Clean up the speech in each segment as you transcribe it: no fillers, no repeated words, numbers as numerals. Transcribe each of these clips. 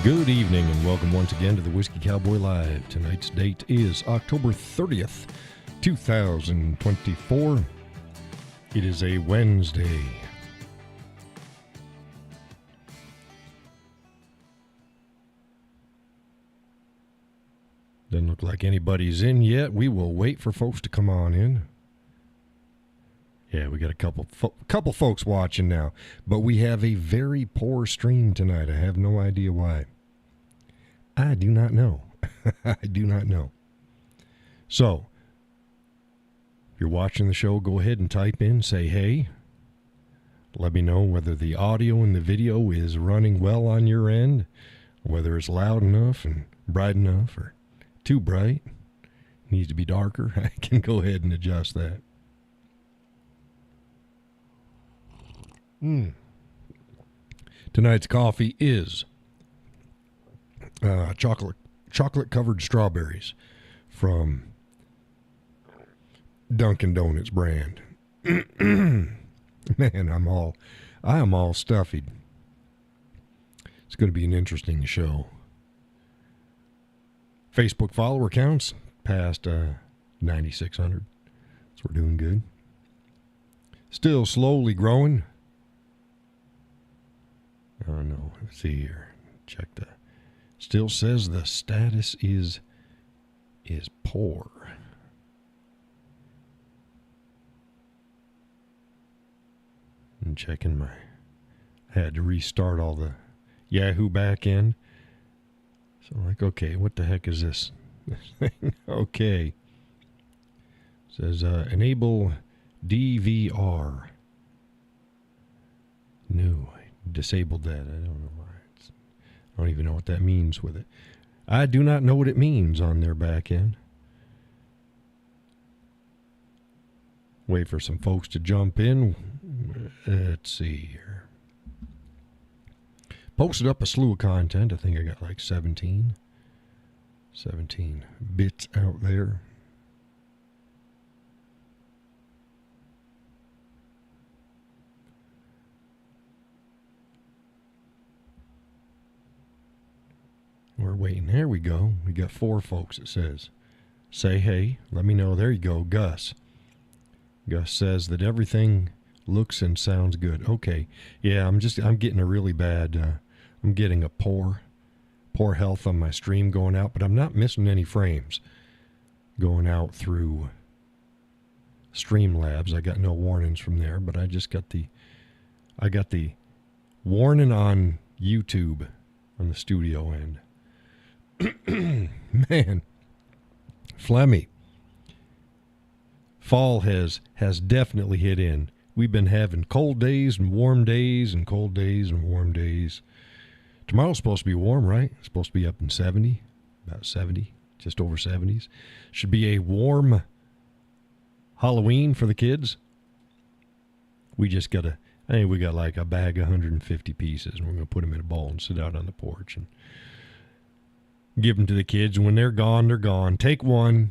Good evening and welcome once again to the Whiskey Cowboy Live. Tonight's date is October 30th, 2024. It is a Wednesday. Doesn't look like anybody's in yet. We will wait for folks to come on in. Yeah, we got a couple folks watching now, but we have a very poor stream tonight. I have no idea why. I do not know. I do not know. So, if you're watching the show, go ahead and type in, say hey. Let me know whether the audio and the video is running well on your end, whether it's loud enough and bright enough or too bright. Needs to be darker. I can go ahead and adjust that. Tonight's coffee is chocolate covered strawberries from Dunkin' Donuts brand. Man, I am all stuffy. It's going to be an interesting show. Facebook follower counts past 9,600. So we're doing good. Still slowly growing. Oh no, let's see here. Check the. Still says the status is poor. I'm checking my. I had to restart all the Yahoo back end. So I'm like, okay, what the heck is this thing? Okay. It says enable DVR. No. Disabled that. I don't know why. I don't even know what that means with it. I do not know what it means on their back end. Wait for some folks to jump in. Let's see here. Posted up a slew of content. I think I got like 17 bits out there. We're waiting. There we go. We got 4 folks, it says. Say hey. Let me know. There you go. Gus. Gus says that everything looks and sounds good. Okay. Yeah, I'm getting a really bad, I'm getting a poor health on my stream going out, but I'm not missing any frames going out through Streamlabs. I got no warnings from there, but I got the warning on YouTube on the studio end. Man, Flemmy, fall has definitely hit in. We've been having cold days and warm days and cold days and warm days. Tomorrow's supposed to be warm, right? It's supposed to be up in 70, about 70, just over 70s. Should be a warm Halloween for the kids. We just got we got like a bag of 150 pieces, and we're going to put them in a bowl and sit out on the porch and give them to the kids. And when they're gone, they're gone. Take one.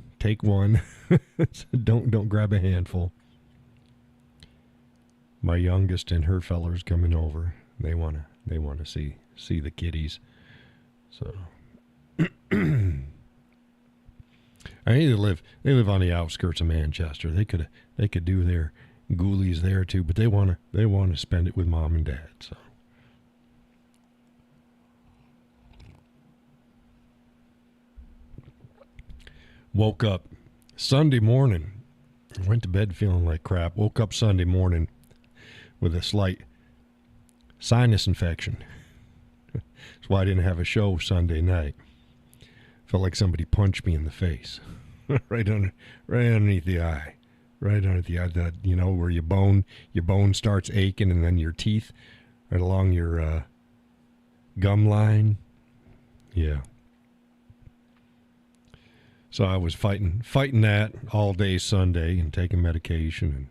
Don't grab a handful. My youngest and her fellers coming over. They wanna see the kiddies. So I mean, they live on the outskirts of Manchester. They could do their ghoulies there too, but they wanna spend it with mom and dad. So. Woke up Sunday morning. Went to bed feeling like crap. Woke up Sunday morning with a slight sinus infection. That's why I didn't have a show Sunday night. Felt like somebody punched me in the face. right underneath the eye. Right underneath the eye. That, where your bone starts aching, and then your teeth right along your gum line. Yeah. So I was fighting that all day Sunday and taking medication,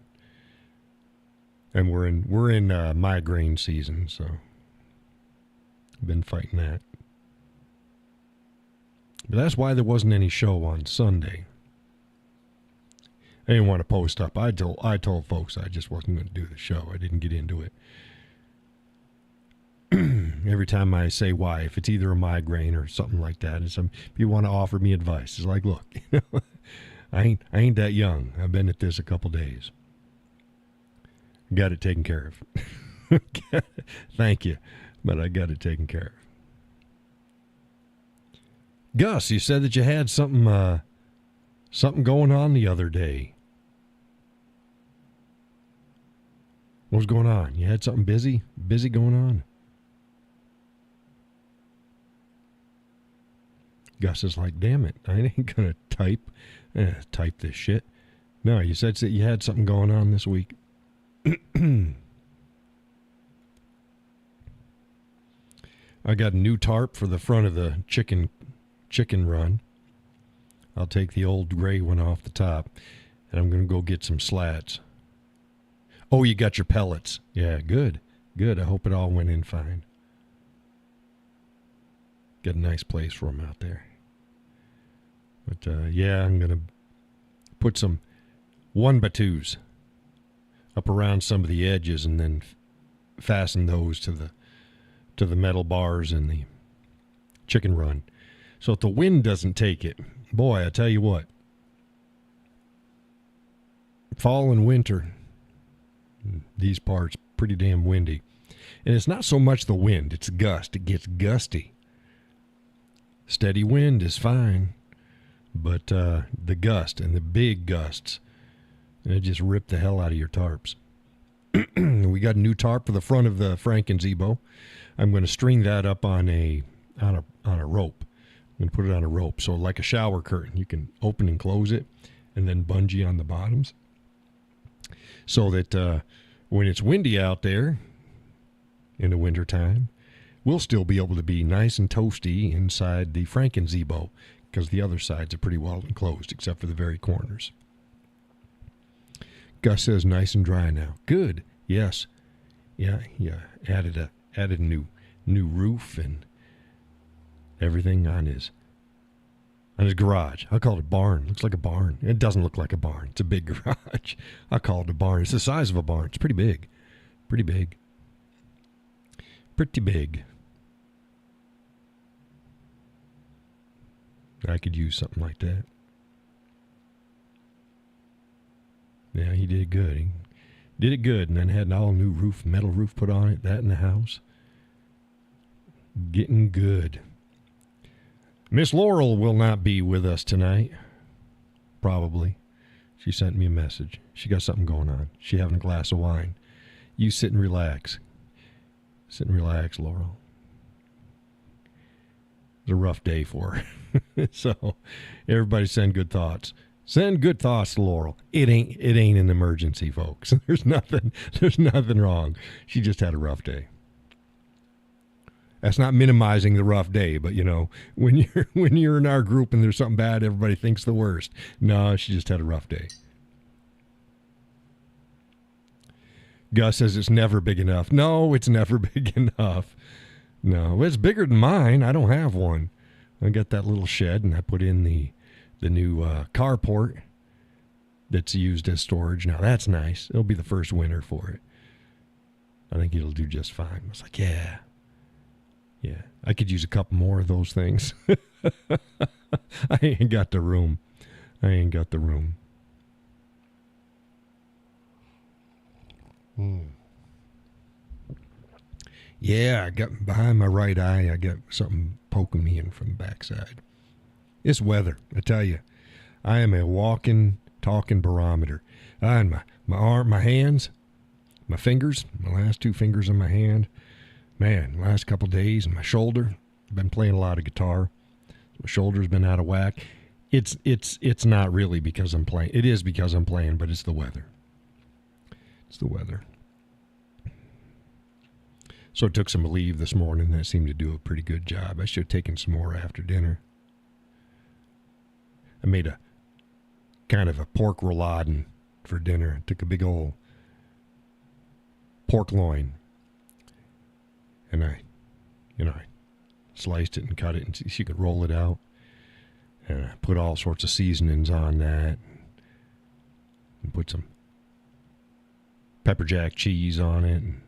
and we're in migraine season, so I've been fighting that. But that's why there wasn't any show on Sunday. I didn't want to post up. I told folks I just wasn't going to do the show. I didn't get into it. Every time I say why, if it's either a migraine or something like that, and some people want to offer me advice, it's like, look, I ain't that young. I've been at this a couple days. Got it taken care of. Thank you, but I got it taken care of. Gus, you said that you had something going on the other day. What was going on? You had something busy going on? Gus is like, damn it, I ain't gonna type this shit. No, you said that you had something going on this week. I got a new tarp for the front of the chicken run. I'll take the old gray one off the top, and I'm gonna go get some slats. Oh, you got your pellets. Yeah, good. I hope it all went in fine. Got a nice place for them out there. But, yeah, I'm going to put some 1x2s up around some of the edges and then fasten those to the metal bars in the chicken run. So if the wind doesn't take it, boy, I tell you what, fall and winter, these parts pretty damn windy. And it's not so much the wind, it's gust. It gets gusty. Steady wind is fine, but the gust and the big gusts, it just rip the hell out of your tarps. We got a new tarp for the front of the Franken-Zebo. I'm going to string that up on a rope. I'm going to put it on a rope. So like a shower curtain, you can open and close it and then bungee on the bottoms. So that when it's windy out there in the wintertime, we'll still be able to be nice and toasty inside the Franken-Zebo because the other sides are pretty well enclosed except for the very corners. Gus says nice and dry now. Good. Yes. Yeah. Added a new roof and everything on his garage. I call it a barn. Looks like a barn. It doesn't look like a barn. It's a big garage. I call it a barn. It's the size of a barn. It's pretty big. Pretty big. I could use something like that. Yeah, he did good. He did it good, and then had an all-new roof, metal roof put on it, that in the house. Getting good. Miss Laurel will not be with us tonight. Probably. She sent me a message. She got something going on. She having a glass of wine. You sit and relax. Sit and relax, Laurel. It was a rough day for her. So everybody send good thoughts. Send good thoughts to Laurel. It ain't an emergency, folks. There's nothing wrong. She just had a rough day. That's not minimizing the rough day, but when you're in our group and there's something bad, everybody thinks the worst. No, she just had a rough day. Gus says it's never big enough. No, it's never big enough. No, it's bigger than mine. I don't have one. I got that little shed, and I put in the new carport that's used as storage. Now, that's nice. It'll be the first winter for it. I think it'll do just fine. I was like, yeah. I could use a couple more of those things. I ain't got the room. Yeah, I got behind my right eye, I got something poking me in from the backside. It's weather, I tell you. I am a walking, talking barometer. And my arm, my hands, my fingers, my last two fingers on my hand, man, last couple days, and my shoulder, I've been playing a lot of guitar. My shoulder's been out of whack. It's not really because I'm playing. It is because I'm playing, but it's the weather. It's the weather. So I took some leave this morning. That seemed to do a pretty good job. I should have taken some more after dinner. I made a kind of a pork rouladen for dinner. I took a big old pork loin. And I sliced it and cut it and so you could roll it out. And I put all sorts of seasonings on that. And put some pepper jack cheese on it. And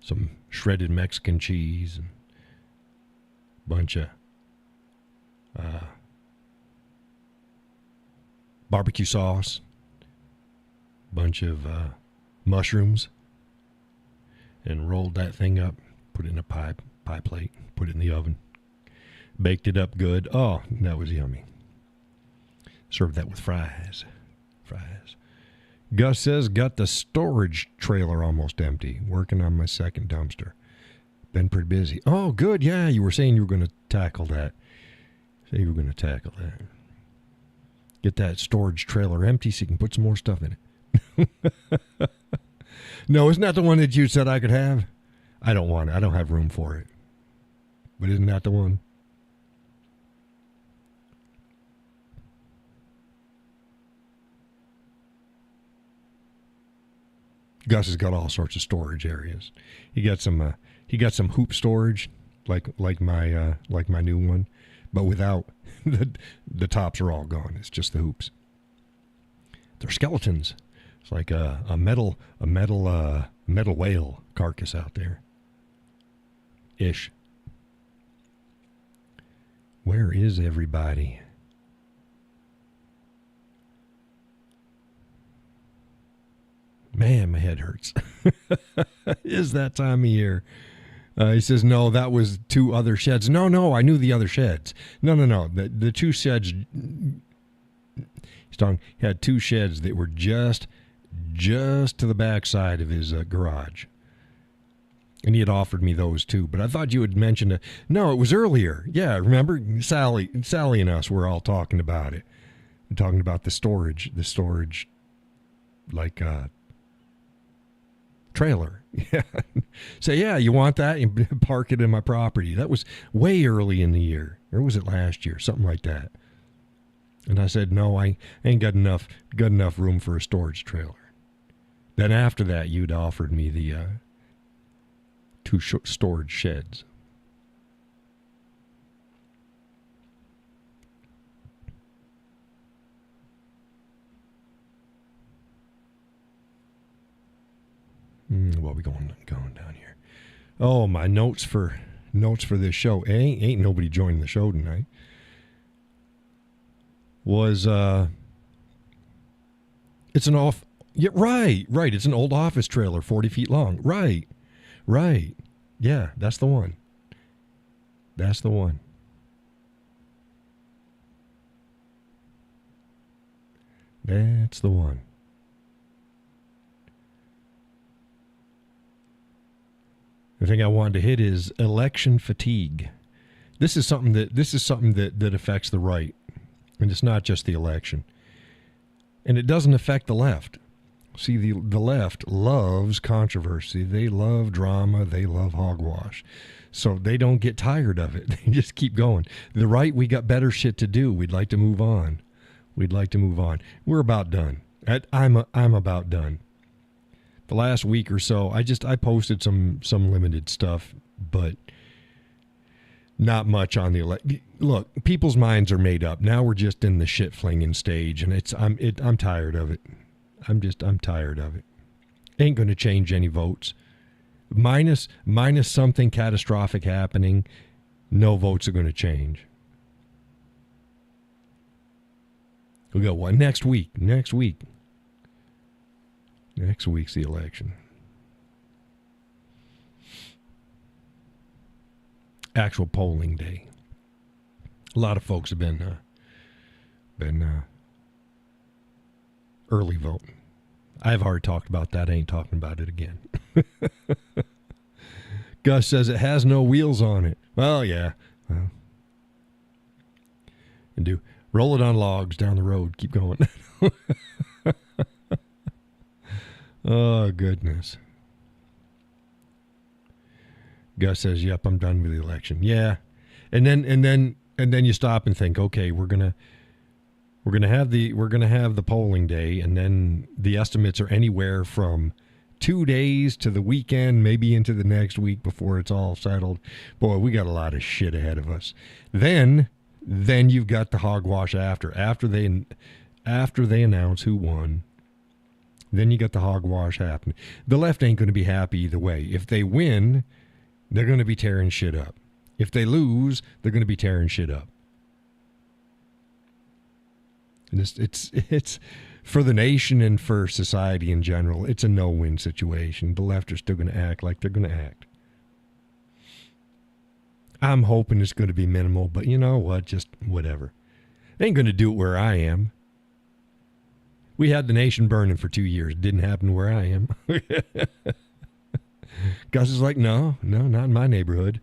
some shredded Mexican cheese, and a bunch of barbecue sauce, bunch of mushrooms, and rolled that thing up, put it in a pie plate, put it in the oven, baked it up good. Oh, that was yummy. Served that with fries. Gus says, got the storage trailer almost empty, working on my second dumpster. Been pretty busy. Oh, good. Yeah, you were saying you were going to tackle that. Get that storage trailer empty so you can put some more stuff in it. No, isn't that the one that you said I could have? I don't want it. I don't have room for it. But isn't that the one? Gus has got all sorts of storage areas. He got some hoop storage, like my new one, but without the tops are all gone. It's just the hoops. They're skeletons. It's like a metal whale carcass out there. Ish. Where is everybody? Man, my head hurts. Is that time of year? He says, no, that was two other sheds. No, I knew the other sheds. No. The two sheds, he had two sheds that were just to the backside of his garage. And he had offered me those too. But I thought you had mentioned no, it was earlier. Yeah, remember? Sally and us were all talking about it. Talking about the storage, like, trailer. Yeah. So yeah, you want that? You park it in my property. That was way early in the year. Or was it last year? Something like that. And I said, no, I ain't got enough room for a storage trailer. Then after that, you'd offered me the two storage sheds. What we going down here? Oh, my notes for this show. Ain't nobody joining the show tonight. Was it's an off? Yeah, right. It's an old office trailer, 40 feet long. Right. Yeah, that's the one. That's the one. The thing I wanted to hit is election fatigue. This is something that affects the right, and it's not just the election. And it doesn't affect the left. See, the left loves controversy. They love drama. They love hogwash. So they don't get tired of it. They just keep going. The right, we got better shit to do. We'd like to move on. We're about done. I'm about done. The last week or so, I posted some limited stuff, but not much on the look. People's minds are made up. Now we're just in the shit flinging stage, and I'm tired of it. I'm tired of it. Ain't going to change any votes. Minus something catastrophic happening, no votes are going to change. We got what next week? Next week's the election. Actual polling day. A lot of folks have been early voting. I've already talked about that. I ain't talking about it again. Gus says it has no wheels on it. Well, yeah. Well, and roll it on logs down the road. Keep going. Oh, goodness. Gus says, yep, I'm done with the election. Yeah. And then you stop and think, okay, we're gonna have the polling day, and then the estimates are anywhere from 2 days to the weekend, maybe into the next week before it's all settled. Boy, we got a lot of shit ahead of us. Then you've got the hogwash after they announce who won. Then you got the hogwash happening. The left ain't going to be happy either way. If they win, they're going to be tearing shit up. If they lose, they're going to be tearing shit up. And it's for the nation and for society in general, it's a no-win situation. The left are still going to act like they're going to act. I'm hoping it's going to be minimal, but you know what? Just whatever. They ain't going to do it where I am. We had the nation burning for 2 years. It didn't happen where I am. Gus is like, no, not in my neighborhood.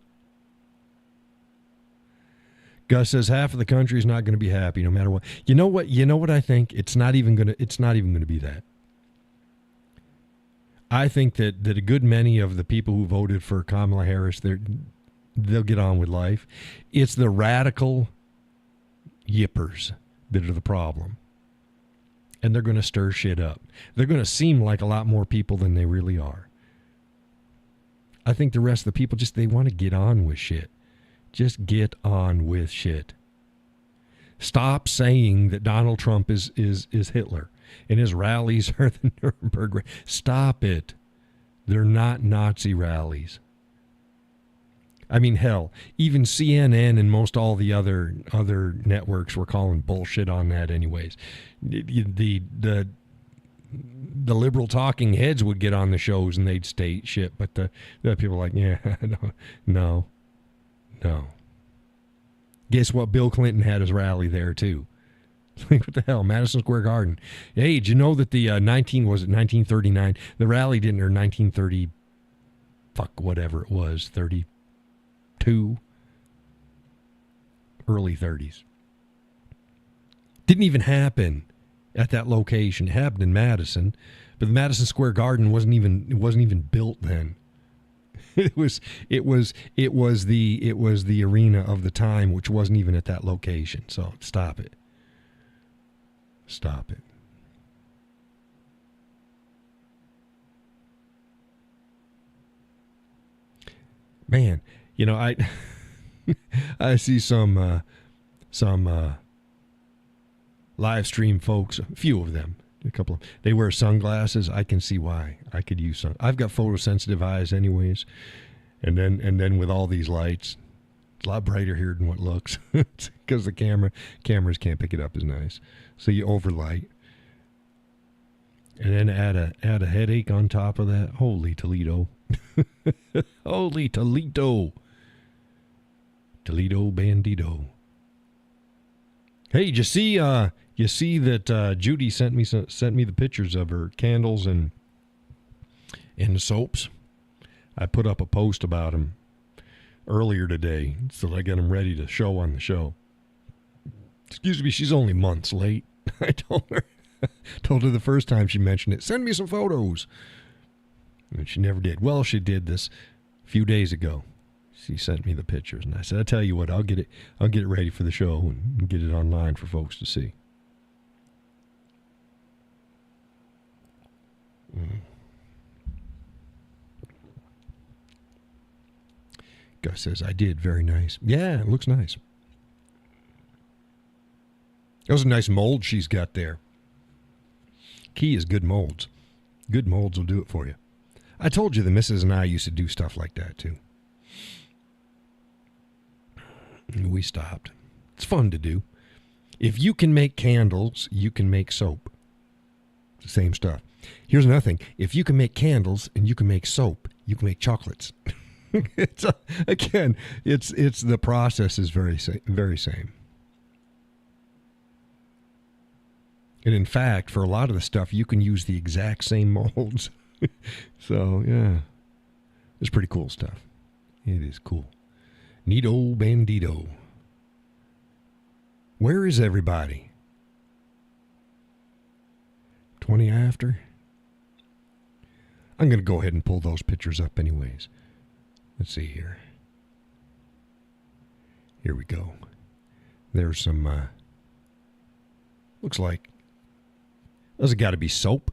Gus says half of the country is not going to be happy no matter what. You know what I think? It's not even going to be that. I think that a good many of the people who voted for Kamala Harris, they'll get on with life. It's the radical yippers that are the problem. And they're going to stir shit up. They're going to seem like a lot more people than they really are. I think the rest of the people they want to get on with shit. Just get on with shit. Stop saying that Donald Trump is Hitler and his rallies are the Nuremberg. Stop it. They're not Nazi rallies. I mean, hell, even CNN and most all the other networks were calling bullshit on that anyways. The liberal talking heads would get on the shows and they'd state shit, but the people are like, yeah, no. Guess what? Bill Clinton had his rally there too. What the hell? Madison Square Garden. Hey, did you know that the 1939? The rally didn't, or 1930, whatever it was, 32, early 30s. Didn't even happen at that location. It happened in Madison, but the Madison Square Garden wasn't even built then. It was the arena of the time, which wasn't even at that location. So stop it. Stop it. Man, I see some live stream folks, a few of them, a couple of, they wear sunglasses. I can see why. I could use some. I've got photosensitive eyes anyways. And then with all these lights, it's a lot brighter here than what looks. Because the cameras can't pick it up as nice. So you overlight. And then add a headache on top of that. Holy Toledo. Holy Toledo. Toledo Bandito. Hey, you see that Judy sent me the pictures of her candles and the soaps. I put up a post about them earlier today, so I got them ready to show on the show. Excuse me, she's only months late. I told her the first time she mentioned it, send me some photos. And she never did. Well, she did this a few days ago. She sent me the pictures, and I said, "I tell you what, I'll get it ready for the show and get it online for folks to see." Gus says, "I did. Very nice." Yeah, it looks nice. Those are nice molds she's got there. Key is good molds. Good molds will do it for you. I told you the missus and I used to do stuff like that too. And we stopped. It's fun to do. If you can make candles, you can make soap. It's the same stuff. Here's another thing. If you can make candles and you can make soap, you can make chocolates. Again, it's the process is very same. And in fact, for a lot of the stuff, you can use the exact same molds. So, yeah. It's pretty cool stuff. It is cool. Neato bandito. Where is everybody? 20 after? I'm going to go ahead and pull those pictures up anyways. Let's see here. Here we go. There's some, looks like, there's got to be soap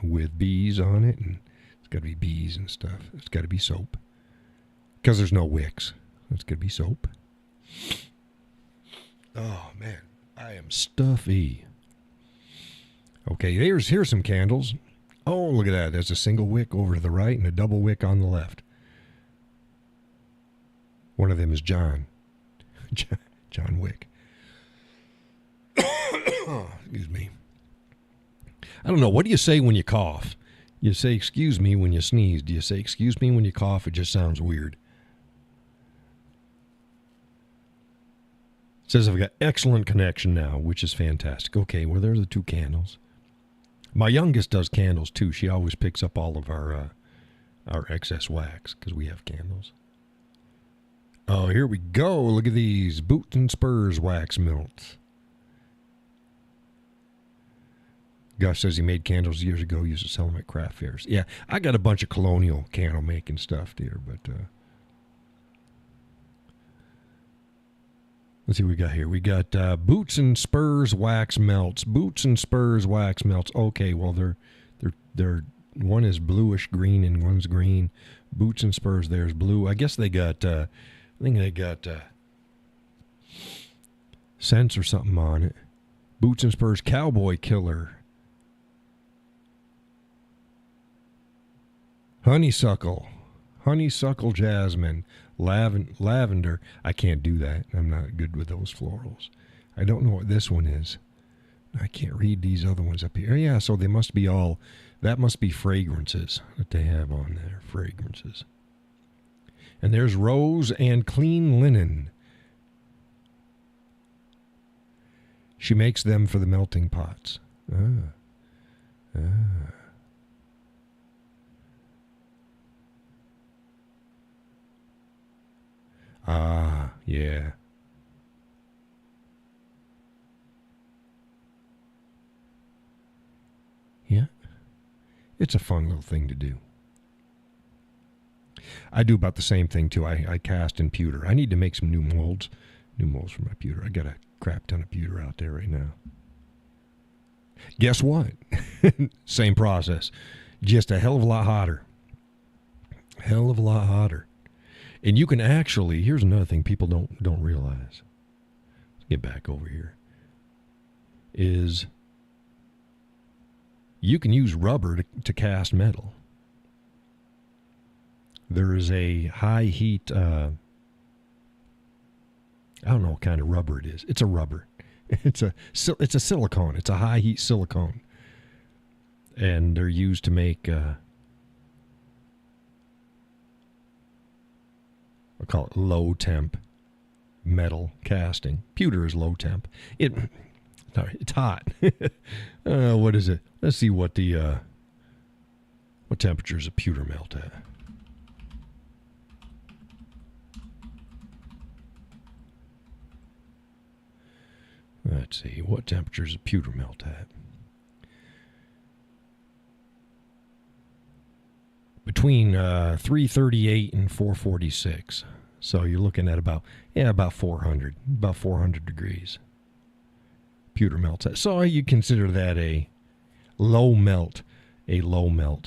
with bees on it. And it's got to be bees and stuff. It's got to be soap. Because there's no wicks. It's got to be soap. Oh, man. I am stuffy. Okay, here's some candles. Oh, look at that. There's a single wick over to the right and a double wick on the left. One of them is John. John Wick. Excuse me. I don't know. What do you say when you cough? You say excuse me when you sneeze. Do you say excuse me when you cough? It just sounds weird. It says I've got excellent connection now, which is fantastic. Okay, well, there's the two candles. My youngest does candles, too. She always picks up all of our excess wax because we have candles. Oh, here we go. Look at these Boots and Spurs wax melts. Gus says he made candles years ago, used to sell them at craft fairs. Yeah, I got a bunch of colonial candle making stuff there, but let's see what we got here. We got Boots and Spurs wax melts. Boots and Spurs wax melts. Okay, well they're one is bluish green and one's green. Boots and Spurs, there's blue. I guess they got I think they got scents or something on it. Boots and Spurs Cowboy Killer. Honeysuckle jasmine, lavender. I can't do that. I'm not good with those florals. I don't know what this one is. I can't read these other ones up here. Yeah, so they must be all, that must be fragrances that they have on there, fragrances. And there's rose and clean linen. She makes them for the melting pots. Yeah. Yeah. It's a fun little thing to do. I do about the same thing, too. I cast in pewter. I need to make some new molds for my pewter. I got a crap ton of pewter out there right now. Guess what? Same process. Just a hell of a lot hotter. Hell of a lot hotter. And you can actually, here's another thing people don't realize. Let's get back over here. Is you can use rubber to cast metal. There is a high heat, I don't know what kind of rubber it is. It's a rubber. It's a silicone. It's a high heat silicone. And they're used to make, I call it low temp metal casting. Pewter is low temp. It's hot. What is it? Let's see what temperature is a pewter melt at. Let's see, what temperature is a pewter melt at? Between 338 and 446. So you're looking at about 400 degrees. Pewter melts at. So you consider that a low melt. Well,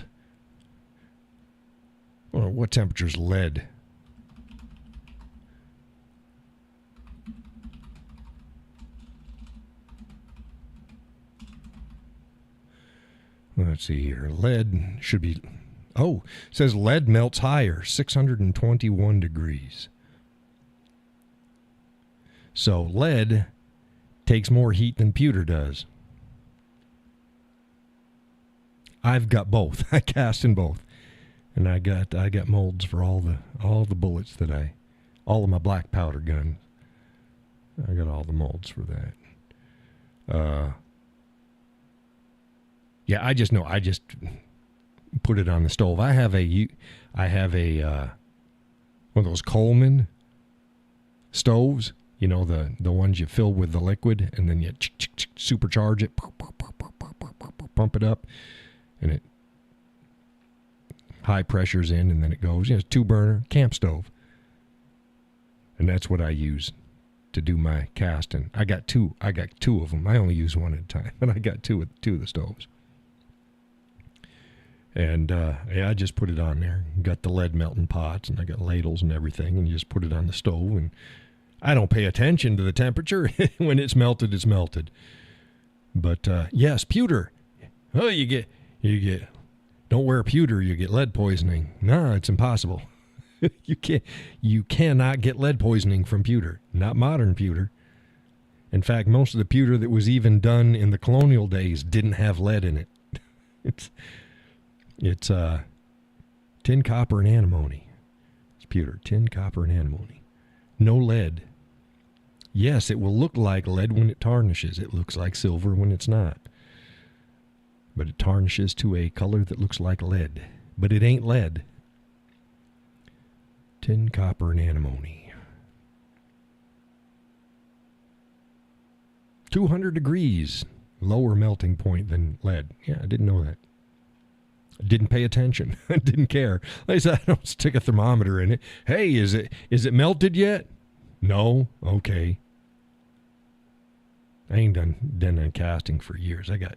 what temperature is lead? Let's see here. Lead should be... Oh, it says lead melts higher, 621 degrees. So lead takes more heat than pewter does. I've got both. I cast in both. And I got molds for all the bullets that all of my black powder guns. I got all the molds for that. Yeah, I just put it on the stove. I have a one of those Coleman stoves, you know, the ones you fill with the liquid and then you supercharge it, pump it up, and it high pressure's in, and then it goes. It's 2-burner camp stove, and that's what I use to do my casting. I got two of them. I only use one at a time, but I got two of the stoves. And, I just put it on there. Got the lead melting pots, and I got ladles and everything, and you just put it on the stove. And I don't pay attention to the temperature. When it's melted, it's melted. But, yes, pewter. Oh, you get. Don't wear pewter, you get lead poisoning. No, it's impossible. You cannot get lead poisoning from pewter. Not modern pewter. In fact, most of the pewter that was even done in the colonial days didn't have lead in it. It's tin, copper, and antimony. It's pewter, tin, copper, and antimony. No lead. Yes, it will look like lead when it tarnishes. It looks like silver when it's not. But it tarnishes to a color that looks like lead. But it ain't lead. Tin, copper, and antimony. 200 degrees lower melting point than lead. Yeah, I didn't know that. I didn't pay attention. I didn't care. Like I said, I don't stick a thermometer in it. Hey, is it melted yet? No? Okay. I ain't done casting for years. I got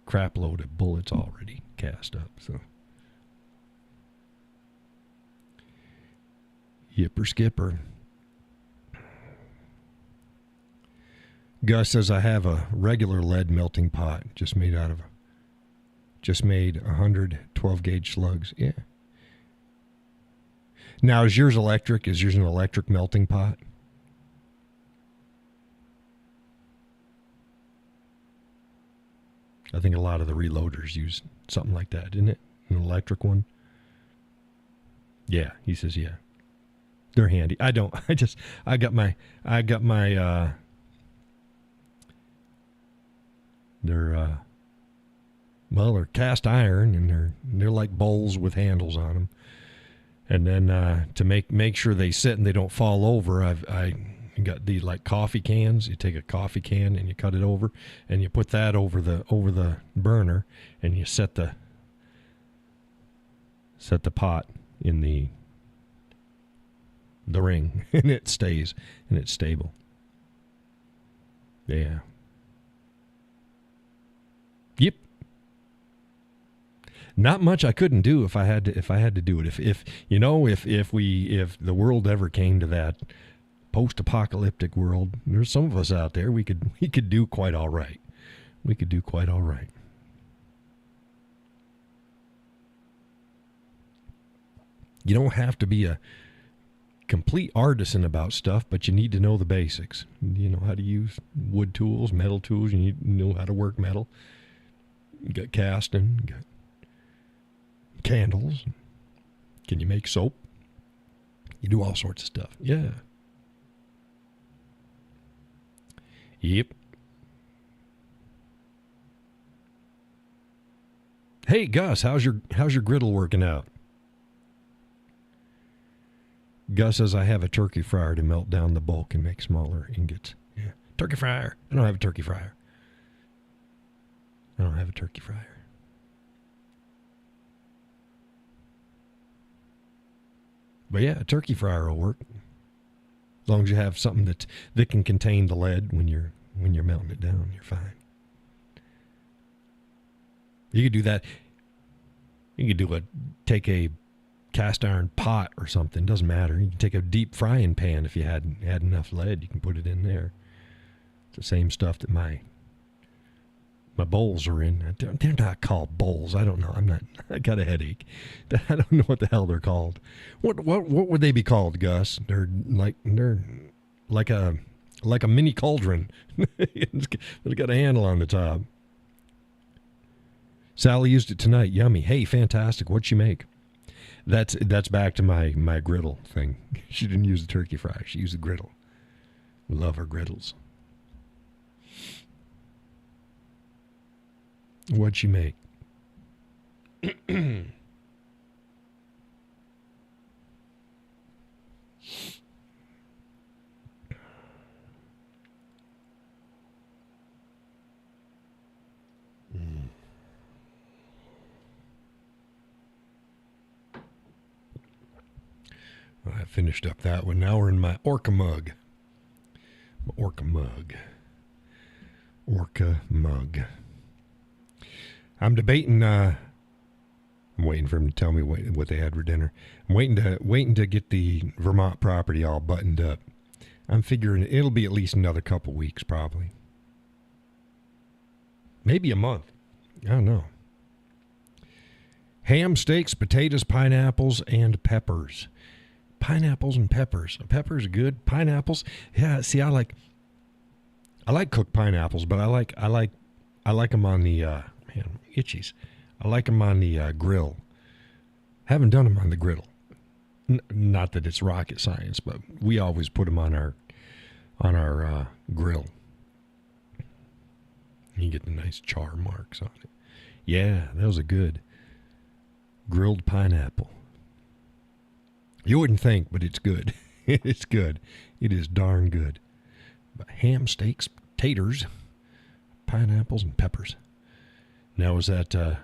crap load of bullets already cast up, so. Yipper skipper. Gus says I have a regular lead melting pot just made 100 12-gauge slugs. Yeah. Now, is yours electric? Is yours an electric melting pot? I think a lot of the reloaders use something like that, didn't it? An electric one? Yeah, he says yeah. They're handy. I got my they're cast iron, and they're like bowls with handles on them. And then to make sure they sit and they don't fall over, I got these like coffee cans. You take a coffee can and you cut it over, and you put that over the burner, and you set the pot in the ring, and it stays, and it's stable. Yeah. Yep. Not much I couldn't do if I had to do it. If the world ever came to that post-apocalyptic world, there's some of us out there we could do quite all right. We could do quite all right. You don't have to be a complete artisan about stuff, but you need to know the basics. You know how to use wood tools, metal tools. You need to know how to work metal. You got casting, you got candles. Can you make soap? You do all sorts of stuff. Yeah. Yep. Hey Gus, how's your griddle working out? Gus says I have a turkey fryer to melt down the bulk and make smaller ingots. Yeah. Turkey fryer. I don't have a turkey fryer. But yeah, a turkey fryer will work. As long as you have something that can contain the lead when you're melting it down, you're fine. You could do that. You could take a cast iron pot or something. Doesn't matter. You can take a deep frying pan if you had enough lead. You can put it in there. It's the same stuff that my bowls are in. They're not called bowls. I don't know. I got a headache. I don't know what the hell they're called. What would they be called, Gus? They're like a mini cauldron. It's got a handle on the top. Sally used it tonight. Yummy. Hey, fantastic. What'd she make? That's back to my griddle thing. She didn't use the turkey fryer. She used the griddle. Love her griddles. What'd she make? I finished up that one. Now we're in my Orca mug. Orca mug. I'm debating. I'm waiting for him to tell me what they had for dinner. I'm waiting to get the Vermont property all buttoned up. I'm figuring it'll be at least another couple weeks, probably. Maybe a month. I don't know. Ham, steaks, potatoes, pineapples, and peppers. Pineapples and peppers. Peppers are good. Pineapples. Yeah, see, I like cooked pineapples, but I like them on the man, itchies. I like them on the grill. Haven't done them on the griddle. Not that it's rocket science, but we always put them on our grill. You get the nice char marks on it. Yeah, those are good. Grilled pineapple. You wouldn't think, but it's good. It's good. It is darn good. But ham, steaks, taters, pineapples, and peppers. Now, is that,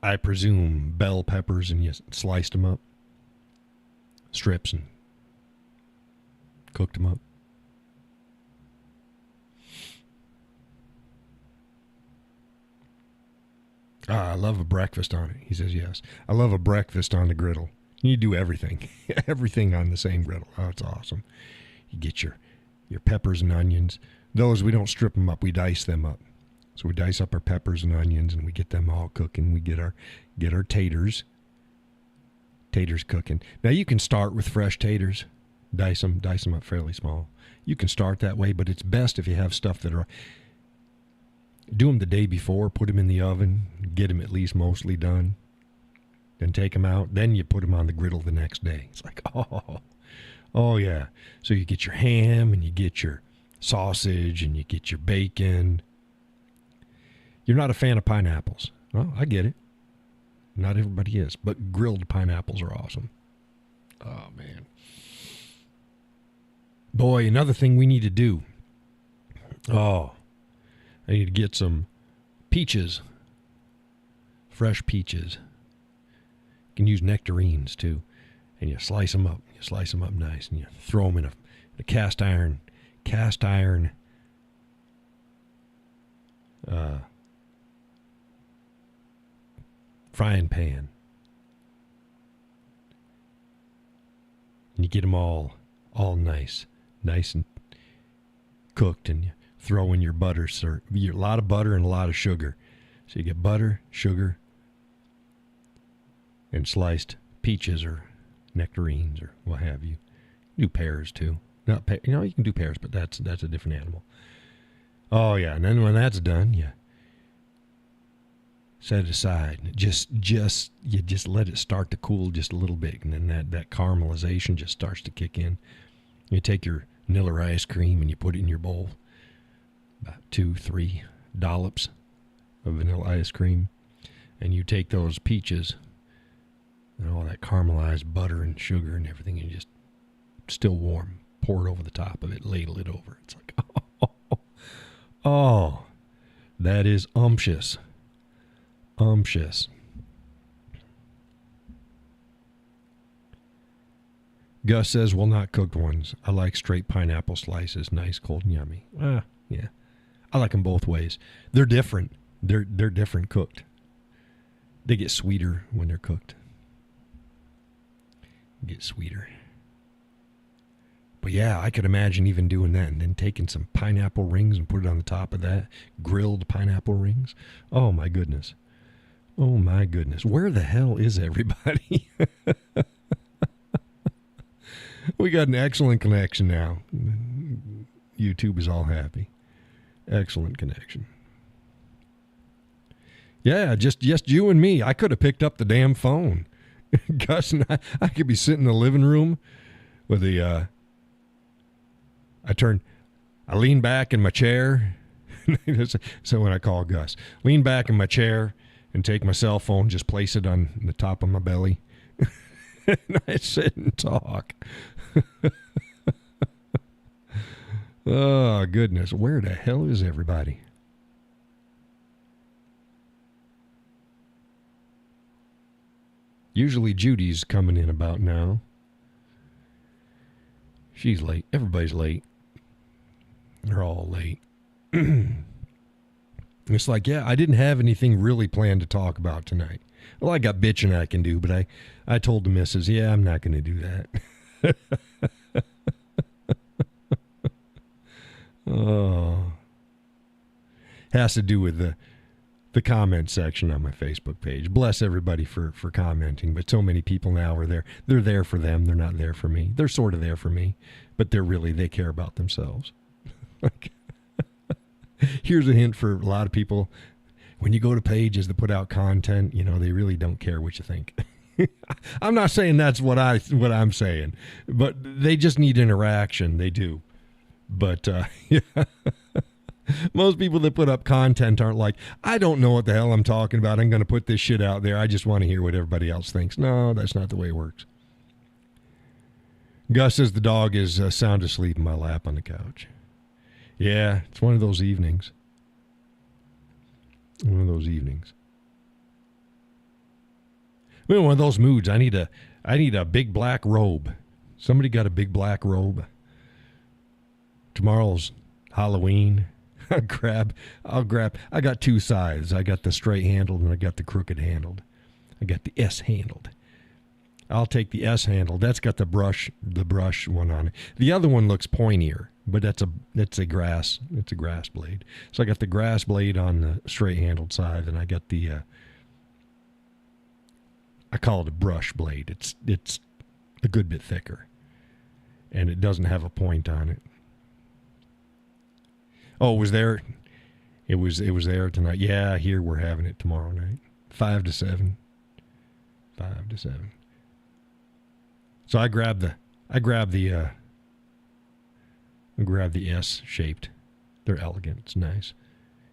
I presume, bell peppers, and you sliced them up? Strips and cooked them up? I love a breakfast on it. He says yes. I love a breakfast on the griddle. You do everything. Everything on the same griddle. Oh, it's awesome. You get your peppers and onions. Those, we don't strip them up. We dice them up. So we dice up our peppers and onions, and we get them all cooking. We get our taters. Taters cooking. Now, you can start with fresh taters. Dice them up fairly small. You can start that way, but it's best if you have stuff that are... Do them the day before, put them in the oven, get them at least mostly done, then take them out. Then you put them on the griddle the next day. It's like, oh yeah. So you get your ham, and you get your sausage, and you get your bacon. You're not a fan of pineapples. Well, I get it. Not everybody is, but grilled pineapples are awesome. Oh, man. Boy, another thing we need to do. Oh, I need to get some peaches, fresh peaches. You can use nectarines, too. And you slice them up. You slice them up nice, and you throw them in a cast iron frying pan. And you get them all nice and cooked, and you throw in your butter, sir. A lot of butter and a lot of sugar. So you get butter, sugar, and sliced peaches or nectarines or what have you. You do pears too. You can do pears, but that's a different animal. Oh yeah, and then when that's done, you set it aside. You just let it start to cool just a little bit, and then that caramelization just starts to kick in. You take your vanilla ice cream and you put it in your bowl. About 2-3 dollops of vanilla ice cream, and you take those peaches and all that caramelized butter and sugar and everything, and just still warm, pour it over the top of it, ladle it over. It's like, oh, that is umptious. Gus says, well, not cooked ones. I like straight pineapple slices, nice, cold, and yummy. Yeah. I like them both ways. They're different. They're different cooked. They get sweeter when they're cooked. Get sweeter. But yeah, I could imagine even doing that and then taking some pineapple rings and put it on the top of that. Grilled pineapple rings. Oh, my goodness. Oh, my goodness. Where the hell is everybody? We got an excellent connection now. YouTube is all happy. Excellent connection. Yeah, just you and me. I could have picked up the damn phone. Gus and I could be sitting in the living room with I lean back in my chair. So when I call Gus, lean back in my chair and take my cell phone, just place it on the top of my belly. And I sit and talk. Oh, goodness. Where the hell is everybody? Usually Judy's coming in about now. She's late. Everybody's late. They're all late. It's like, yeah, I didn't have anything really planned to talk about tonight. Well, I got bitching I can do, but I told the missus, yeah, I'm not going to do that. Oh. Has to do with the the comment section on my Facebook page. Bless everybody for commenting, but so many people now are there. They're there for them. They're not there for me. They're sort of there for me, but they care about themselves. Like, here's a hint for a lot of people. When you go to pages that put out content, they really don't care what you think. I'm not saying that's what I'm saying, but they just need interaction. They do. But yeah. Most people that put up content aren't like, I don't know what the hell I'm talking about. I'm going to put this shit out there. I just want to hear what everybody else thinks. No, that's not the way it works. Gus says the dog is sound asleep in my lap on the couch. Yeah, it's one of those evenings. One of those evenings. I'm in one of those moods. I need a big black robe. Somebody got a big black robe? Tomorrow's Halloween. I'll grab. I got two sides. I got the straight handled and I got the crooked handled. I got the S handled. I'll take the S handled. That's got the brush one on it. The other one looks pointier, but it's a grass blade. So I got the grass blade on the straight handled side, and I got the I call it a brush blade. It's a good bit thicker, and it doesn't have a point on it. Oh, it was there. It was there tonight. Yeah, here we're having it tomorrow night, 5 to 7. 5 to 7. So I grab the S shaped. They're elegant. It's nice.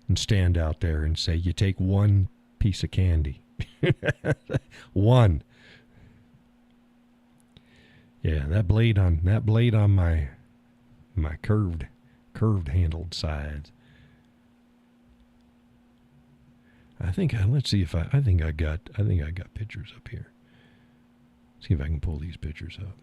And stand out there and say, you take one piece of candy. One. Yeah, that blade on my curved handled sides. I think let's see if I think I got pictures up here. See if I can pull these pictures up.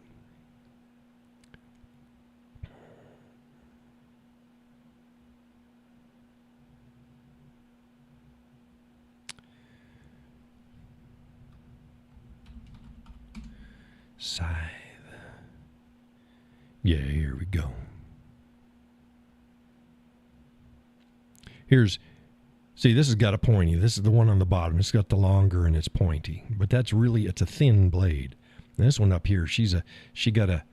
Scythe. Yeah, here we go. See, this has got a pointy. This is the one on the bottom. It's got the longer and it's pointy. But it's a thin blade. And this one up here, she got a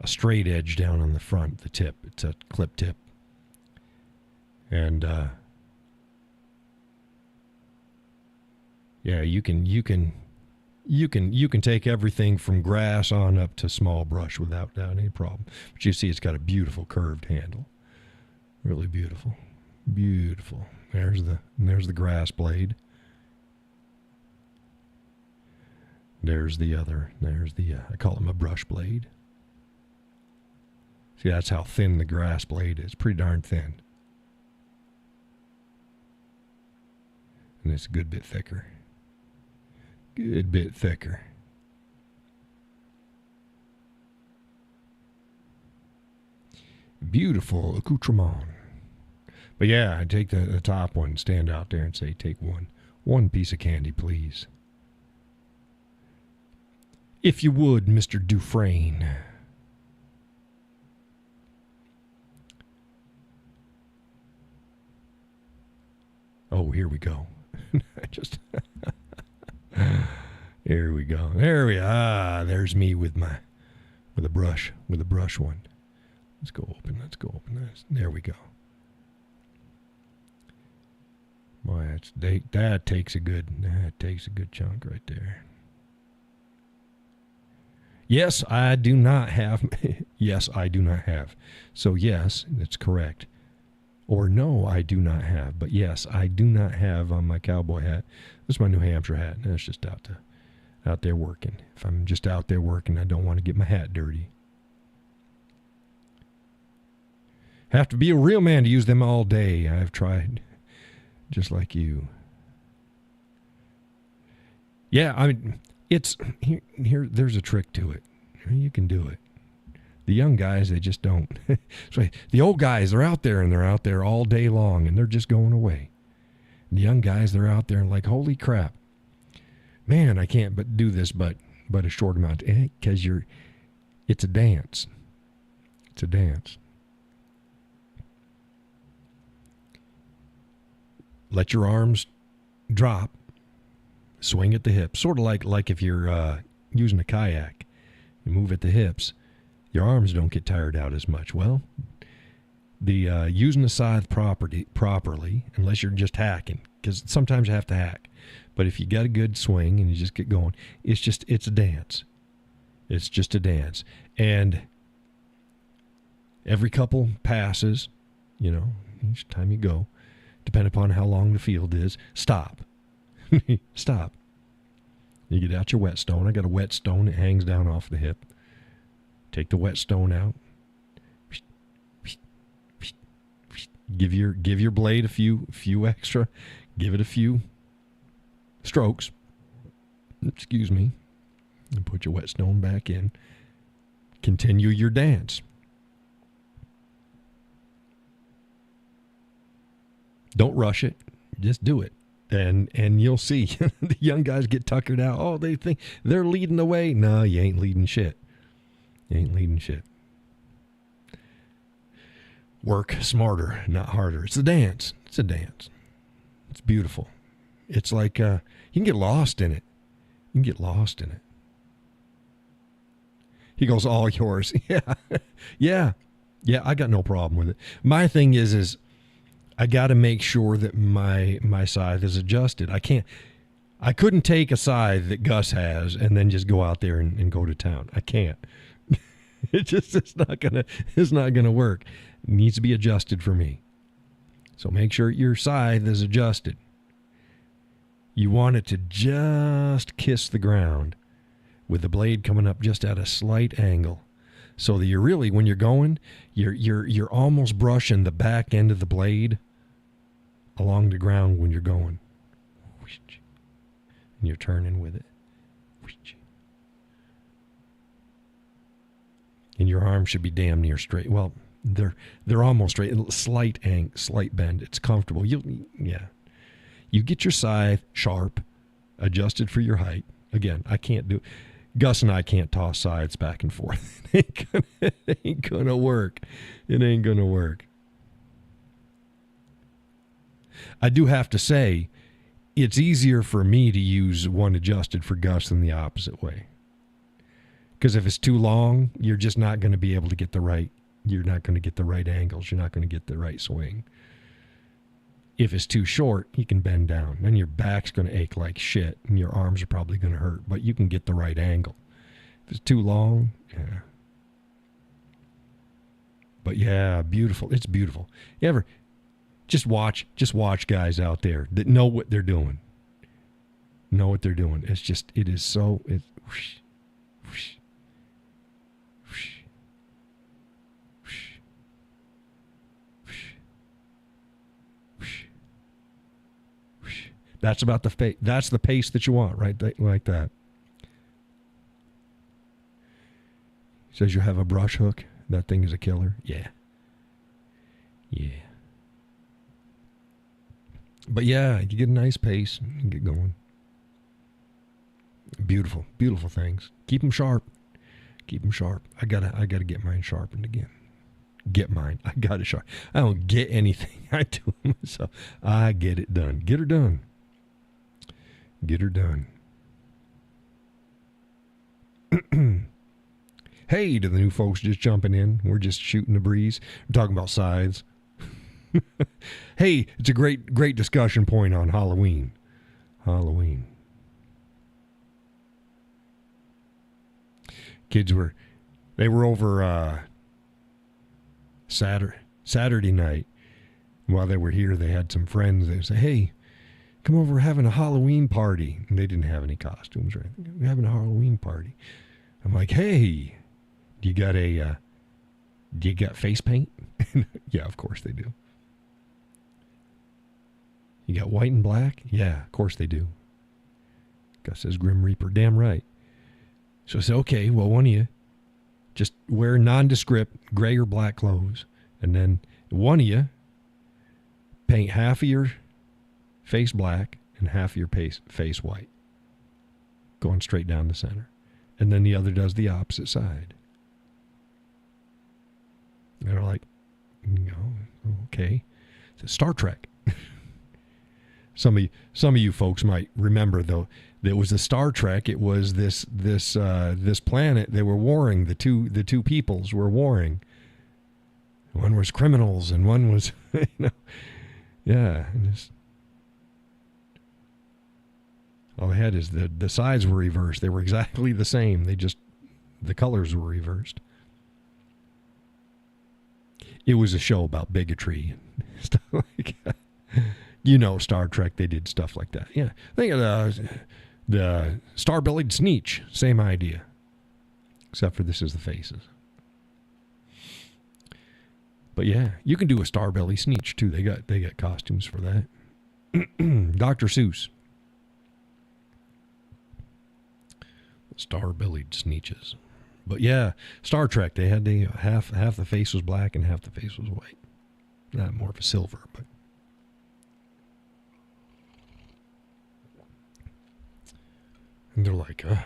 straight edge down on the front, the tip. It's a clip tip. And yeah, you can take everything from grass on up to small brush without any problem. But you see it's got a beautiful curved handle. Really beautiful. Beautiful. There's the grass blade. There's the I call it my brush blade. See, that's how thin the grass blade is. Pretty darn thin. And it's a good bit thicker. Good bit thicker. Beautiful accoutrement. But yeah, I take the top one, stand out there and say, take one piece of candy, please. If you would, Mr. Dufresne. Oh, here we go. Here we go. There's me with a brush one. Let's go open this. There we go. Boy, that takes a good chunk right there. Yes, I do not have. Yes, I do not have. So yes, that's correct. Or no, I do not have. But yes, I do not have on my cowboy hat. This is my New Hampshire hat. That's just out there working. If I'm just out there working, I don't want to get my hat dirty. Have to be a real man to use them all day. I've tried. Just like you. Yeah, I mean, it's here. There's a trick to it. You can do it. The young guys, they just don't. So the old guys, they're out there all day long, and they're just going away. The young guys, they're out there and like, holy crap, man, I can't but do this, but a short amount, because it's a dance. It's a dance. Let your arms drop, swing at the hips, sort of like if you're using a kayak. You move at the hips, your arms don't get tired out as much. Well, the using the scythe properly, unless you're just hacking, because sometimes you have to hack. But if you got a good swing and you just get going, it's a dance. It's just a dance. And every couple passes, each time you go, depending upon how long the field is, stop. Stop. You get out your whetstone. I got a whetstone that hangs down off the hip. Take the whetstone out. Give your blade a few extra. Give it a few strokes. Excuse me. And put your whetstone back in. Continue your dance. Don't rush it. Just do it. And you'll see the young guys get tuckered out. Oh, they think they're leading the way. No, you ain't leading shit. You ain't leading shit. Work smarter, not harder. It's a dance. It's a dance. It's beautiful. It's like you can get lost in it. You can get lost in it. He goes, all yours. Yeah. I got no problem with it. My thing is I got to make sure that my scythe is adjusted. I couldn't take a scythe that Gus has and then just go out there and go to town. I can't. It's not gonna work. It needs to be adjusted for me. So make sure your scythe is adjusted. You want it to just kiss the ground with the blade coming up just at a slight angle. So that you're really, when you're going, you're almost brushing the back end of the blade along the ground when you're going. And you're turning with it. And your arms should be damn near straight. Well, they're almost straight. Slight bend. It's comfortable. You get your scythe sharp, adjusted for your height. Again, I can't do. Gus and I can't toss scythes back and forth. It ain't gonna work. It ain't gonna work. I do have to say, it's easier for me to use one adjusted for Gus than the opposite way. Because if it's too long, you're just not going to be able to get the right. You're not going to get the right angles. You're not going to get the right swing. If it's too short, you can bend down. Then your back's going to ache like shit, and your arms are probably going to hurt. But you can get the right angle. If it's too long, yeah. But yeah, beautiful. It's beautiful. You ever just watch guys out there that know what they're doing. Know what they're doing. It's just, it is so. It's whoosh, whoosh. That's about the that's the pace that you want, right? Like that. Says you have a brush hook. That thing is a killer. Yeah. But yeah, you get a nice pace and get going. Beautiful, beautiful things. Keep them sharp. I gotta get mine sharpened again. Get mine. I got it sharp. I don't get anything. I do it myself. I get it done. Get her done. Hey, to the new folks just jumping in. We're just shooting the breeze. We're talking about scythes. Hey, it's a great discussion point on Halloween. Kids were over Saturday night. While they were here, they had some friends. They say, hey, come over, we're having a Halloween party. And they didn't have any costumes or anything. We're having a Halloween party. I'm like, hey, do you got face paint? Yeah, of course they do. You got white and black? Yeah, of course they do. Gus says Grim Reaper. Damn right. So I said, okay, well, one of you just wear nondescript gray or black clothes. And then one of you paint half of your face black and half of your face white. Going straight down the center. And then the other does the opposite side. And they're like, okay. It's Star Trek. Some of you folks might remember, though, it was a Star Trek. It was this planet. They were warring. The two peoples were warring. One was criminals, and one was, yeah. All they had is the sides were reversed. They were exactly the same. The colors were reversed. It was a show about bigotry and stuff like that. Star Trek, they did stuff like that. Yeah. Think of the star-bellied Sneetch. Same idea. Except for this is the faces. But yeah, you can do a star-bellied Sneetch too. They got costumes for that. Dr. Seuss. Star-bellied Sneetches. But yeah, Star Trek, they had half the face was black and half the face was white. Not more of a silver, but and they're like, I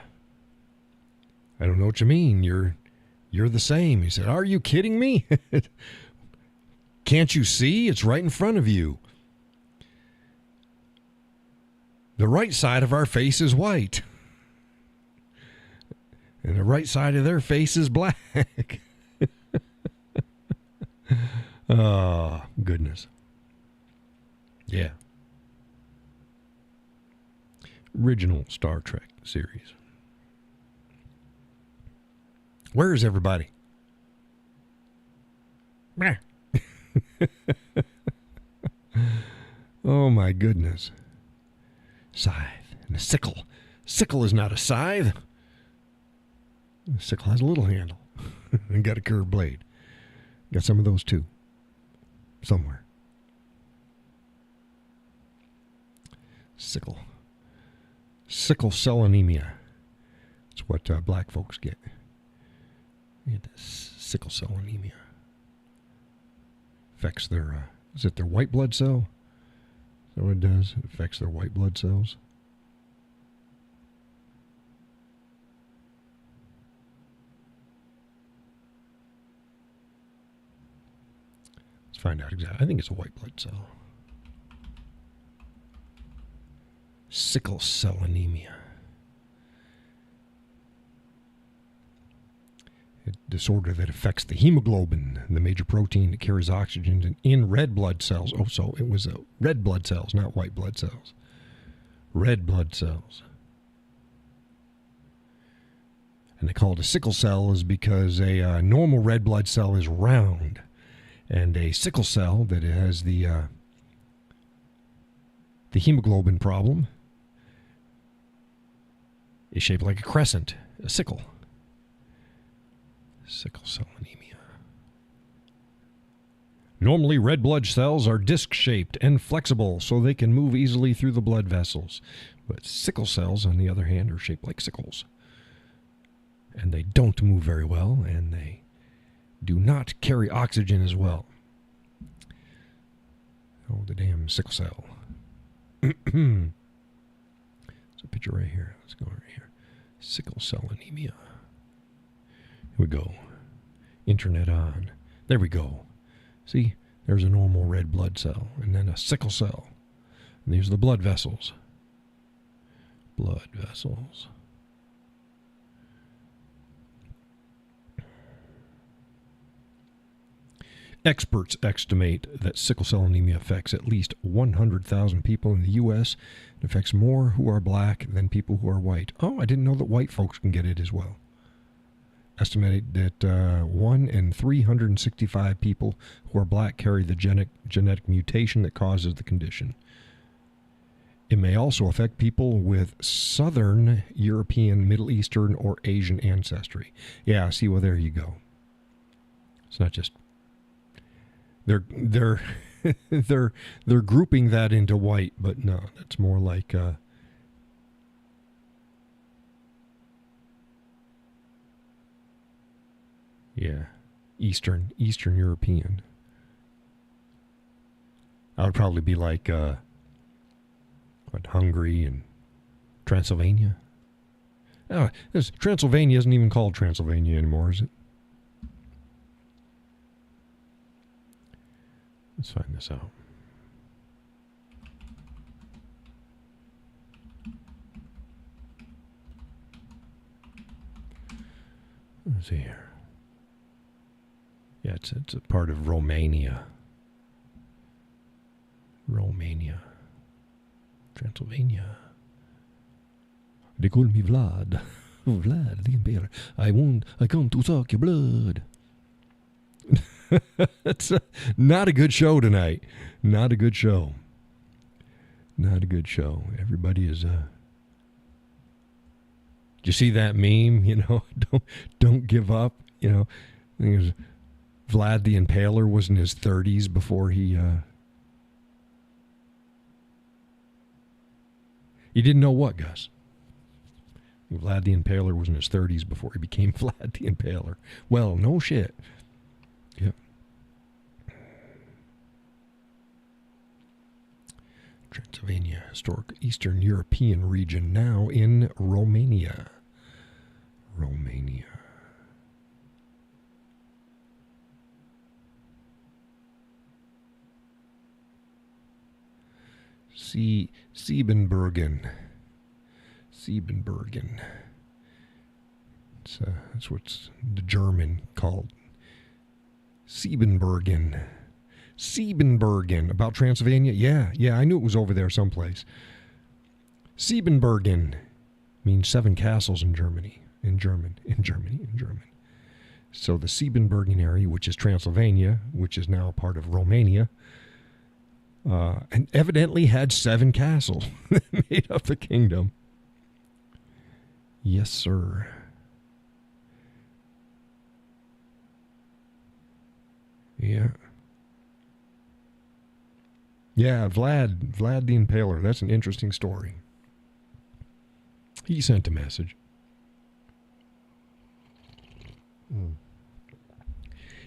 don't know what you mean. You're the same. He said, are you kidding me? Can't you see? It's right in front of you. The right side of our face is white. And the right side of their face is black. Oh, goodness. Yeah. Original Star Trek series. Where is everybody? Oh, my goodness. Scythe and a sickle. Sickle is not a scythe. The sickle has a little handle and got a curved blade. Got some of those too. Somewhere. Sickle. Sickle cell anemia. It's what black folks get. They get this sickle cell anemia. Affects their, is it their white blood cell? Is that what it does? It affects their white blood cells. Let's find out exactly. I think it's a white blood cell. Sickle cell anemia. A disorder that affects the hemoglobin, the major protein that carries oxygen in red blood cells. Oh, so it was red blood cells, not white blood cells. Red blood cells. And they call it a sickle cell is because a normal red blood cell is round. And a sickle cell that has the hemoglobin problem is shaped like a crescent, a sickle. Sickle cell anemia. Normally, red blood cells are disc-shaped and flexible, so they can move easily through the blood vessels. But sickle cells, on the other hand, are shaped like sickles. And they don't move very well, and they do not carry oxygen as well. Oh, the damn sickle cell. There's a picture right here. Let's go right here. Sickle cell anemia. Here we go. Internet on. There we go. See, there's a normal red blood cell, and then a sickle cell. And these are the blood vessels. Blood vessels. Experts estimate that sickle cell anemia affects at least 100,000 people in the U.S. It affects more who are black than people who are white. Oh, I didn't know that white folks can get it as well. Estimated that 1 in 365 people who are black carry the genetic mutation that causes the condition. It may also affect people with Southern European, Middle Eastern, or Asian ancestry. Yeah, see, well, there you go. It's not just... They're grouping that into white, but no, that's more like Eastern European. I would probably be like Hungary and Transylvania. Oh, Transylvania isn't even called Transylvania anymore, is it? Let's find this out. Let's see here. Yeah, it's a part of Romania. Romania. Transylvania. They call me Vlad. Vlad the Impaler. I come to suck your blood. It's not a good show tonight. Not a good show. Not a good show. Everybody is did you see that meme? You know, don't give up. You know, I think it was Vlad the Impaler was in his 30s before he You didn't know what, Gus? Vlad the Impaler was in his 30s before he became Vlad the Impaler. Well, no shit. Yep. Transylvania, historic Eastern European region, now in Romania. Romania. Siebenbergen. Siebenbergen. That's what's the German called. Siebenbergen. Siebenbergen. About Transylvania? Yeah, I knew it was over there someplace. Siebenbergen means 7 castles in Germany. In German. So the Siebenbergen area, which is Transylvania, which is now a part of Romania, and evidently had 7 castles that made up the kingdom. Yes, sir. Yeah. Yeah, Vlad the Impaler. That's an interesting story. He sent a message.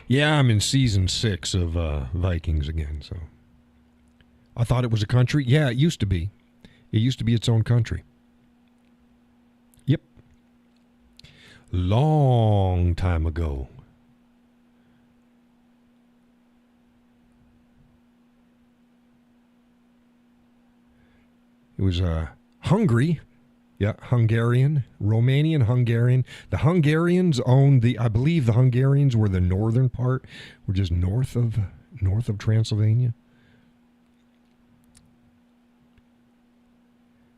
Yeah, I'm in season 6 of Vikings again, so. I thought it was a country. Yeah, it used to be. It used to be its own country. Yep. Long time ago. It was Hungary. Yeah, Hungarian, Romanian, Hungarian. The Hungarians owned I believe the Hungarians were the northern part, were just north of Transylvania.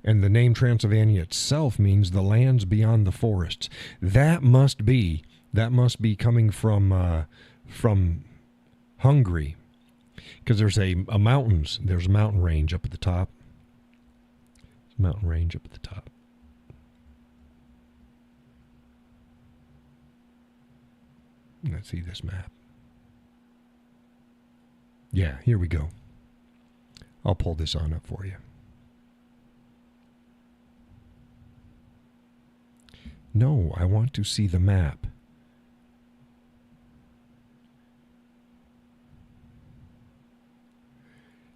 And the name Transylvania itself means the lands beyond the forests. That must be coming from Hungary, because there's a mountains. There's a mountain range up at the top. Mountain range up at the top. Let's see this map. Yeah, here we go. I'll pull this on up for you. No, I want to see the map.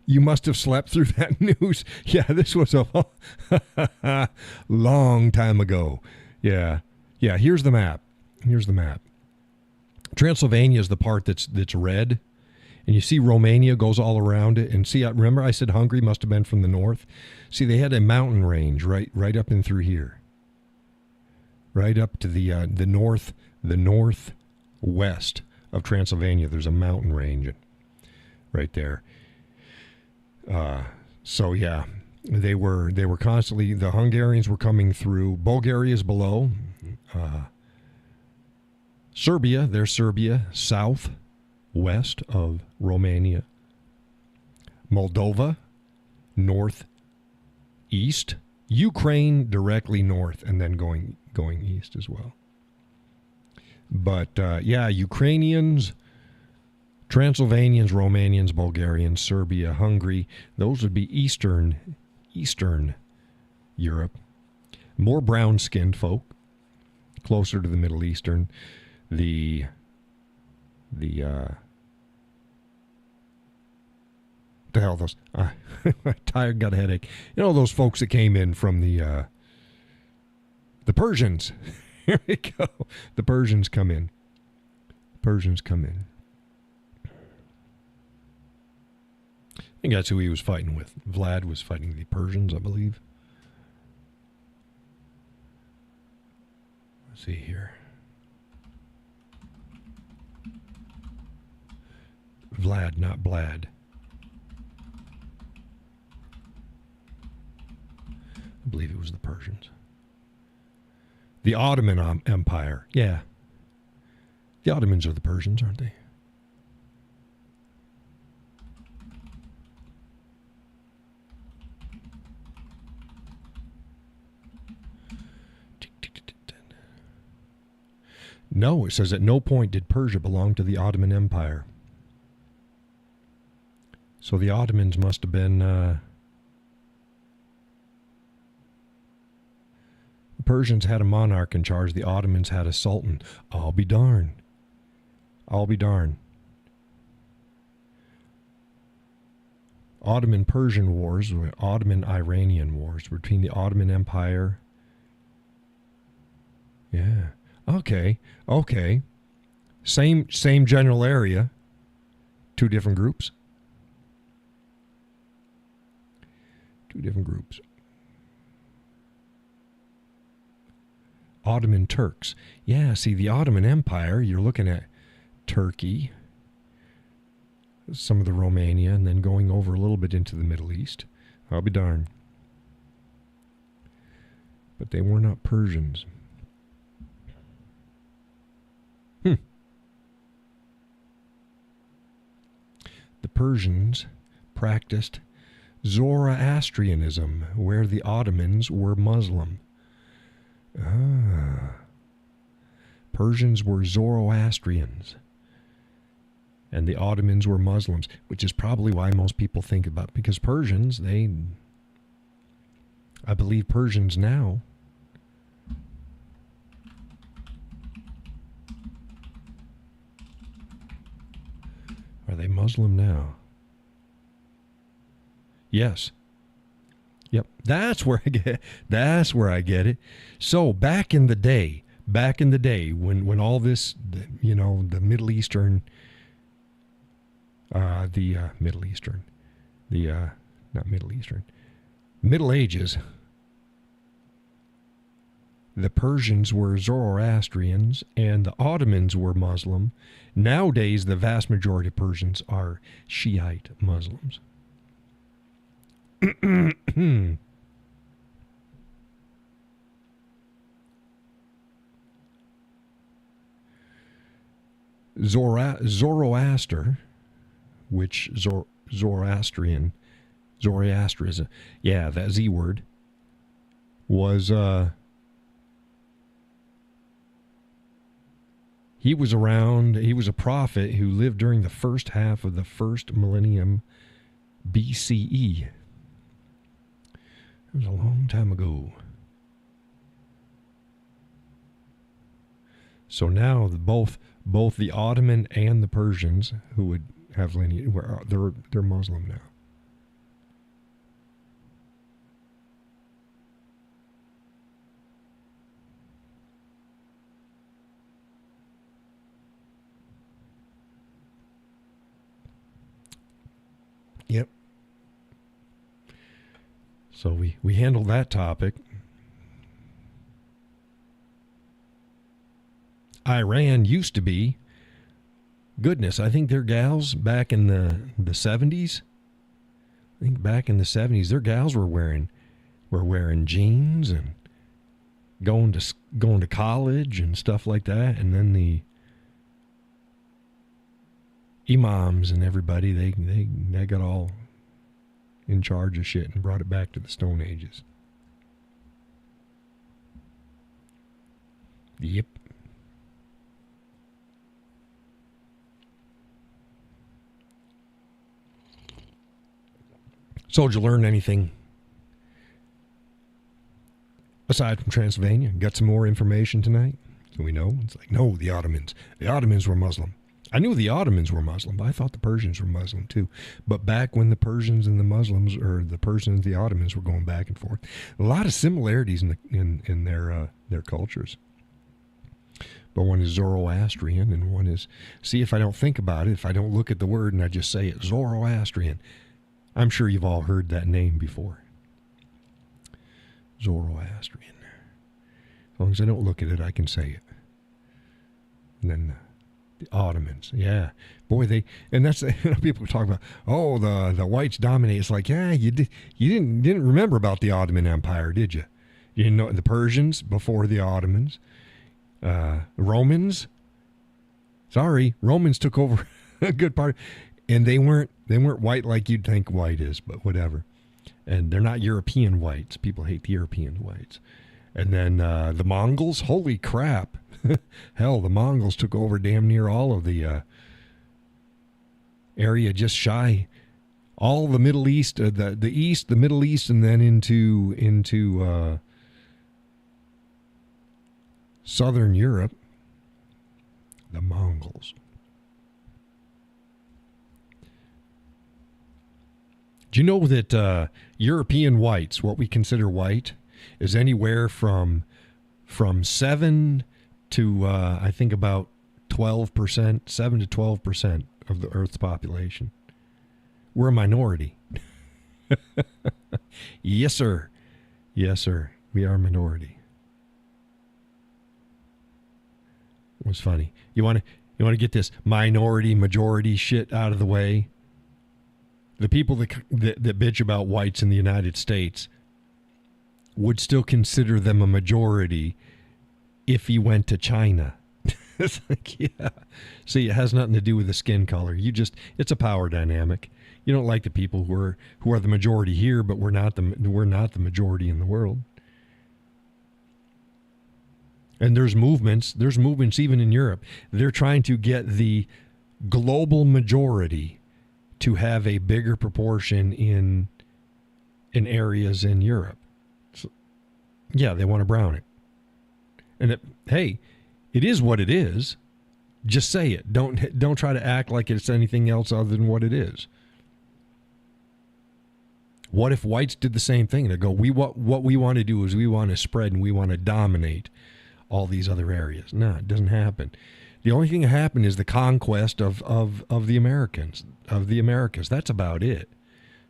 You must have slept through that news. Yeah, this was a long time ago. Yeah, here's the map. Transylvania is the part that's red. And you see Romania goes all around it. And see, remember I said Hungary must have been from the north? See, they had a mountain range right up in through here. Right up to the northwest of Transylvania. There's a mountain range right there. So yeah, they were constantly, the Hungarians were coming through. Bulgaria is below. Serbia, there's Serbia, southwest of Romania. Moldova, northeast. Ukraine directly north, and then going east as well. But yeah, Ukrainians, Transylvanians, Romanians, Bulgarians, Serbia, Hungary, those would be Eastern Europe. More brown-skinned folk, closer to the Middle Eastern. The hell those? Tired, got a headache. You know those folks that came in from the Persians. Here we go. The Persians come in. I think that's who he was fighting with. Vlad was fighting the Persians, I believe. Let's see here. Vlad, not Blad. I believe it was the Persians. The Ottoman Empire. Yeah. The Ottomans are the Persians, aren't they? No, it says at no point did Persia belong to the Ottoman Empire. So the Ottomans must have been... the Persians had a monarch in charge. The Ottomans had a sultan. I'll be darned. I'll be darned. Ottoman-Persian wars, Ottoman-Iranian wars between the Ottoman Empire. Yeah. Okay. Okay. Same general area. Two different groups. Two different groups. Ottoman Turks. Yeah, see, the Ottoman Empire, you're looking at Turkey, some of the Romania, and then going over a little bit into the Middle East. I'll be darned. But they were not Persians. The Persians practiced Zoroastrianism, where the Ottomans were Muslim. Persians were Zoroastrians, and the Ottomans were Muslims, which is probably why most people think about, because Persians, I believe Persians now are they Muslim now? Yes. Yep, that's where I get it. So back in the day when all this, the Middle Eastern, Middle Ages, the Persians were Zoroastrians and the Ottomans were Muslim. Nowadays, the vast majority of Persians are Shiite Muslims. Zoroaster, which Zoroastrianism, yeah, that Z word, was he was around, he was a prophet who lived during the first half of the first millennium BCE. It was a long time ago. So now both the Ottoman and the Persians who would have lineage, they're Muslim now. Yep. So we handled that topic. Iran used to be, goodness, I think their gals back in the 70s, I think back in the 70s, their gals were wearing jeans and going to college and stuff like that. And then the imams and everybody, they got all in charge of shit and brought it back to the Stone Ages. Yep. So did you learn anything aside from Transylvania? Got some more information tonight? So we know? It's like, no, the Ottomans were Muslim. I knew the Ottomans were Muslim, but I thought the Persians were Muslim too. But back when the Persians and the Muslims, or the Persians and the Ottomans were going back and forth, a lot of similarities in their cultures. But one is Zoroastrian and one is, see, if I don't think about it, if I don't look at the word and I just say it, Zoroastrian, I'm sure you've all heard that name before. Zoroastrian. As long as I don't look at it, I can say it. And then The Ottomans, yeah, boy, and that's people talk about. Oh, the whites dominate. It's like, yeah, you didn't remember about the Ottoman Empire, did you? You didn't know the Persians before the Ottomans, Romans. Sorry, Romans took over a good part, and they weren't white like you'd think white is, but whatever. And they're not European whites. People hate the European whites. And then the Mongols, holy crap. Hell, the Mongols took over damn near all of the area just shy. All the Middle East, the East, the Middle East, and then into Southern Europe. The Mongols. Do you know that European whites, what we consider white, is anywhere from 7 to I think about 12%, 7 to 12% of the Earth's population. We're a minority. Yes, sir. Yes, sir. We are a minority. It was funny. You want to get this minority majority shit out of the way? The people that bitch about whites in the United States would still consider them a majority if you went to China. It's like, yeah. See, it has nothing to do with the skin color. It's a power dynamic. You don't like the people who are the majority here, but we're not the majority in the world. And there's movements even in Europe. They're trying to get the global majority to have a bigger proportion in areas in Europe. So, yeah, they want to brown it. And hey, it is what it is. Just say it. Don't try to act like it's anything else other than what it is. What if whites did the same thing? They go, what we want to do is we want to spread and we want to dominate all these other areas. No, it doesn't happen. The only thing that happened is the conquest of the Americans, of the Americas. That's about it.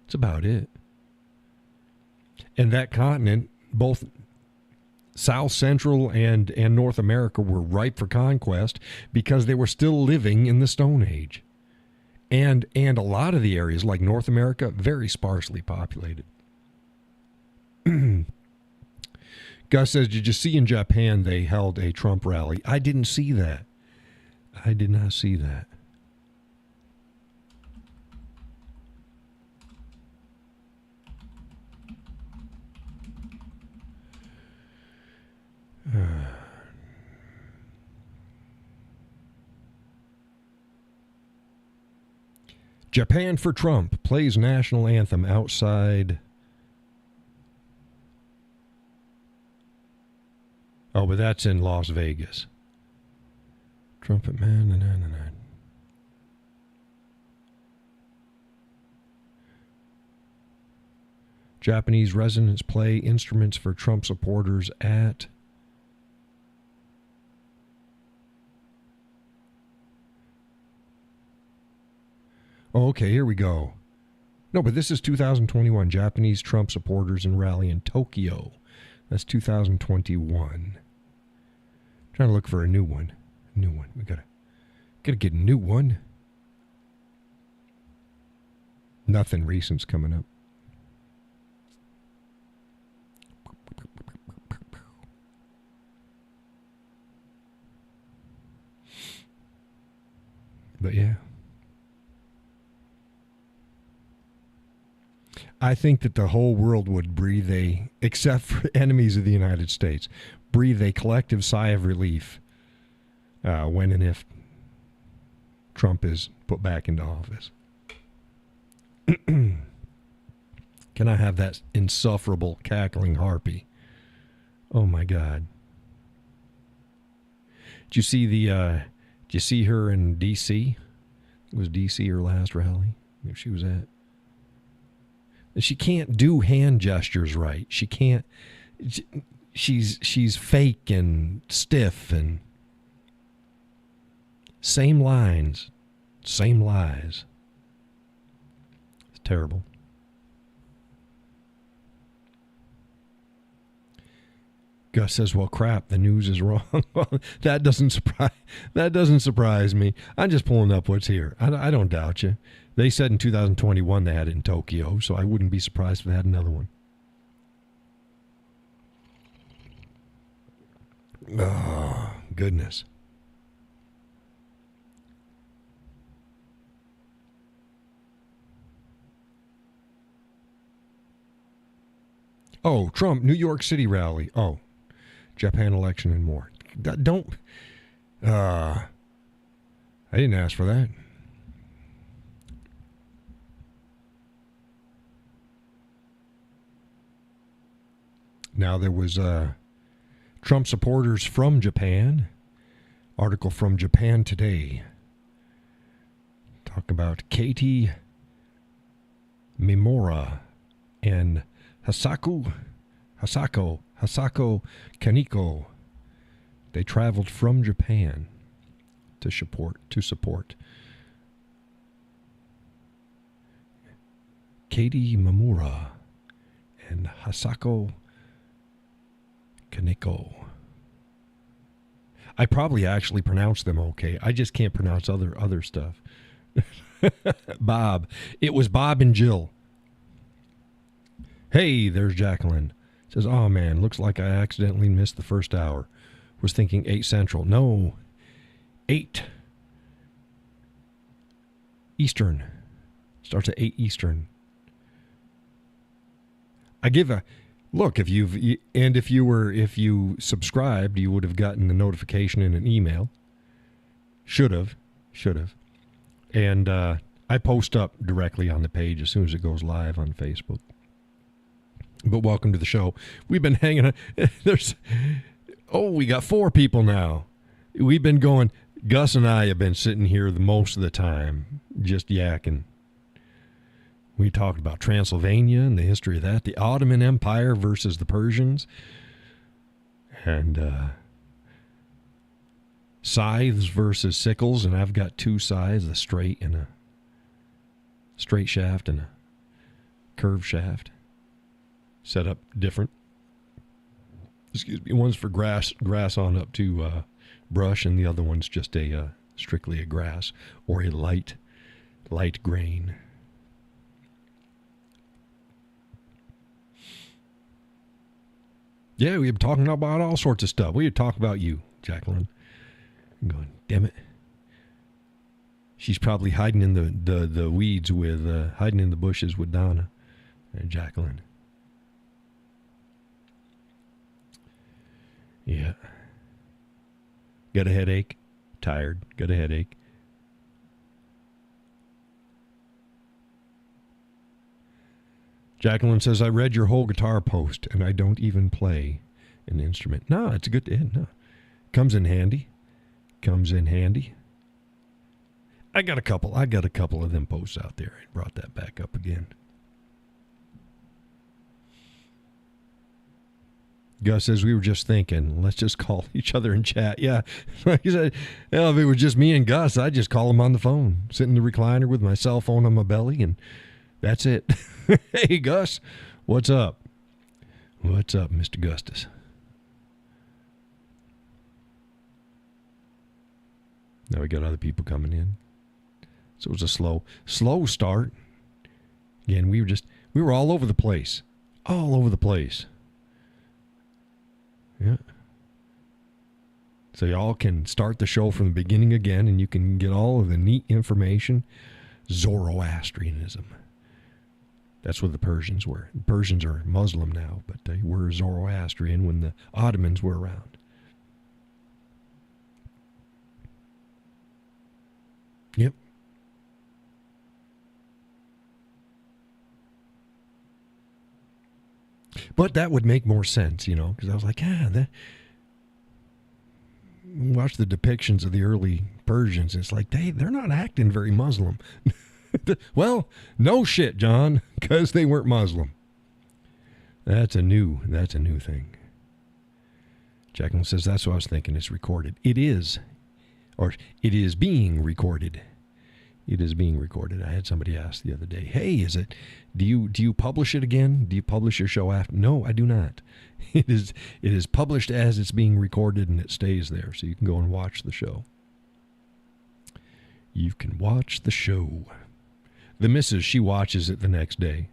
It's about it. And that continent, both South Central and North America, were ripe for conquest because they were still living in the Stone Age. And a lot of the areas, like North America, very sparsely populated. Gus says, did you see in Japan they held a Trump rally? I didn't see that. I did not see that. Japan for Trump plays national anthem outside. Oh, but that's in Las Vegas. Trumpet man. Japanese residents play instruments for Trump supporters at. Oh, okay, here we go. No, but this is 2021. Japanese Trump supporters in rally in Tokyo. That's 2021. Trying to look for a new one. We gotta get a new one. Nothing recent's coming up. But yeah. I think that the whole world would breathe except for enemies of the United States, breathe a collective sigh of relief when and if Trump is put back into office. Can I have that insufferable cackling harpy? Oh my God! Did you see her in D.C.? It was D.C. her last rally. If she was at. She can't do hand gestures right. She can't. She's fake and stiff and same lines, same lies. It's terrible. Gus says, well, crap, the news is wrong. Well, that doesn't surprise me. I'm just pulling up what's here. I don't doubt you. They said in 2021 they had it in Tokyo, so I wouldn't be surprised if they had another one. Oh, goodness. Oh, Trump, New York City rally. Oh, Japan election and more. Don't. I didn't ask for that. Now there was Trump supporters from Japan. Article from Japan Today. Talk about Katie Mimura and Hasako Kaneko. They traveled from Japan to support Katie Mimura and Hasako Kaneko. I probably actually pronounced them okay. I just can't pronounce other stuff. Bob. It was Bob and Jill. Hey, there's Jacqueline. Says, oh man, looks like I accidentally missed the first hour. Was thinking 8 Central. No, 8 Eastern. Starts at 8 Eastern. I give a look, if you subscribed, you would have gotten the notification in an email. Should have. And I post up directly on the page as soon as it goes live on Facebook. But welcome to the show. We've been hanging. We got 4 people now. We've been going. Gus and I have been sitting here the most of the time, just yakking. We talked about Transylvania and the history of that, the Ottoman Empire versus the Persians, and scythes versus sickles. And I've got 2 scythes, a straight shaft and a curved shaft. Set up different. Excuse me. One's for grass on up to brush, and the other one's just strictly a grass or a light grain. Yeah, we were talking about all sorts of stuff. We were talking about you, Jacqueline. I'm going, damn it. She's probably hiding in the weeds hiding in the bushes with Donna and Jacqueline. Yeah. Got a headache? Tired. Got a headache. Jacqueline says, I read your whole guitar post, and I don't even play an instrument. No, it's a good... No. Comes in handy. I got a couple of them posts out there. I brought that back up again. Gus says, we were just thinking, let's just call each other and chat. Yeah. He said, if it was just me and Gus, I'd just call him on the phone. Sit in the recliner with my cell phone on my belly, and that's it. Hey, Gus, what's up? What's up, Mr. Gustus? Now we got other people coming in. So it was a slow start. Again, we were all over the place. Yeah. So y'all can start the show from the beginning again, and you can get all of the neat information. Zoroastrianism. That's what the Persians were. The Persians are Muslim now, but they were Zoroastrian when the Ottomans were around. Yep. But that would make more sense, because I was like, watch the depictions of the early Persians. It's like, they're not acting very Muslim. Well, no shit, John, because they weren't Muslim. That's a new thing. Jacqueline says, that's what I was thinking. It's recorded. It is, or it is being recorded. It is being recorded. I had somebody ask the other day, "Hey, do you publish it again? Do you publish your show after?" No, I do not. It is published as it's being recorded, and it stays there, so you can go and watch the show. You can watch the show. The missus, she watches it the next day.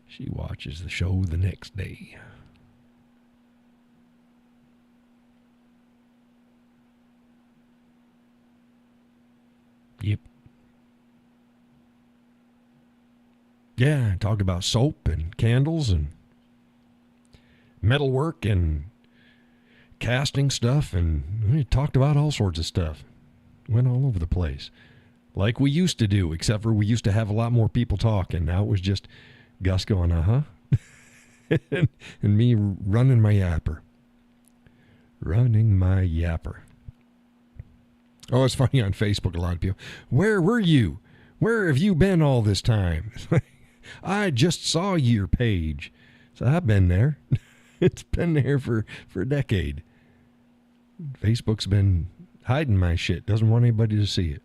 She watches the show the next day. Yep. Yeah, I talked about soap and candles and metalwork and casting stuff, and we talked about all sorts of stuff. Went all over the place. Like we used to do, except for we used to have a lot more people talking. Now it was just Gus going, uh-huh, and me running my yapper. Running my yapper. Oh, it's funny on Facebook, a lot of people, "Where were you? Where have you been all this time?" I just saw your page. So I've been there. It's been there for a decade. Facebook's been hiding my shit. Doesn't want anybody to see it.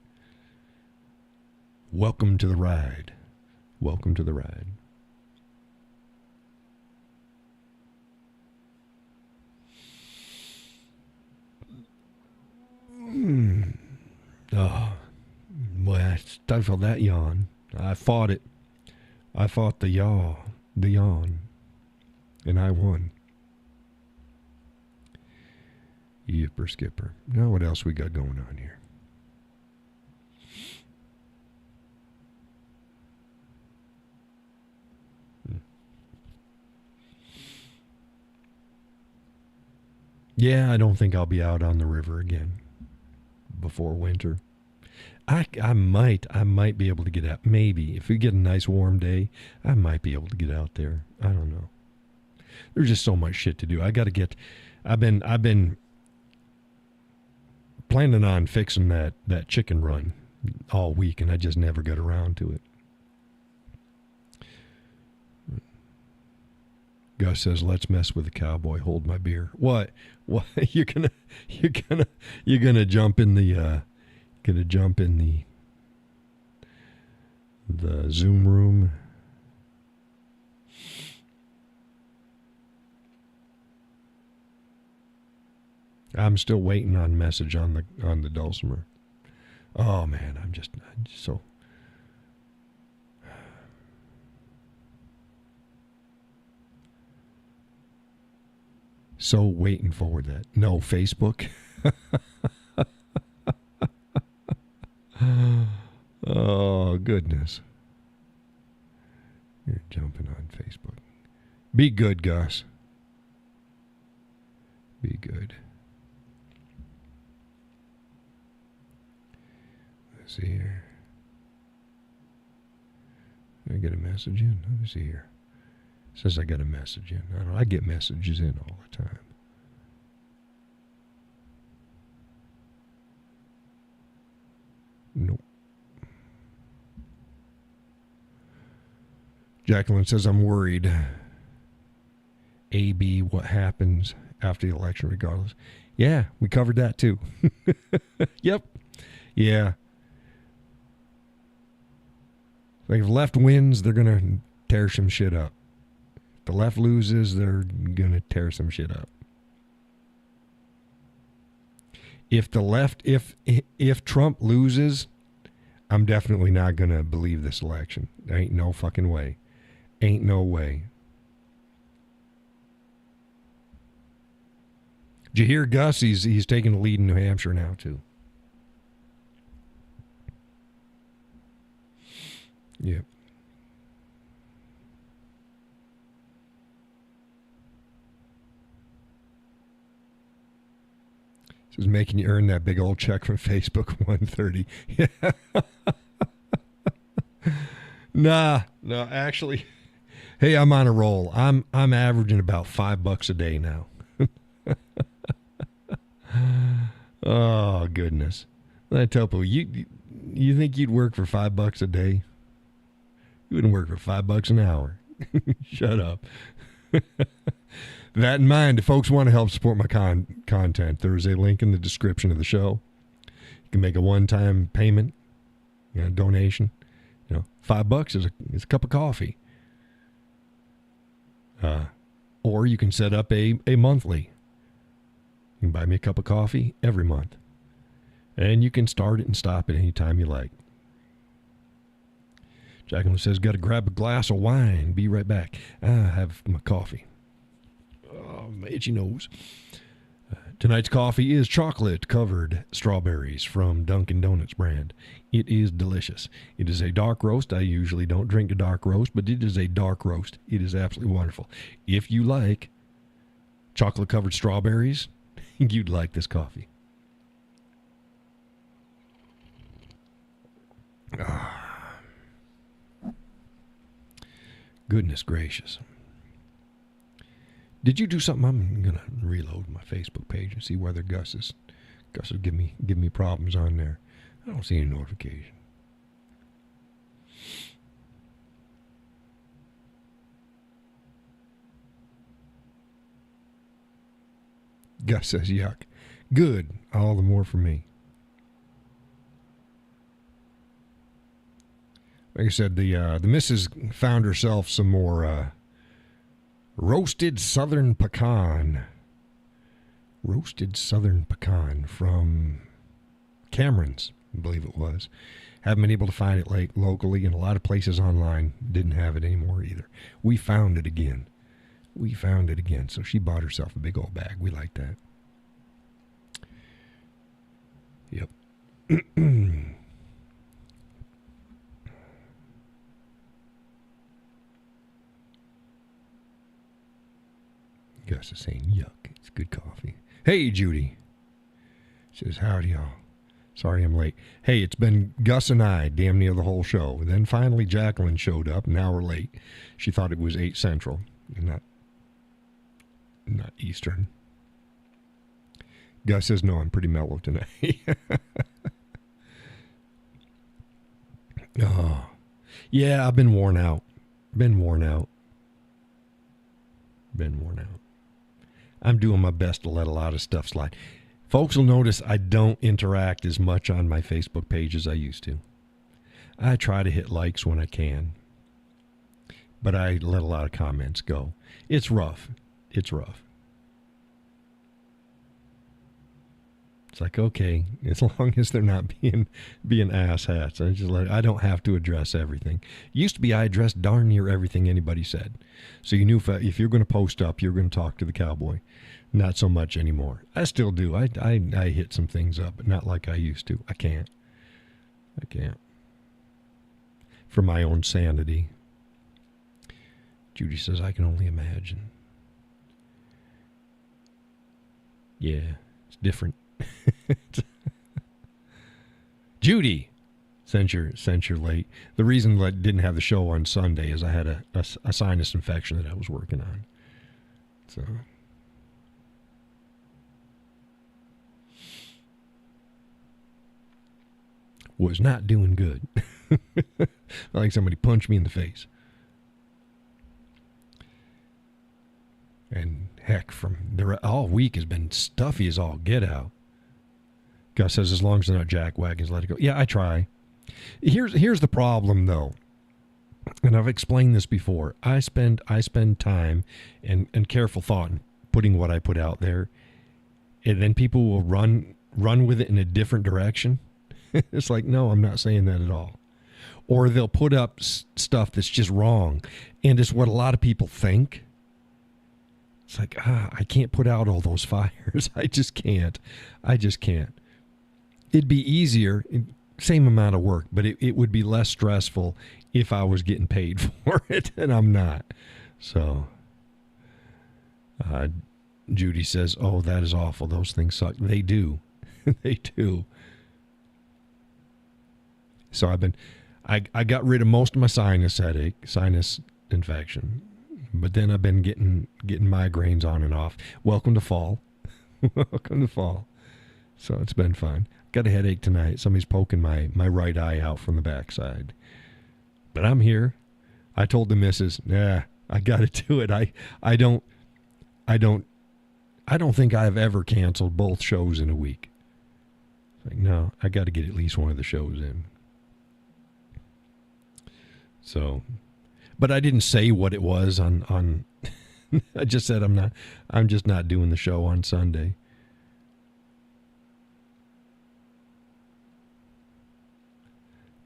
Welcome to the ride. Welcome to the ride. Oh, boy, I stifled that yawn. I fought it. I fought the yawn, and I won. Yipper skipper. Now what else we got going on here? Yeah, I don't think I'll be out on the river again before winter. I might be able to get out. Maybe if we get a nice warm day, I might be able to get out there. I don't know. There's just so much shit to do. I've been planning on fixing that chicken run all week, and I just never got around to it. Gus says, "Let's mess with the cowboy. Hold my beer." What? You're gonna jump in the the Zoom room? I'm still waiting on message on the dulcimer. Oh man, I'm just so waiting for that. No, Facebook. Oh, goodness. You're jumping on Facebook. Be good, Gus. Be good. Let's see here. Did I get a message in? Let me see here. It says I got a message in. I don't know. I get messages in all the time. Nope. Jacqueline says, "I'm worried. AB, what happens after the election regardless?" Yeah, we covered that too. Yep. Yeah. Like if the left wins, they're going to tear some shit up. If the left loses, they're going to tear some shit up. If Trump loses, I'm definitely not going to believe this election. There ain't no fucking way. Ain't no way. Did you hear Gus? He's taking the lead in New Hampshire now, too. Yep. This is making you earn that big old check from Facebook, $130. Yeah. No, actually, hey, I'm on a roll. I'm averaging about $5 a day now. Oh goodness! I tell people, you think you'd work for $5 a day? You wouldn't work for $5 an hour. Shut up. That in mind, if folks want to help support my content, there is a link in the description of the show. You can make a one-time payment, donation. $5 is a cup of coffee. Or you can set up a monthly. You can buy me a cup of coffee every month. And you can start it and stop it anytime you like. Jacqueline says, got to grab a glass of wine. Be right back. I have my coffee. Oh, my itchy nose. Tonight's coffee is chocolate-covered strawberries from Dunkin' Donuts brand. It is delicious. It is a dark roast. I usually don't drink a dark roast, but it is a dark roast. It is absolutely wonderful. If you like chocolate-covered strawberries, you'd like this coffee. Goodness gracious. Did you do something? I'm going to reload my Facebook page and see whether Gus is give me problems on there. I don't see any notification. Gus says, yuck. Good. All the more for me. Like I said, the missus found herself some more roasted southern pecan. Roasted southern pecan from Cameron's, I believe it was. Haven't been able to find it locally, and a lot of places online didn't have it anymore either. We found it again. So she bought herself a big old bag. We like that. Yep. Gus is saying, yuck, it's good coffee. Hey, Judy. Says, howdy, y'all. Sorry I'm late. Hey, it's been Gus and I damn near the whole show. And then finally Jacqueline showed up, an hour late. She thought it was 8 Central, and not Eastern. Gus says, no, I'm pretty mellow tonight. Oh, yeah, I've been worn out. I'm doing my best to let a lot of stuff slide. Folks will notice I don't interact as much on my Facebook page as I used to. I try to hit likes when I can, but I let a lot of comments go. It's rough. It's like, okay, as long as they're not being asshats, I don't have to address everything. Used to be I addressed darn near everything anybody said. So you knew if you're going to post up, you're going to talk to the cowboy. Not so much anymore. I still do. I hit some things up, but not like I used to. I can't. For my own sanity. Judy says, I can only imagine. Yeah, it's different. Judy, since you're late. The reason I didn't have the show on Sunday is I had a sinus infection that I was working on. So... was not doing good. Like somebody punched me in the face. And heck, all week has been stuffy as all get out. Gus says, as long as they're not jack wagons, let it go. Yeah, I try. Here's the problem, though. And I've explained this before. I spend time and careful thought in putting what I put out there. And then people will run with it in a different direction. It's like, no, I'm not saying that at all. Or they'll put up stuff that's just wrong. And it's what a lot of people think. It's like, I can't put out all those fires. I just can't. It'd be easier, same amount of work, but it would be less stressful if I was getting paid for it, and I'm not. So, Judy says, oh, that is awful. Those things suck. They do. They do. So I got rid of most of my sinus infection, but then I've been getting migraines on and off. Welcome to fall. Welcome to fall. So it's been fun. Got a headache tonight. Somebody's poking my right eye out from the backside. But I'm here. I told the missus, I got to do it. I don't think I've ever canceled both shows in a week. Like, no, I got to get at least one of the shows in. So, but I didn't say what it was on I just said I'm just not doing the show on Sunday.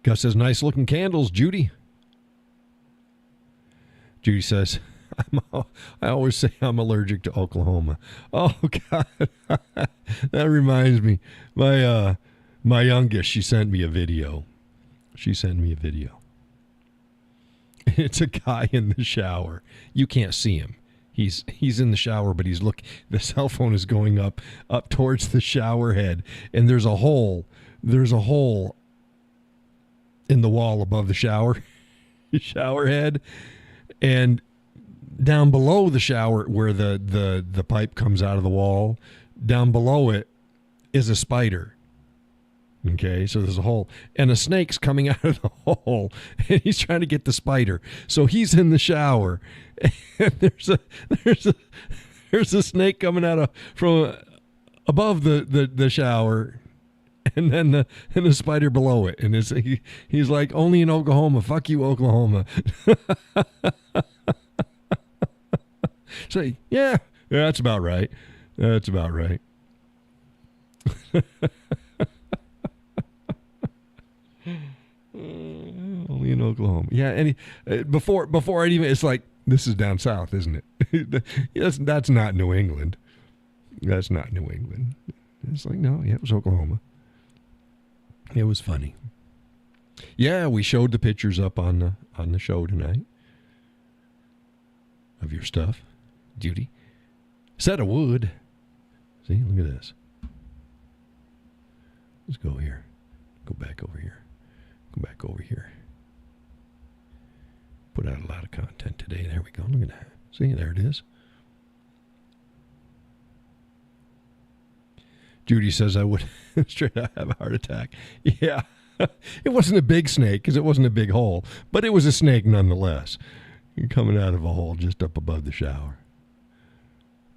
Gus says, nice looking candles, Judy. Judy says, I always say I'm allergic to Oklahoma. Oh, God. That reminds me. My youngest, she sent me a video. It's a guy in the shower. You can't see him. He's in the shower, but the cell phone is going up towards the shower head, and there's a hole in the wall above the shower head, and down below the shower where the pipe comes out of the wall, down below it is a spider. Okay, so there's a hole, and a snake's coming out of the hole, and he's trying to get the spider. So he's in the shower, and there's a snake coming out from above the shower, and then the spider below it, and he's like, only in Oklahoma. Fuck you, Oklahoma. So yeah, that's about right. That's about right. Only in Oklahoma. Yeah, and before I even, it's like, this is down south, isn't it? That's not New England. That's not New England. It's like, no, yeah, it was Oklahoma. It was funny. Yeah, we showed the pictures up on the show tonight of your stuff, Judy. Said I would. See, look at this. Let's go here. Go back over here. Go back over here. Put out a lot of content today. There we go. Look at that. See, there it is. Judy says I would straight out have a heart attack. Yeah. It wasn't a big snake because it wasn't a big hole, but it was a snake nonetheless. You're coming out of a hole just up above the shower.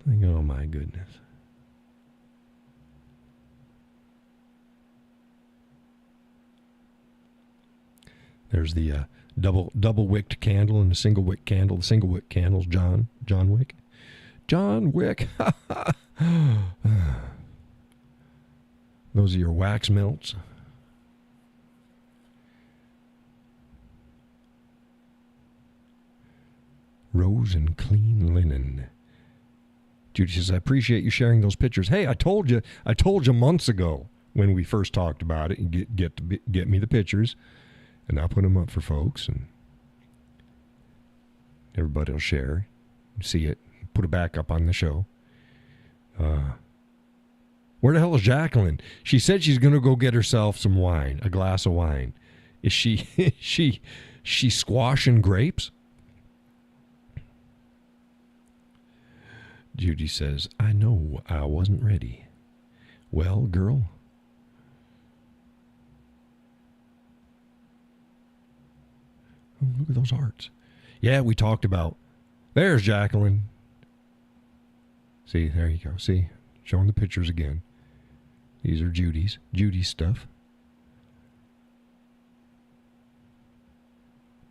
Think, oh my goodness. There's the double wicked candle and the single wick candle. The single wick candle's John Wick. John Wick. Those are your wax melts. Rose and clean linen. Judy says, I appreciate you sharing those pictures. Hey, I told you months ago when we first talked about it, and get me the pictures, and I'll put them up for folks, and everybody will share, see it, put it back up on the show. Where the hell is Jacqueline? She said she's going to go get herself some wine, a glass of wine. Is she squashing grapes? Judy says, I know I wasn't ready. Well, girl. Oh, look at those hearts. Yeah, we talked about. There's Jacqueline. See, there you go. See, showing the pictures again. These are Judy's stuff.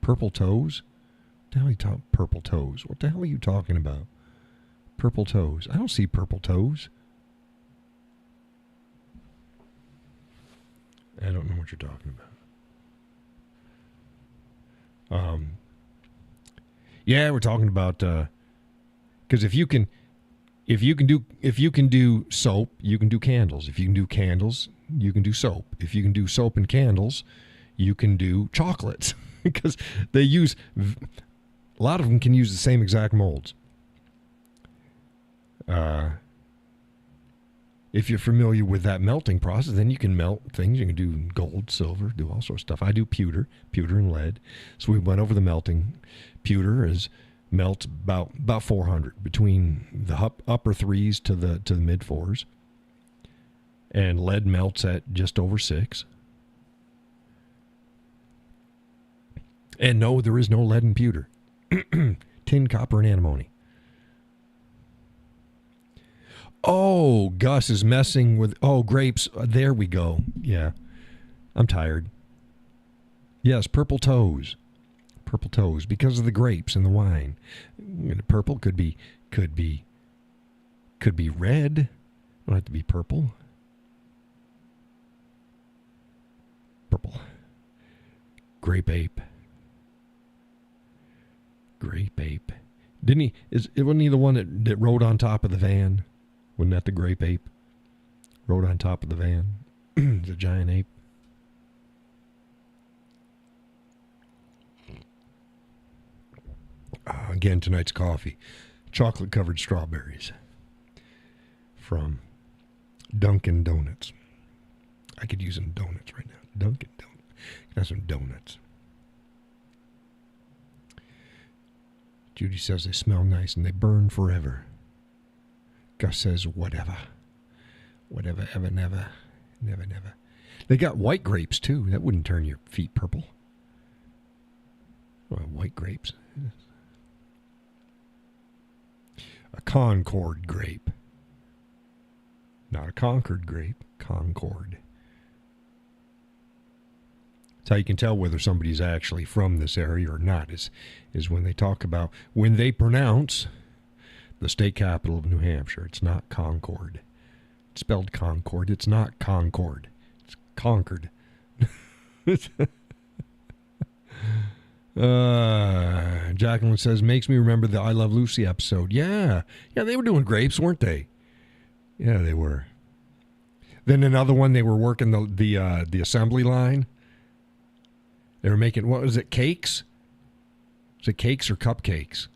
Purple toes? What the hell are you talking? Purple toes. What the hell are you talking about? Purple toes. I don't see purple toes. I don't know what you're talking about. Yeah, we're talking about because if you can do soap, you can do candles. If you can do candles, you can do soap. If you can do soap and candles, you can do chocolates because they use a lot of them can use the same exact molds. If you're familiar with that melting process, then you can melt things. You can do gold, silver, do all sorts of stuff. I do pewter and lead. So we went over the melting. Pewter melts about 400 between the upper threes to the mid fours, and lead melts at just over 6. And no, there is no lead in pewter. Tin, copper, and antimony. Oh, Gus is messing with. Oh, grapes. There we go. Yeah. I'm tired. Yes, purple toes. Purple toes because of the grapes and the wine. Purple could be red. Don't have to be purple. Purple. Grape ape. Grape ape. Didn't he? Wasn't he the one that rode on top of the van? Wasn't that the grape ape? Rode on top of the van. The giant ape. Again, tonight's coffee. Chocolate-covered strawberries. From Dunkin' Donuts. I could use some donuts right now. Dunkin' Donuts. Got some donuts. Judy says they smell nice and they burn forever. Gus says, whatever. Whatever, ever, never. Never, never. They got white grapes, too. That wouldn't turn your feet purple. Well, white grapes. A Concord grape. Not a Concord grape. Concord. That's how you can tell whether somebody's actually from this area or not, is when they talk about, when they pronounce the state capital of New Hampshire. It's not Concord. It's spelled Concord. It's not Concord. It's Concord. Jacqueline says, makes me remember the I Love Lucy episode. Yeah, they were doing grapes, weren't they? Yeah, they were. Then another one, they were working the assembly line. They were making, what was it, cakes? Was it cakes or cupcakes?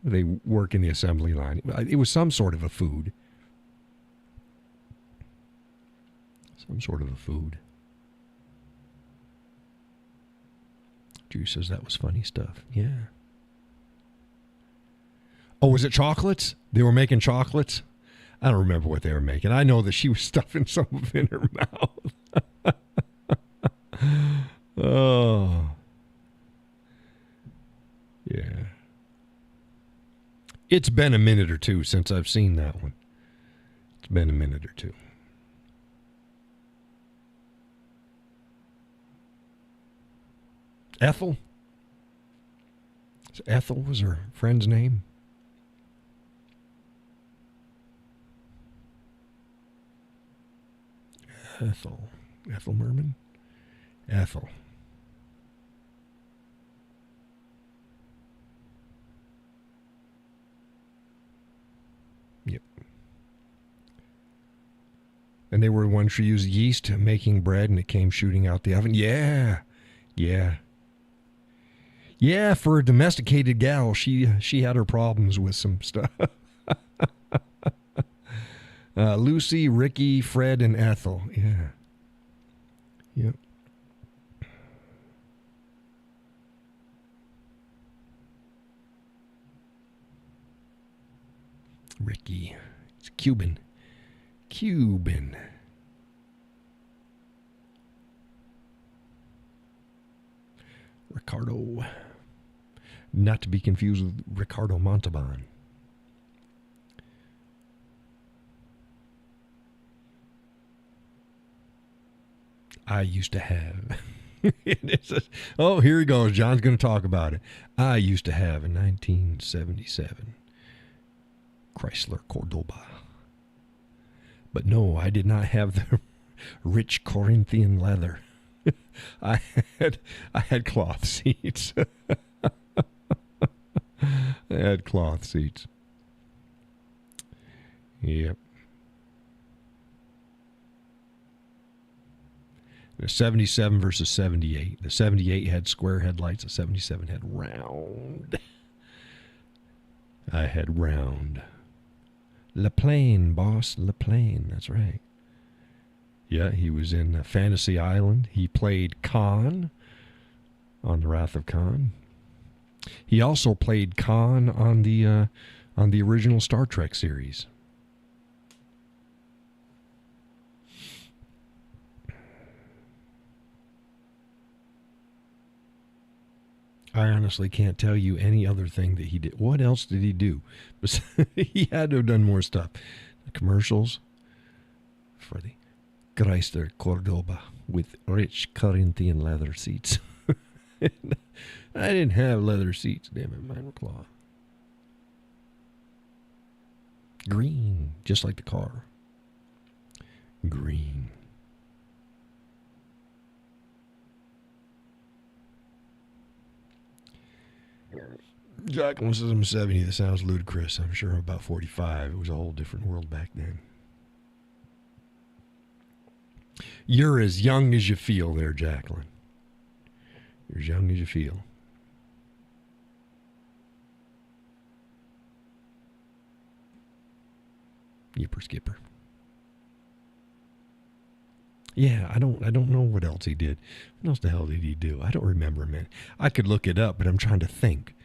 They work in the assembly line. It was some sort of a food. Some sort of a food. Drew says that was funny stuff. Yeah. Oh, was it chocolates? They were making chocolates? I don't remember what they were making. I know that she was stuffing some of it in her mouth. Oh. Yeah. It's been a minute or two since I've seen that one. It's been a minute or two. Ethel? Ethel was her friend's name? Ethel. Ethel Merman? Ethel. Yep. And they were the ones who used yeast making bread and it came shooting out the oven. Yeah. Yeah. Yeah, for a domesticated gal, she had her problems with some stuff. Lucy, Ricky, Fred, and Ethel. Yeah. Yep. Ricky. It's Cuban. Cuban. Ricardo. Not to be confused with Ricardo Montalban. I used to have. Oh, here he goes. John's going to talk about it. I used to have a 1977 Chrysler Cordoba. But no, I did not have the rich Corinthian leather. I had cloth seats. I had cloth seats. Yep. The 77 versus 78. The 78 had square headlights. The 77 had round. I had round. La Plaine, boss. La Plaine. That's right. Yeah, he was in Fantasy Island. He played Khan on The Wrath of Khan. He also played Khan on the original Star Trek series. I honestly can't tell you any other thing that he did. What else did he do? He had to have done more stuff. commercials for the Chrysler Cordoba with rich Corinthian leather seats. I didn't have leather seats, damn it. Mine were cloth. Green, just like the car. Green. Jacqueline says I'm 70. That sounds ludicrous. I'm sure I'm about 45. It was a whole different world back then. You're as young as you feel there, Jacqueline. You're as young as you feel. Yipper skipper. Yeah, I don't know what else he did. What else the hell did he do? I don't remember, man. I could look it up, but I'm trying to think.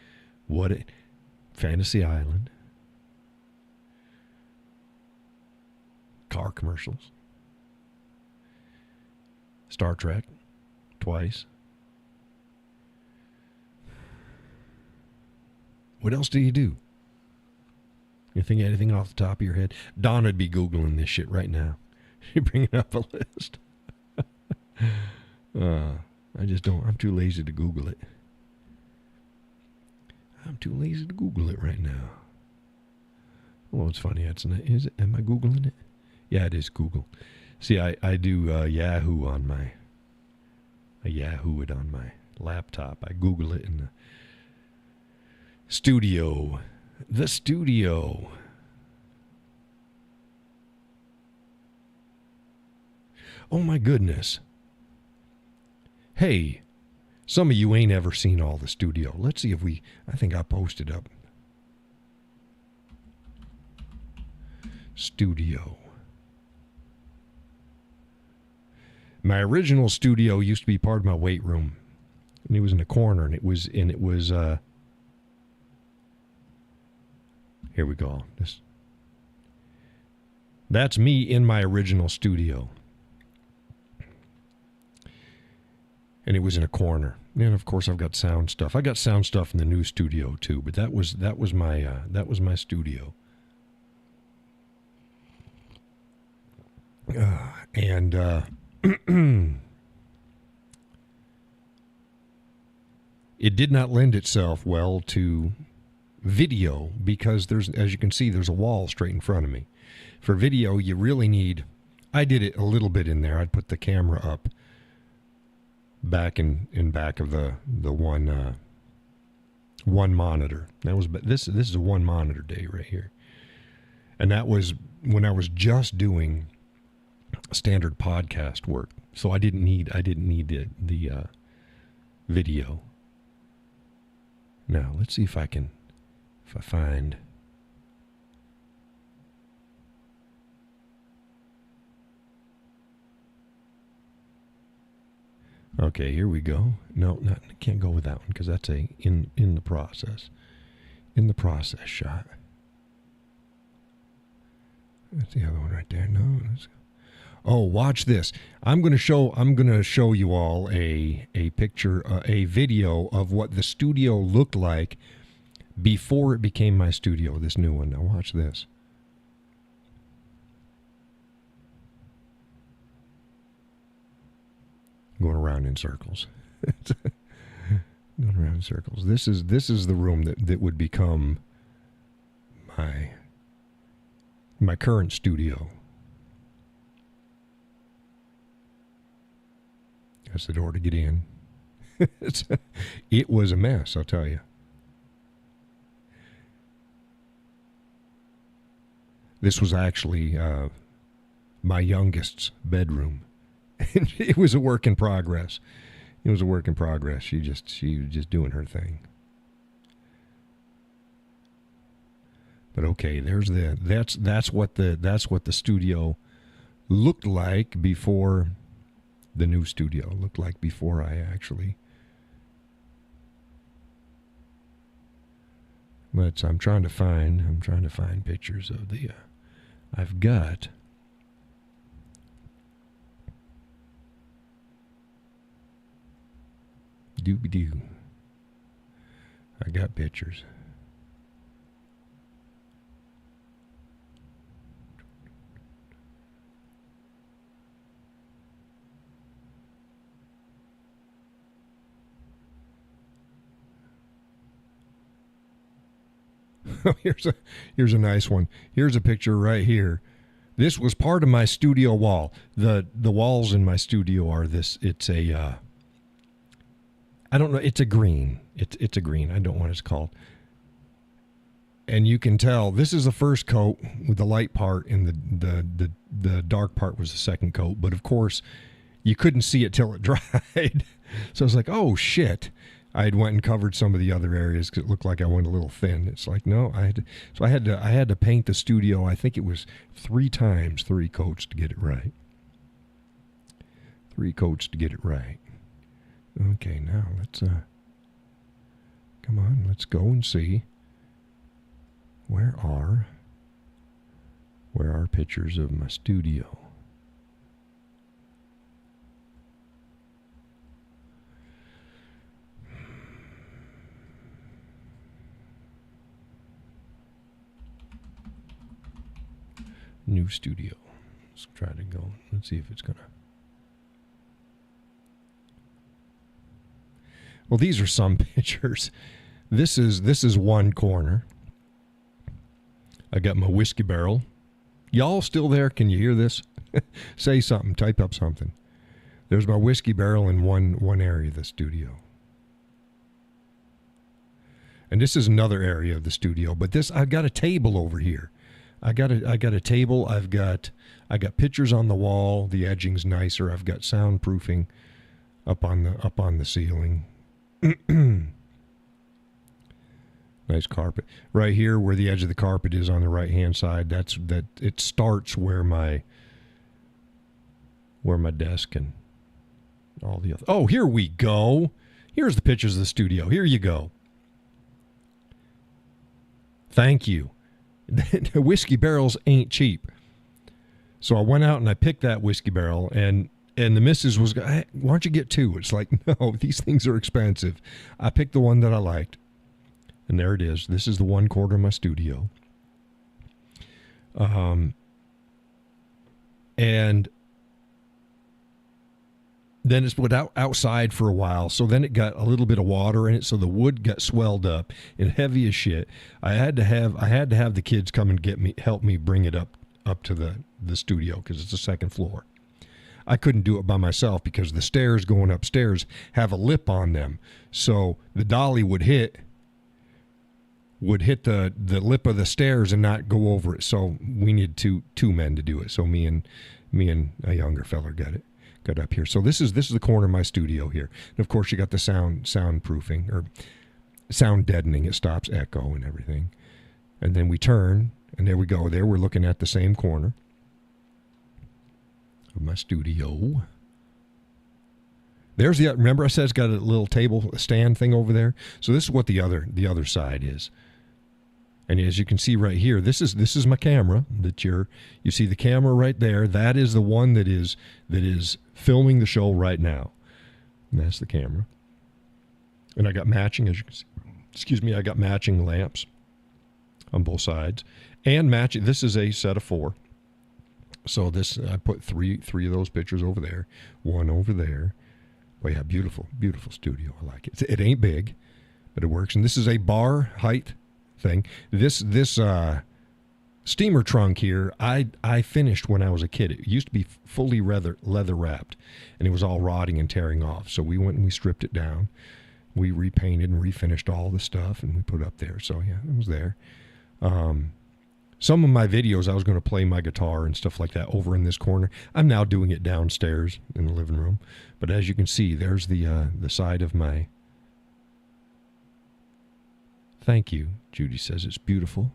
Fantasy Island. Car commercials. Star Trek. Twice. What else do you do? You think anything off the top of your head? Don would be Googling this shit right now. You're bringing up a list. I just don't. I'm too lazy to Google it. I'm too lazy to Google it right now. Well, it's funny. Am I Googling it? Yeah, it is Google. See, I do Yahoo on my... I Yahoo it on my laptop. I Google it in the studio. The studio. Oh, my goodness. Hey, some of you ain't ever seen all the studio. Let's see if I think I posted up. Studio. My original studio used to be part of my weight room. And it was in a corner, and it was here we go. That's me in my original studio. And it was in a corner. And of course I've got sound stuff. I got sound stuff in the new studio too, but that was my studio. It did not lend itself well to video because as you can see, there's a wall straight in front of me. For video, you really need, I did it a little bit in there. I'd put the camera up back in back of the one monitor. This is a one monitor day right here. And that was when I was just doing standard podcast work. So I didn't need the video. Now, let's see if I find. Okay, here we go. No, I can't go with that one because that's in the process. In the process shot. That's the other one right there. No. Oh, watch this. I'm going to show you all a picture, a video of what the studio looked like before it became my studio, this new one. Now watch this. Going around in circles. Going around in circles. This is the room that would become my current studio. That's the door to get in. It was a mess, I'll tell you. This was actually my youngest's bedroom. It was a work in progress. It was a work in progress. She was just doing her thing. But okay, that's what the studio looked like before the new studio looked like before I actually. I'm trying to find pictures of the. I've got. Doobie-doo. I got pictures. Here's a nice one. Here's a picture right here. This was part of my studio wall. The walls in my studio are this. It's a I don't know. It's a green. It's a green. I don't know what it's called. And you can tell this is the first coat with the light part, and the dark part was the second coat. But of course, you couldn't see it till it dried. So I was like, oh shit. I had went and covered some of the other areas because it looked like I went a little thin. It's like, no, I had to paint the studio. I think it was 3 times 3 coats to get it right. 3 coats to get it right. Okay, now let's come on, let's go and see where are pictures of my studio. New studio. Let's try to go. Let's see if it's gonna. Well, these are some pictures. This is one corner. I got my whiskey barrel. Y'all still there? Can you hear this? Say something. Type up something. There's my whiskey barrel in one area of the studio. And this is another area of the studio. But this, I've got a table over here. I got a table. I got pictures on the wall. The edging's nicer. I've got soundproofing up on the ceiling. Nice carpet right here where the edge of the carpet is on the right hand side. It starts where my desk and all the other. Oh, here we go. Here's the pictures of the studio. Here you go. Thank you. The whiskey barrels ain't cheap. So I went out and I picked that whiskey barrel, and the missus was, hey, why don't you get 2? It's like, no, these things are expensive. I picked the one that I liked, and there it is. This is the one quarter of my studio. And then it's put outside for a while, so then it got a little bit of water in it, so the wood got swelled up and heavy as shit. I had to have the kids come and help me bring it up to the studio because it's the second floor. I couldn't do it by myself because the stairs going upstairs have a lip on them, so the dolly would hit the lip of the stairs and not go over it. So we need two men to do it. So me and a younger fella got up here. So this is the corner of my studio here. And of course you got the soundproofing or sound deadening. It stops echo and everything. And then we turn, and there we go. There we're looking at the same corner of my studio. There's remember I said it's got a little table stand thing over there. So this is what the other side is. And as you can see right here, this is my camera that you see the camera right there. That is the one that is filming the show right now. And that's the camera. And I got matching, as you can see, I got matching lamps on both sides. And matching, this is a set of 4. So I put three of those pictures over there, 1 over there. Well, yeah, beautiful, beautiful studio. I like it. It ain't big, but it works. And this is a bar height thing. This steamer trunk here, I finished when I was a kid. It used to be fully leather wrapped, and it was all rotting and tearing off. So we went and we stripped it down. We repainted and refinished all the stuff, and we put it up there. So yeah, it was there. Some of my videos, I was going to play my guitar and stuff like that over in this corner. I'm now doing it downstairs in the living room. But as you can see, there's the side of my. Thank you. Judy says it's beautiful.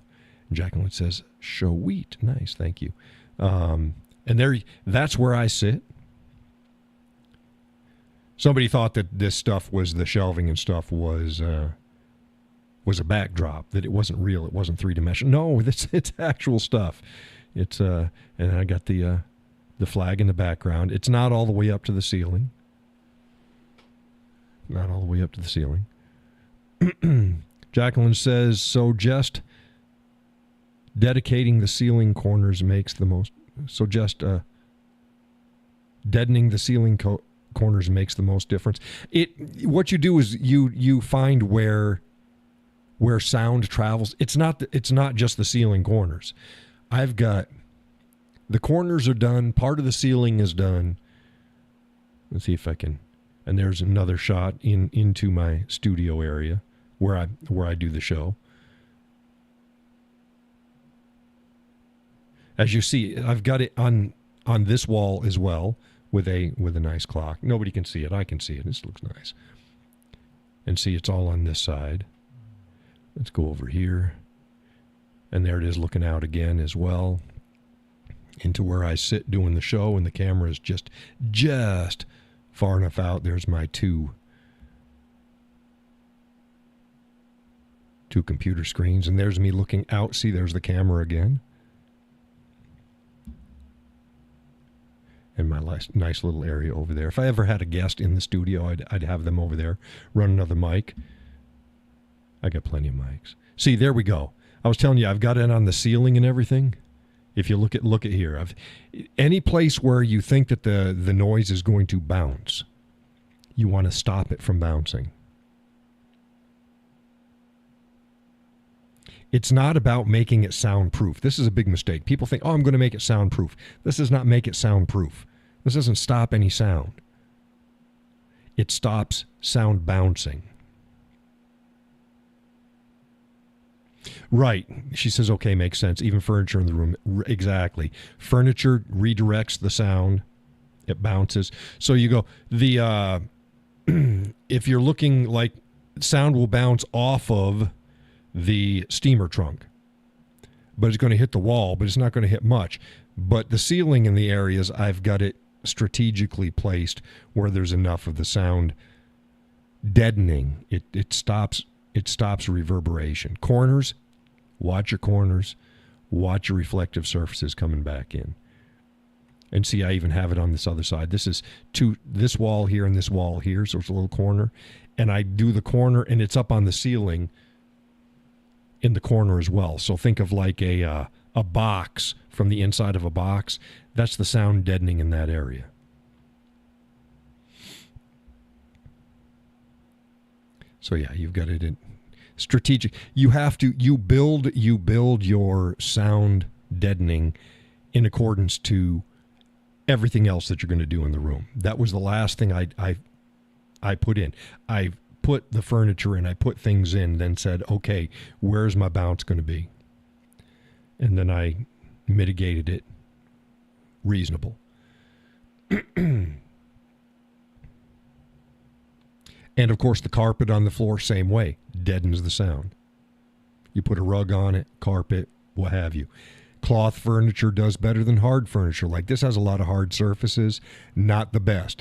Jacqueline says, show wheat. Nice, thank you. And that's where I sit. Somebody thought that this stuff was, the shelving and stuff was a backdrop, that it wasn't real, it wasn't 3-dimensional. No, it's actual stuff. It's and I got the flag in the background. It's not all the way up to the ceiling. Not all the way up to the ceiling. Jacqueline says, so just dedicating the ceiling corners makes the most. So just deadening the ceiling corners makes the most difference. What you do is you find where where sound travels. It's not just the ceiling corners. I've got the corners are done. Part of the ceiling is done. Let's see if I can. And there's another shot into my studio area where I do the show. As you see, I've got it on this wall as well with a nice clock. Nobody can see it. I can see it. This looks nice. And see, it's all on this side. Let's go over here. And there it is looking out again as well into where I sit doing the show, and the camera is just far enough out. There's my two computer screens, and there's me looking out. See, there's the camera again. And my nice little area over there. If I ever had a guest in the studio, I'd have them over there, run another mic. I got plenty of mics. See, there we go. I was telling you, I've got it on the ceiling and everything. If you look at here, any place where you think that the noise is going to bounce, you want to stop it from bouncing. It's not about making it soundproof. This is a big mistake. People think, I'm going to make it soundproof. This does not make it soundproof. This doesn't stop any sound. It stops sound bouncing. Right. She says, okay, makes sense. Even furniture in the room. Exactly. Furniture redirects the sound. It bounces. So you go, if you're looking like sound will bounce off of the steamer trunk, but it's going to hit the wall, but it's not going to hit much. But the ceiling in the areas, I've got it strategically placed where there's enough of the sound deadening. It stops reverberation. Corners, watch your corners, watch your reflective surfaces coming back in. And see, I even have it on this other side. This is this wall here and this wall here, so it's a little corner. And I do the corner, and it's up on the ceiling in the corner as well. So think of like a box from the inside of a box. That's the sound deadening in that area. So yeah, you've got it in strategic. You build your sound deadening in accordance to everything else that you're going to do in the room. That was the last thing I put in. I put the furniture in, I put things in, then said, okay, where's my bounce going to be? And then I mitigated it reasonable. And of course, the carpet on the floor, same way, deadens the sound. You put a rug on it, carpet, what have you. Cloth furniture does better than hard furniture. Like this has a lot of hard surfaces, not the best.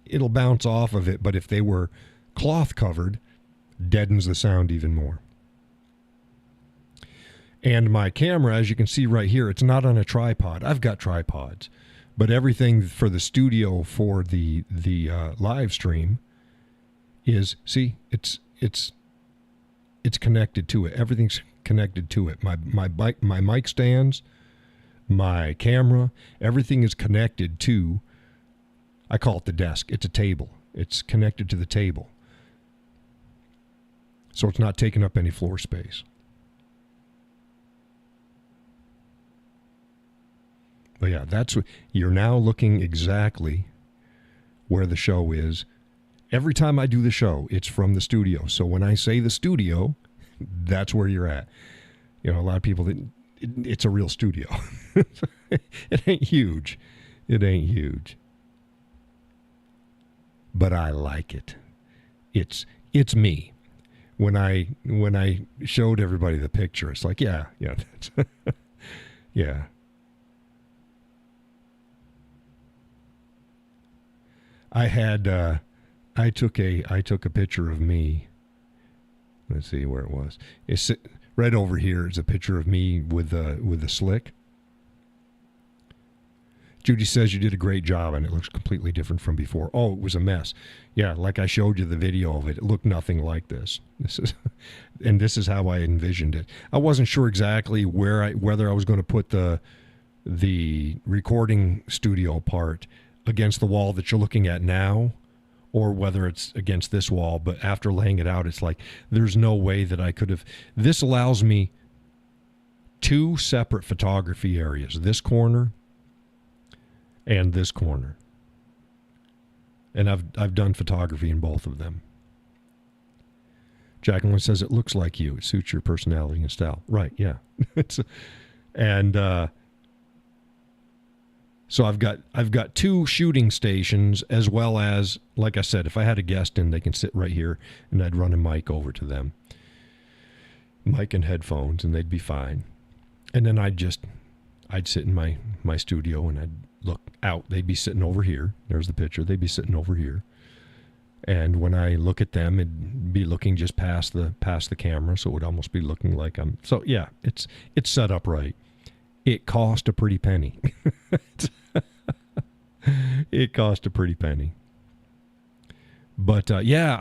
It'll bounce off of it, but if they were cloth covered, deadens the sound even more. And my camera, as you can see right here, it's not on a tripod. I've got tripods, but everything for the studio for the live stream is, see, it's connected to it. Everything's connected to it. My mic stands, my camera, everything is connected to, I call it the desk. It's a table. It's connected to the table. So it's not taking up any floor space. But yeah, you're now looking exactly where the show is. Every time I do the show, it's from the studio. So when I say the studio, that's where you're at. You know, a lot of people, it's a real studio. It ain't huge. It ain't huge. But I like it. It's me. When I showed everybody the picture, it's like, yeah, that's yeah. I took a picture of me. Let's see where it was. It's right over here is a picture of me with the slick. Judy says you did a great job and it looks completely different from before. Oh, it was a mess. Yeah, like I showed you the video of it. It looked nothing like this. This is how I envisioned it. I wasn't sure exactly whether I was going to put the recording studio part against the wall that you're looking at now, or whether it's against this wall. But after laying it out, it's like there's no way that I could have. This allows me 2 separate photography areas, this corner and this corner. And I've done photography in both of them. Jacqueline says it looks like you. It suits your personality and style. Right, yeah. So I've got 2 shooting stations, as well as, like I said, if I had a guest in, they can sit right here, and I'd run a mic over to them. Mic and headphones, and they'd be fine. And then I'd sit in my studio, and I'd look out. They'd be sitting over here. There's the picture. They'd be sitting over here. And when I look at them, it'd be looking just past the camera, so it would almost be looking like I'm. So yeah, it's set up right. It cost a pretty penny. It cost a pretty penny. But yeah,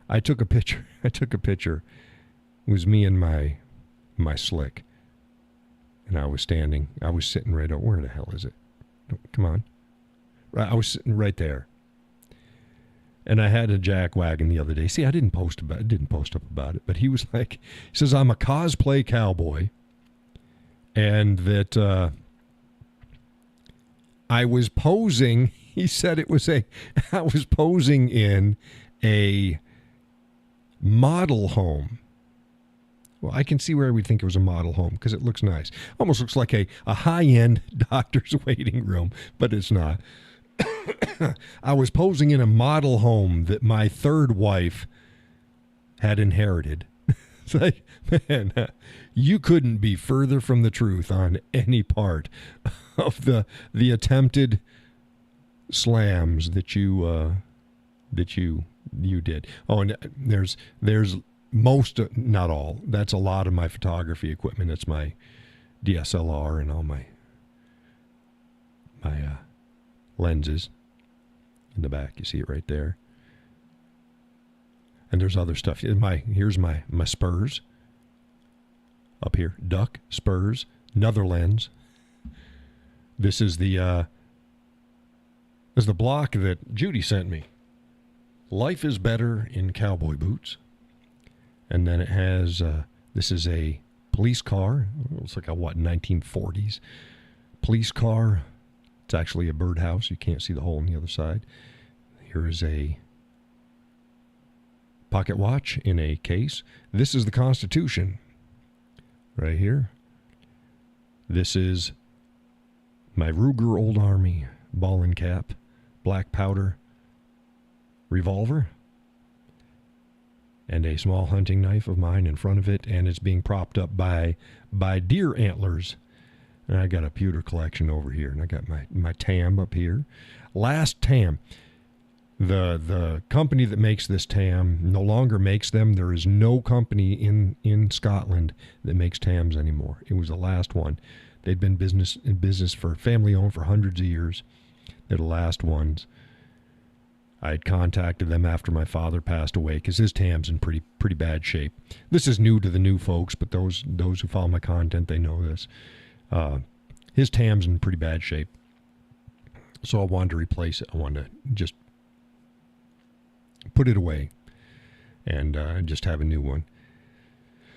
I took a picture. It was me and my slick, and I was sitting right over. Where the hell is it? Come on. I was sitting right there. And I had a jack wagon the other day. See, I didn't post up about it, but he was like, he says, I'm a cosplay cowboy, and that I was posing. He said I was posing in a model home. Well, I can see where we think it was a model home because it looks nice. Almost looks like a high-end doctor's waiting room, but it's not. I was posing in a model home that my third wife had inherited. It's like, man, you couldn't be further from the truth on any part of the attempted slams that you did. Oh, and there's most, not all. That's a lot of my photography equipment. It's my DSLR and all my lenses in the back. You see it right there. And there's other stuff. Here's my spurs up here. Duck, spurs, another lens. This is the block that Judy sent me. Life is better in cowboy boots. And then it has, this is a police car. It's like a, 1940s police car. It's actually a birdhouse. You can't see the hole on the other side. Here is a pocket watch in a case. This is the Constitution right here. This is my Ruger Old Army ball and cap, black powder revolver, and a small hunting knife of mine in front of it, and it's being propped up by deer antlers. And I got a pewter collection over here, and I got my tam up here. Last tam. The company that makes this tam no longer makes them. There is no company in Scotland that makes tams anymore. It was the last one. They'd been in business for family-owned for hundreds of years. They're the last ones. I had contacted them after my father passed away because his tam's in pretty bad shape. This is new to the new folks, but those who follow my content, they know this. His tam's in pretty bad shape. So I wanted to replace it. I wanted to just put it away and just have a new one.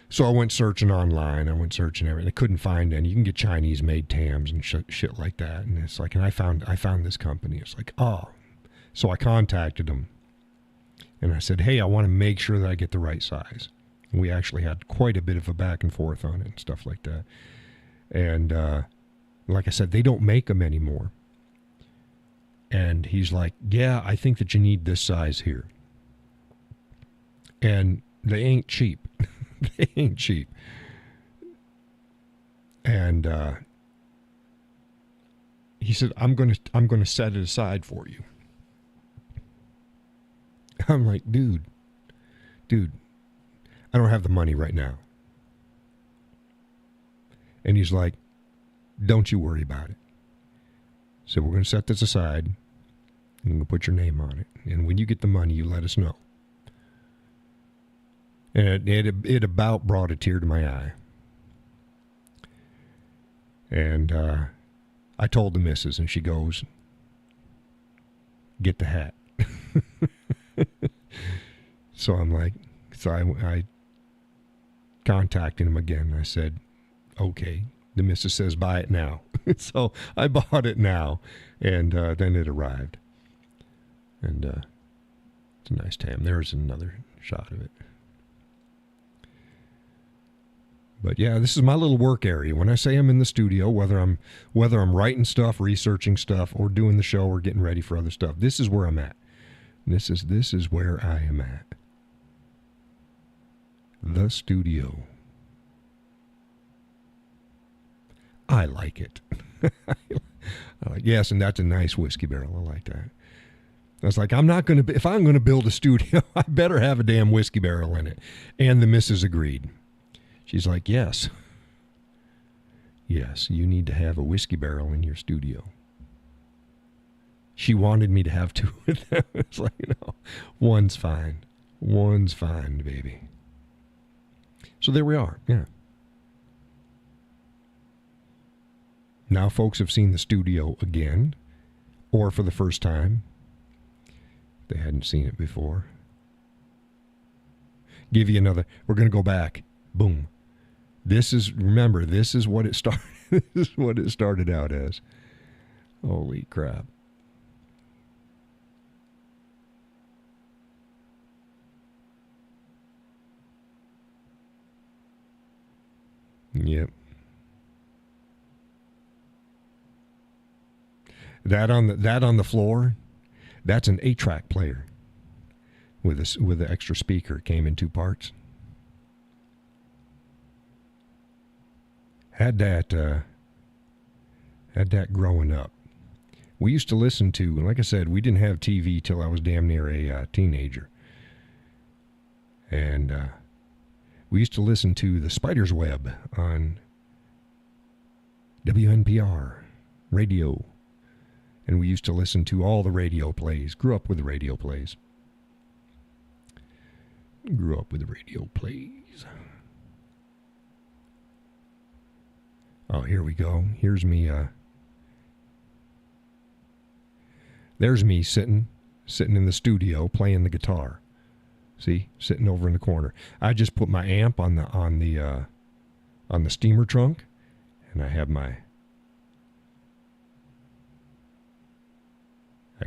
So I went searching online. I went searching everything. I couldn't find any. You can get Chinese-made tams and shit like that. And it's like, and I found this company. It's like, oh. So I contacted them. And I said, hey, I want to make sure that I get the right size. And we actually had quite a bit of a back and forth on it and stuff like that. And like I said, they don't make them anymore. And he's like, yeah, I think that you need this size here. And they ain't cheap. They ain't cheap. And he said, I'm gonna set it aside for you. I'm like, dude, I don't have the money right now. And he's like, don't you worry about it. So we're going to set this aside. And we'll put your name on it. And when you get the money, you let us know. And it about brought a tear to my eye. And I told the missus, and she goes, get the hat. So I'm like, I contacted him again. I said, okay, the missus says buy it now. So I bought it now, and then it arrived. And it's a nice tam. There's another shot of it. But yeah, this is my little work area. When I say I'm in the studio, whether I'm writing stuff, researching stuff, or doing the show, or getting ready for other stuff, this is where I'm at. This is where I am at. The studio. I like it. I like, yes, and that's a nice whiskey barrel. I like that. I was like, if I'm going to build a studio, I better have a damn whiskey barrel in it. And the missus agreed. She's like, yes, you need to have a whiskey barrel in your studio. She wanted me to have two with them. It's like, one's fine. One's fine, baby. So there we are, yeah. Now folks have seen the studio again, or for the first time. They hadn't seen it before. Give you another, we're going to go back. Boom. This is what it started. This is what it started out as. Holy crap. Yep. That on the floor, that's an 8-track player with an extra speaker. It came in 2 parts. Had that growing up. We used to listen to, like I said, we didn't have TV till I was damn near a teenager. And we used to listen to The Spider's Web on WNPR radio. And we used to listen to all the radio plays. Grew up with the radio plays. Oh, here we go. Here's me. There's me sitting in the studio playing the guitar. See, sitting over in the corner. I just put my amp on the steamer trunk, and I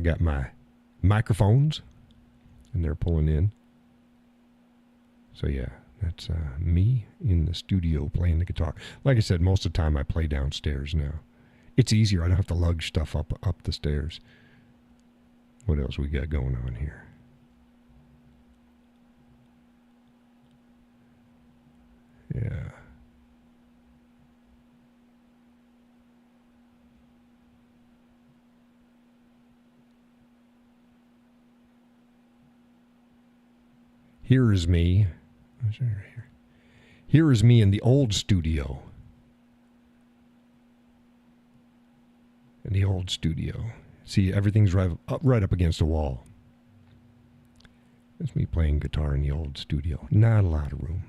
got my microphones, and they're pulling in. So yeah. That's me in the studio playing the guitar. Like I said, most of the time I play downstairs now. It's easier. I don't have to lug stuff up the stairs. What else we got going on here? Yeah. Here is me. Here is me in the old studio. See, everything's right up against the wall. That's me playing guitar in the old studio. Not a lot of room.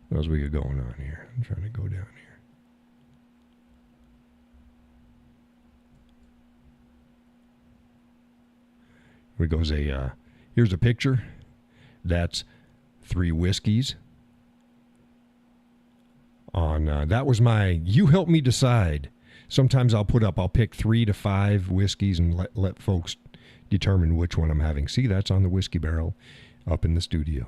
What else we got going on here? I'm trying to go down here. Here goes here's a picture. That's 3 whiskeys. That was you help me decide. Sometimes I'll pick 3 to 5 whiskeys and let folks determine which one I'm having. See, that's on the whiskey barrel up in the studio.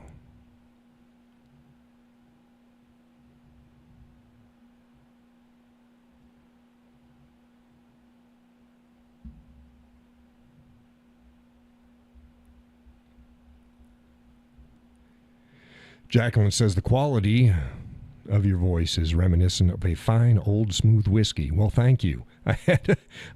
Jacqueline says the quality of your voice is reminiscent of a fine old smooth whiskey. Well, thank you.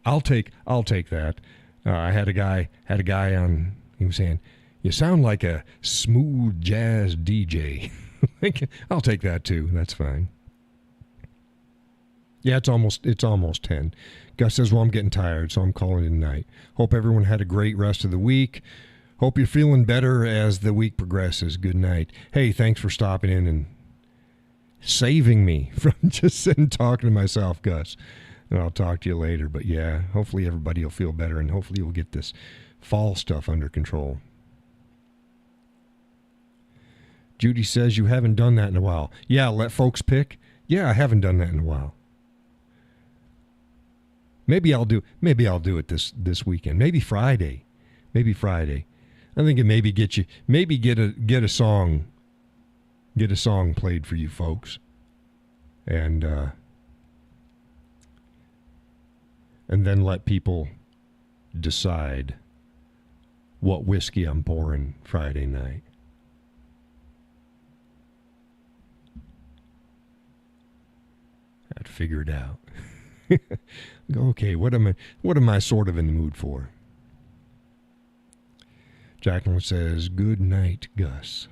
I'll take that. I had a guy on. He was saying, "You sound like a smooth jazz DJ." I'll take that too. That's fine. Yeah, it's almost 10. Gus says, "Well, I'm getting tired, so I'm calling it a night. Hope everyone had a great rest of the week. Hope you're feeling better as the week progresses. Good night." Hey, thanks for stopping in and saving me from just sitting talking to myself, Gus. And I'll talk to you later. But yeah, hopefully everybody will feel better, and hopefully we'll get this fall stuff under control. Judy says you haven't done that in a while. Yeah, let folks pick. Yeah, I haven't done that in a while. Maybe I'll do it this weekend. Maybe Friday. I think it maybe get a song played for you folks. And then let people decide what whiskey I'm pouring Friday night. I'd figure it out. Okay, what am I sort of in the mood for? Jacqueline says, good night, Gus.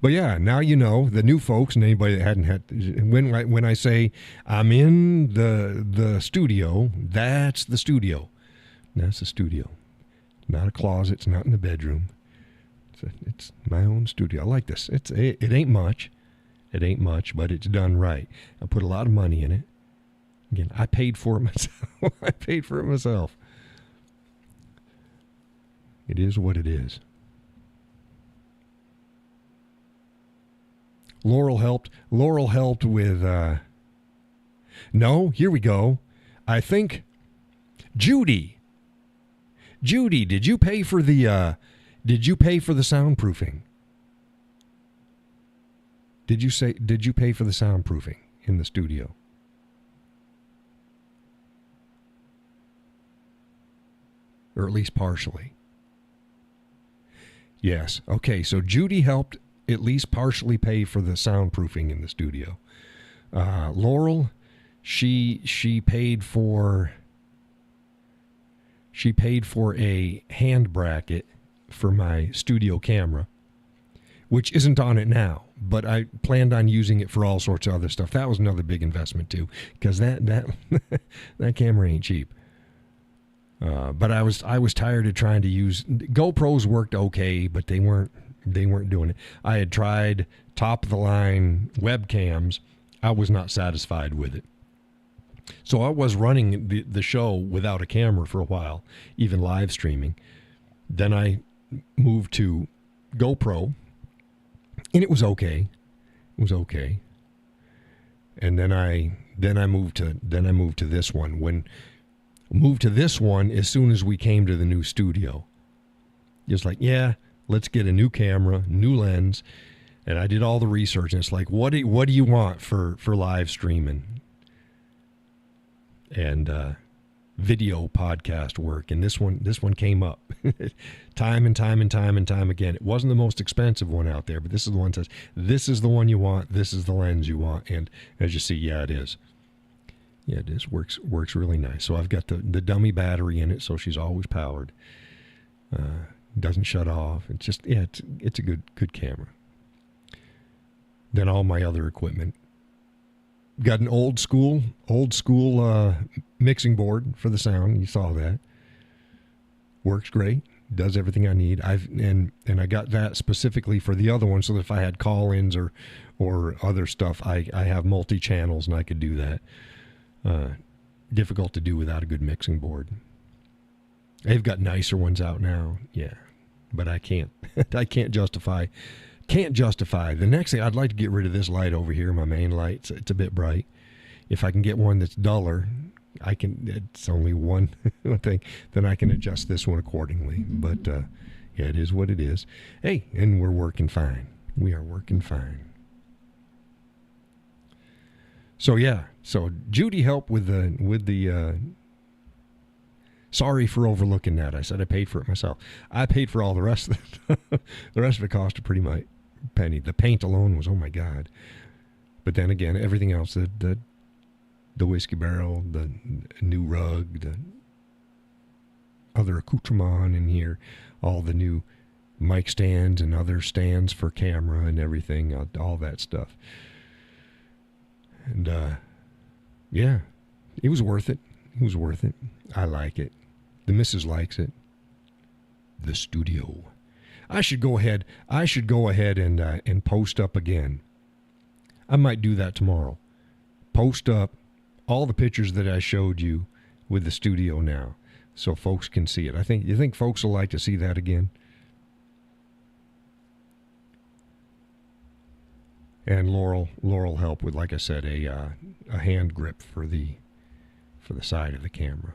But yeah, now you know, the new folks and anybody that hadn't had, when I say I'm in the studio, that's the studio. That's the studio. Not a closet. It's not in the bedroom. It's my own studio. I like this. It ain't much. It ain't much, but it's done right. I put a lot of money in it. Again, I paid for it myself. It is what it is. Laurel helped with, no, here we go. I think, Judy, did you pay for the soundproofing? Did you pay for the soundproofing in the studio? Or at least partially. Yes. Okay, so Judy helped at least partially pay for the soundproofing in the studio. Laurel, she paid for a hand bracket for my studio camera, which isn't on it now, but I planned on using it for all sorts of other stuff. That was another big investment too, because that that camera ain't cheap. But I was tired of trying to use GoPros. Worked okay, but they weren't doing it. I had tried top of the line webcams. I was not satisfied with it. So I was running the show without a camera for a while, even live streaming. Then I moved to GoPro, and it was okay. And then I moved to this one. Moved to this one as soon as we came to the new studio. Just like, yeah, let's get a new camera, new lens. And I did all the research, and it's like, what do you want for live streaming and video podcast work? And this one came up time and time again. It wasn't the most expensive one out there, but this is the one that says, this is the one you want, this is the lens you want. And as you see, yeah, it is. Yeah, it is. Works really nice. So I've got the dummy battery in it, so she's always powered. Doesn't shut off. It's just, yeah, it's a good camera. Then all my other equipment. Got an old school mixing board for the sound. You saw that. Works great. Does everything I need. And I got that specifically for the other one, so that if I had call-ins or other stuff, I have multi-channels and I could do that. Difficult to do without a good mixing board. They've got nicer ones out now, yeah, but I can't justify. The next thing, I'd like to get rid of this light over here, my main light. It's a bit bright. If I can get one that's duller, it's only one thing, then I can adjust this one accordingly. But yeah, it is what it is. Hey, and we're working fine. We are working fine. So yeah, so Judy helped with the sorry for overlooking that. I said I paid for it myself. I paid for all the rest of it. The rest of it cost a pretty much penny. The paint alone was, oh my God. But then again, everything else, the whiskey barrel, the new rug, the other accoutrement in here, all the new mic stands and other stands for camera and everything, all that stuff. And, yeah, it was worth it. It was worth it. I like it. The missus likes it. The studio. I should go ahead and post up again. I might do that tomorrow. Post up all the pictures that I showed you with the studio now, so folks can see it. You think folks will like to see that again? And Laurel helped with, like I said, a hand grip for the side of the camera.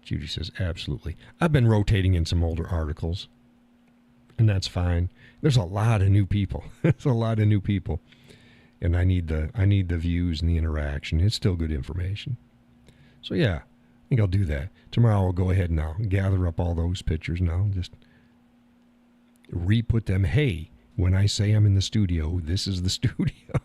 Judy says, absolutely. I've been rotating in some older articles, and that's fine. There's a lot of new people. There's a lot of new people. And I need the views and the interaction. It's still good information. So yeah, I think I'll do that. Tomorrow I'll go ahead and I'll gather up all those pictures and I'll just re-put them. Hey, when I say I'm in the studio, this is the studio.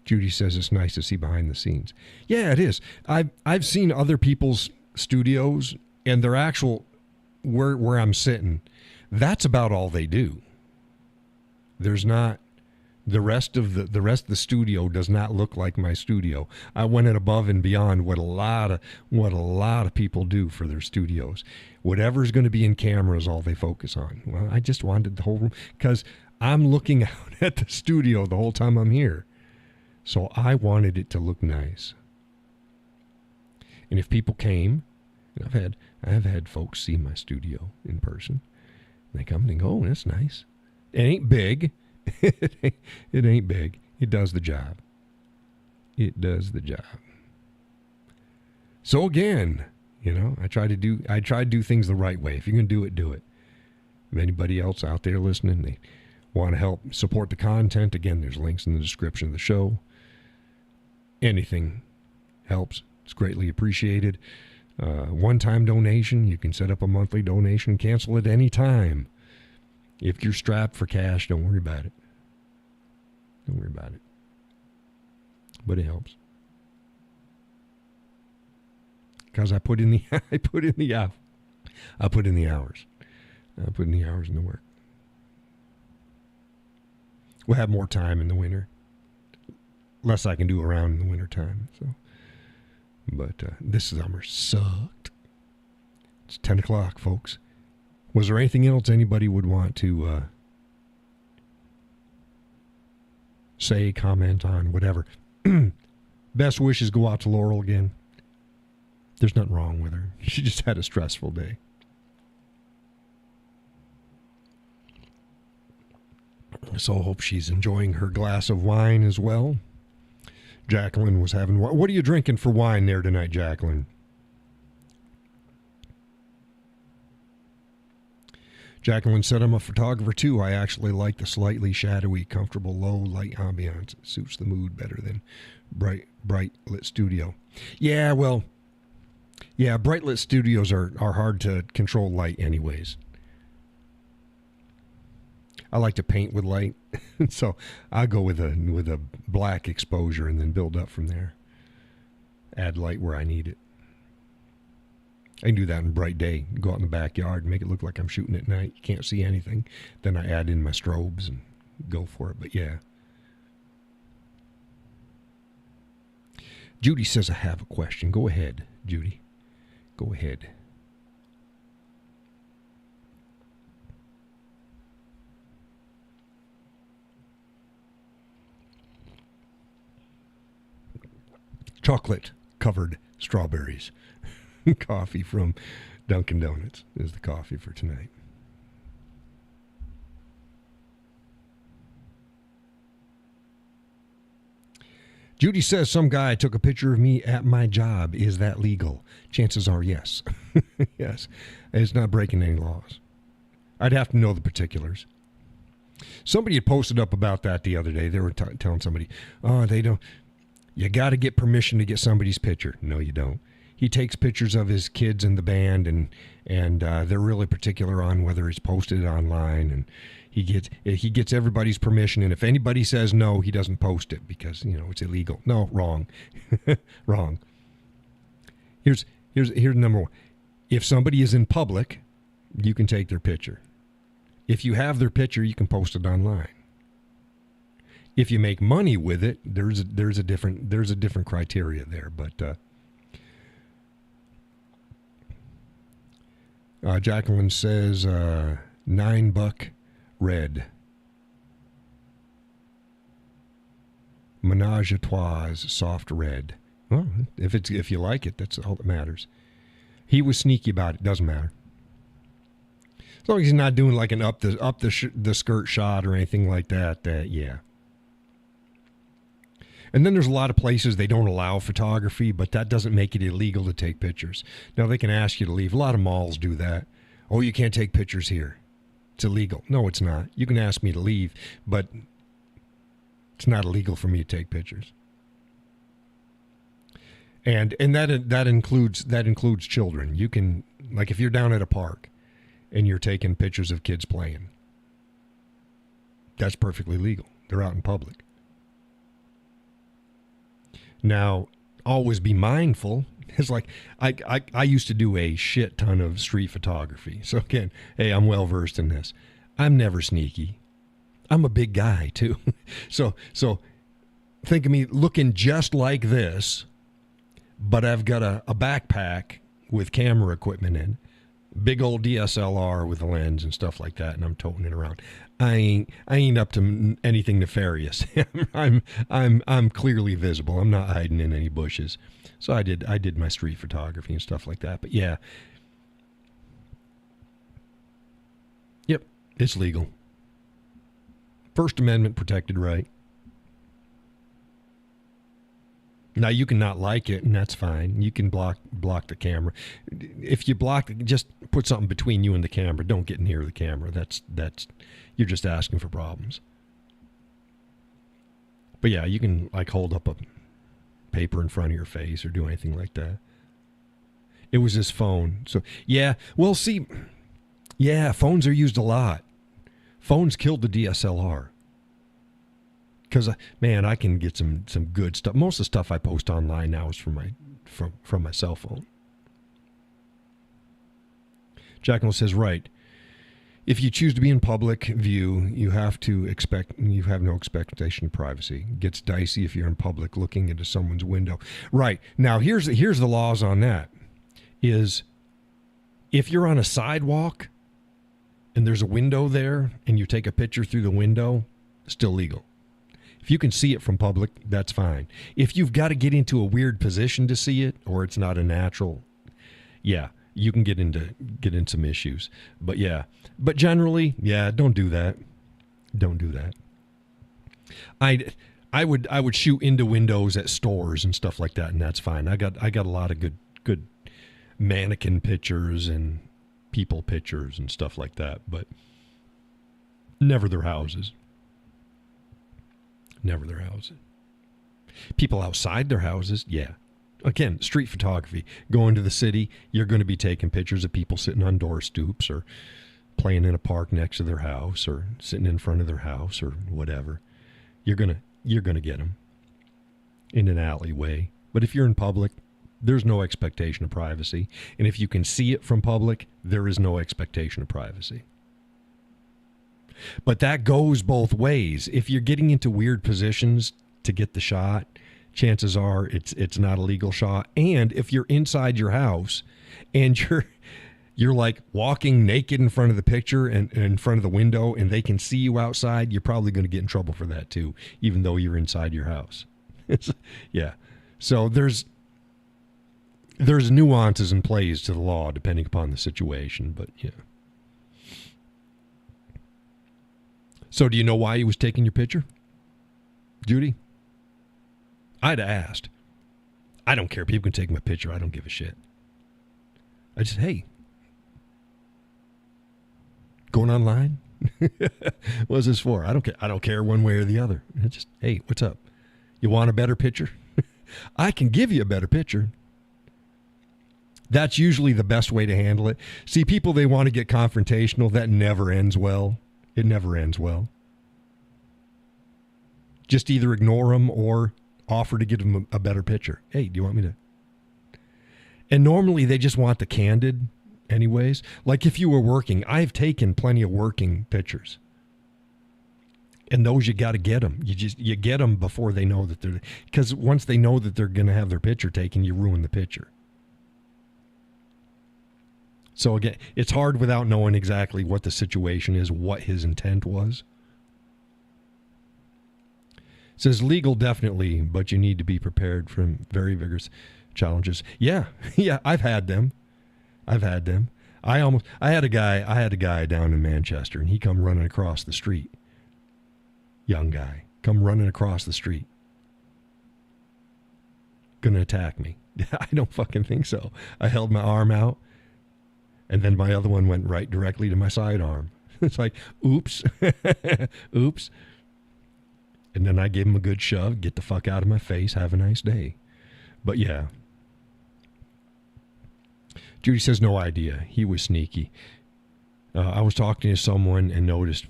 Judy says it's nice to see behind the scenes. Yeah, it is. I've seen other people's studios and their actual where I'm sitting. That's about all they do. There's not the rest of the studio does not look like my studio. I went it above and beyond what a lot of people do for their studios. Whatever's going to be in camera is all they focus on. Well, I just wanted the whole room because I'm looking out at the studio the whole time I'm here. So I wanted it to look nice. And if people came, and I've had folks see my studio in person. They come and go, oh, that's nice. It ain't big. It ain't big. It does the job. It does the job. So again, I try to do things the right way. If you're going to do it, do it. If anybody else out there listening, they want to help support the content, again, there's links in the description of the show. Anything helps. It's greatly appreciated. One-time donation. You can set up a monthly donation. Cancel at any time. If you're strapped for cash, don't worry about it. Don't worry about it. But it helps. Because I put in the hours. I put in the hours in the work. We'll have more time in the winter. Less I can do around in the winter time. So, but this summer sucked. It's 10 o'clock, folks. Was there anything else anybody would want to say, comment on, whatever? Best wishes go out to Laurel again. There's nothing wrong with her. She just had a stressful day. So I hope she's enjoying her glass of wine as well. Jacqueline was having wine. What are you drinking for wine there tonight, Jacqueline? Jacqueline said, I'm a photographer too. I actually like the slightly shadowy, comfortable, low light ambiance. It suits the mood better than bright lit studio. Yeah, well, bright lit studios are hard to control light anyways. I like to paint with light, so I go with a black exposure and then build up from there. Add light where I need it. I can do that in bright day. Go out in the backyard and make it look like I'm shooting at night. You can't see anything. Then I add in my strobes and go for it. But yeah. Judy says I have a question. Go ahead, Judy. Go ahead. Chocolate covered strawberries. Coffee from Dunkin' Donuts is the coffee for tonight. Judy says some guy took a picture of me at my job. Is that legal? Chances are yes. Yes. It's not breaking any laws. I'd have to know the particulars. Somebody had posted up about that the other day. They were telling somebody, oh, they don't. You got to get permission to get somebody's picture. No, you don't. He takes pictures of his kids in the band, and they're really particular on whether it's posted online, and he gets everybody's permission. And if anybody says no, he doesn't post it because it's illegal. No, wrong, wrong. Here's number one. If somebody is in public, you can take their picture. If you have their picture, you can post it online. If you make money with it, there's a different criteria there, but Jacqueline says $9 red. Menage a trois soft red. Well, if you like it, that's all that matters. He was sneaky about it. Doesn't matter. As long as he's not doing like an up the skirt shot or anything like that. Yeah. And then there's a lot of places they don't allow photography, but that doesn't make it illegal to take pictures. Now, they can ask you to leave. A lot of malls do that. Oh, you can't take pictures here. It's illegal. No, it's not. You can ask me to leave, but it's not illegal for me to take pictures. And that includes children. You can, like, if you're down at a park and you're taking pictures of kids playing, that's perfectly legal. They're out in public. Now, always be mindful. It's like I used to do a shit ton of street photography. So again, hey, I'm well versed in this. I'm never sneaky. I'm a big guy too. So think of me looking just like this, but I've got a backpack with camera equipment in, big old DSLR with a lens and stuff like that, and I'm toting it around. I ain't up to anything nefarious. I'm clearly visible. I'm not hiding in any bushes. So I did my street photography and stuff like that. But yeah. Yep, it's legal. First Amendment protected right. Now, you can not like it, and that's fine. You can block the camera. If you block, just put something between you and the camera. Don't get near the camera. That's you're just asking for problems. But yeah, you can like hold up a paper in front of your face or do anything like that. It was his phone. So yeah, well, see, yeah, phones are used a lot. Phones killed the DSLR. Because, man, I can get some good stuff. Most of the stuff I post online now is from my cell phone. Jacqueline says, right. If you choose to be in public view, you have no expectation of privacy. It gets dicey if you're in public looking into someone's window. Right. Now, here's the laws on that. Is if you're on a sidewalk and there's a window there and you take a picture through the window, still legal. If you can see it from public, that's fine. If you've got to get into a weird position to see it, or it's not a natural, yeah, you can get in some issues. But yeah, but generally, yeah, don't do that. Don't do that. I would shoot into windows at stores and stuff like that, and that's fine. I got a lot of good mannequin pictures and people pictures and stuff like that, but never their houses. Never their houses. People outside their houses, yeah. Again, street photography. Going to the city, you're going to be taking pictures of people sitting on door stoops or playing in a park next to their house or sitting in front of their house or whatever. You're gonna get them in an alleyway. But if you're in public, there's no expectation of privacy. And if you can see it from public, there is no expectation of privacy. But that goes both ways. If you're getting into weird positions to get the shot, chances are it's not a legal shot. And if you're inside your house and you're like walking naked in front of the picture and in front of the window and they can see you outside, you're probably going to get in trouble for that too, even though you're inside your house. Yeah. So there's nuances and plays to the law depending upon the situation, but yeah. So do you know why he was taking your picture, Judy? I'd have asked. I don't care. People can take my picture. I don't give a shit. I just, hey, going online? What's this for? I don't care. I don't care one way or the other. It's just, hey, what's up? You want a better picture? I can give you a better picture. That's usually the best way to handle it. See, people, they want to get confrontational. That never ends well. It never ends well. Just either ignore them or offer to give them a better picture. Hey, do you want me to? And normally they just want the candid anyways. Like if you were working, I've taken plenty of working pictures. And those you got to get them. You get them before they know that they're, because once they know that they're going to have their picture taken, you ruin the picture. So again, it's hard without knowing exactly what the situation is, what his intent was. It says legal definitely, but you need to be prepared for very vigorous challenges. Yeah, yeah, I've had them. I had a guy down in Manchester, and he come running across the street. Young guy, come running across the street. Gonna attack me. I don't fucking think so. I held my arm out, and then my other one went right directly to my sidearm. It's like, oops, oops. And then I gave him a good shove, get the fuck out of my face, have a nice day. But yeah. Judy says, no idea. He was sneaky. I was talking to someone and noticed,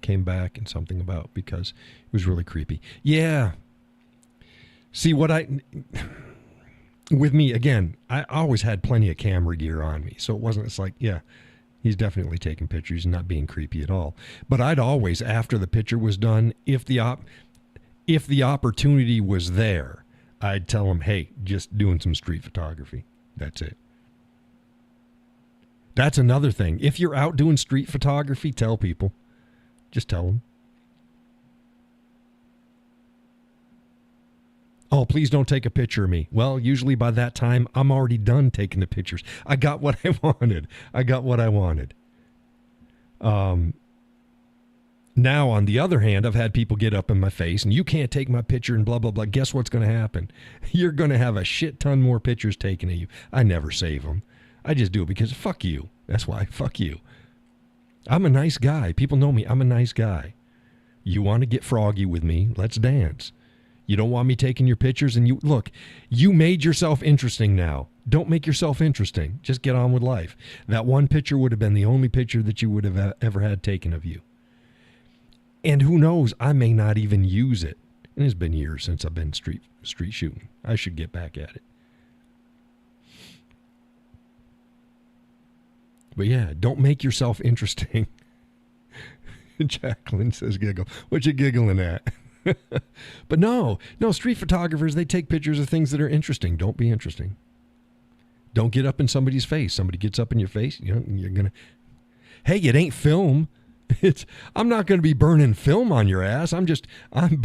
came back and something about because it was really creepy. Yeah. See, with me, again, I always had plenty of camera gear on me. So it's like, yeah, he's definitely taking pictures and not being creepy at all. But I'd always, after the picture was done, if the opportunity was there, I'd tell him, hey, just doing some street photography. That's it. That's another thing. If you're out doing street photography, tell people. Just tell them. Oh, please don't take a picture of me. Well, usually by that time, I'm already done taking the pictures. I got what I wanted. Now, on the other hand, I've had people get up in my face and you can't take my picture and blah, blah, blah. Guess what's going to happen? You're going to have a shit ton more pictures taken of you. I never save them. I just do it because fuck you. That's why. Fuck you. I'm a nice guy. People know me. I'm a nice guy. You want to get froggy with me? Let's dance. You don't want me taking your pictures and you made yourself interesting now. Don't make yourself interesting. Just get on with life. That one picture would have been the only picture that you would have ever had taken of you. And who knows, I may not even use it. And it's been years since I've been street shooting. I should get back at it. But yeah, don't make yourself interesting. Jacqueline says giggle. What you giggling at? But no, street photographers, they take pictures of things that are interesting. Don't be interesting. Don't get up in somebody's face. Somebody gets up in your face, you're going to, hey, it ain't film. I'm not going to be burning film on your ass. I'm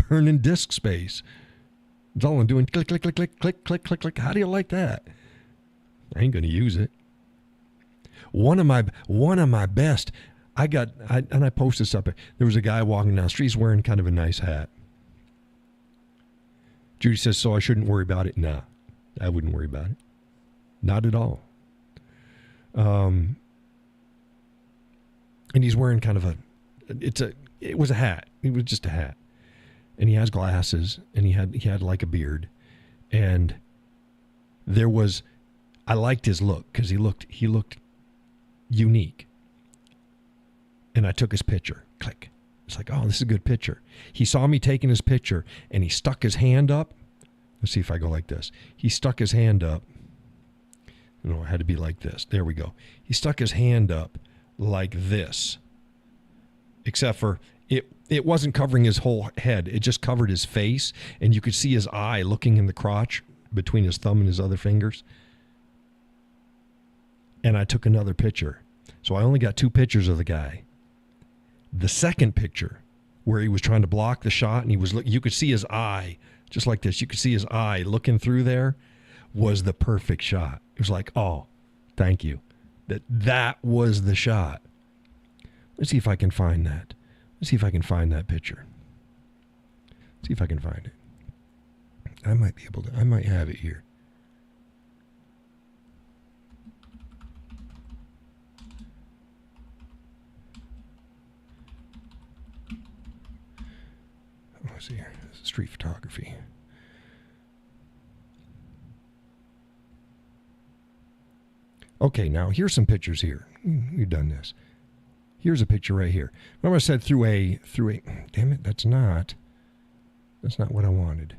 burning disk space. That's all I'm doing. Click, click, click, click, click, click, click, click. How do you like that? I ain't going to use it. One of my best, I posted something. There was a guy walking down the street. He's wearing kind of a nice hat. Judy says, so I shouldn't worry about it? Nah, I wouldn't worry about it. Not at all. And he's wearing kind of it was a hat. It was just a hat. And he has glasses and he had like a beard. And I liked his look because he looked unique. And I took his picture. Click. It's like, oh, this is a good picture. He saw me taking his picture and he stuck his hand up. Let's see if I go like this. He stuck his hand up. No, it had to be like this. There we go. He stuck his hand up like this. Except for it wasn't covering his whole head. It just covered his face. And you could see his eye looking in the crotch between his thumb and his other fingers. And I took another picture. So I only got 2 pictures of the guy. The second picture, where he was trying to block the shot, and you could see his eye, just like this. You could see his eye looking through there, was the perfect shot. It was like, oh, thank you. That was the shot. Let's see if I can find that. Let's see if I can find that picture. See if I can find it. I might have it here. Let's see here. Street photography. Okay, now here's some pictures here. We've done this. Here's a picture right here. Remember I said through a, damn it, that's not what I wanted.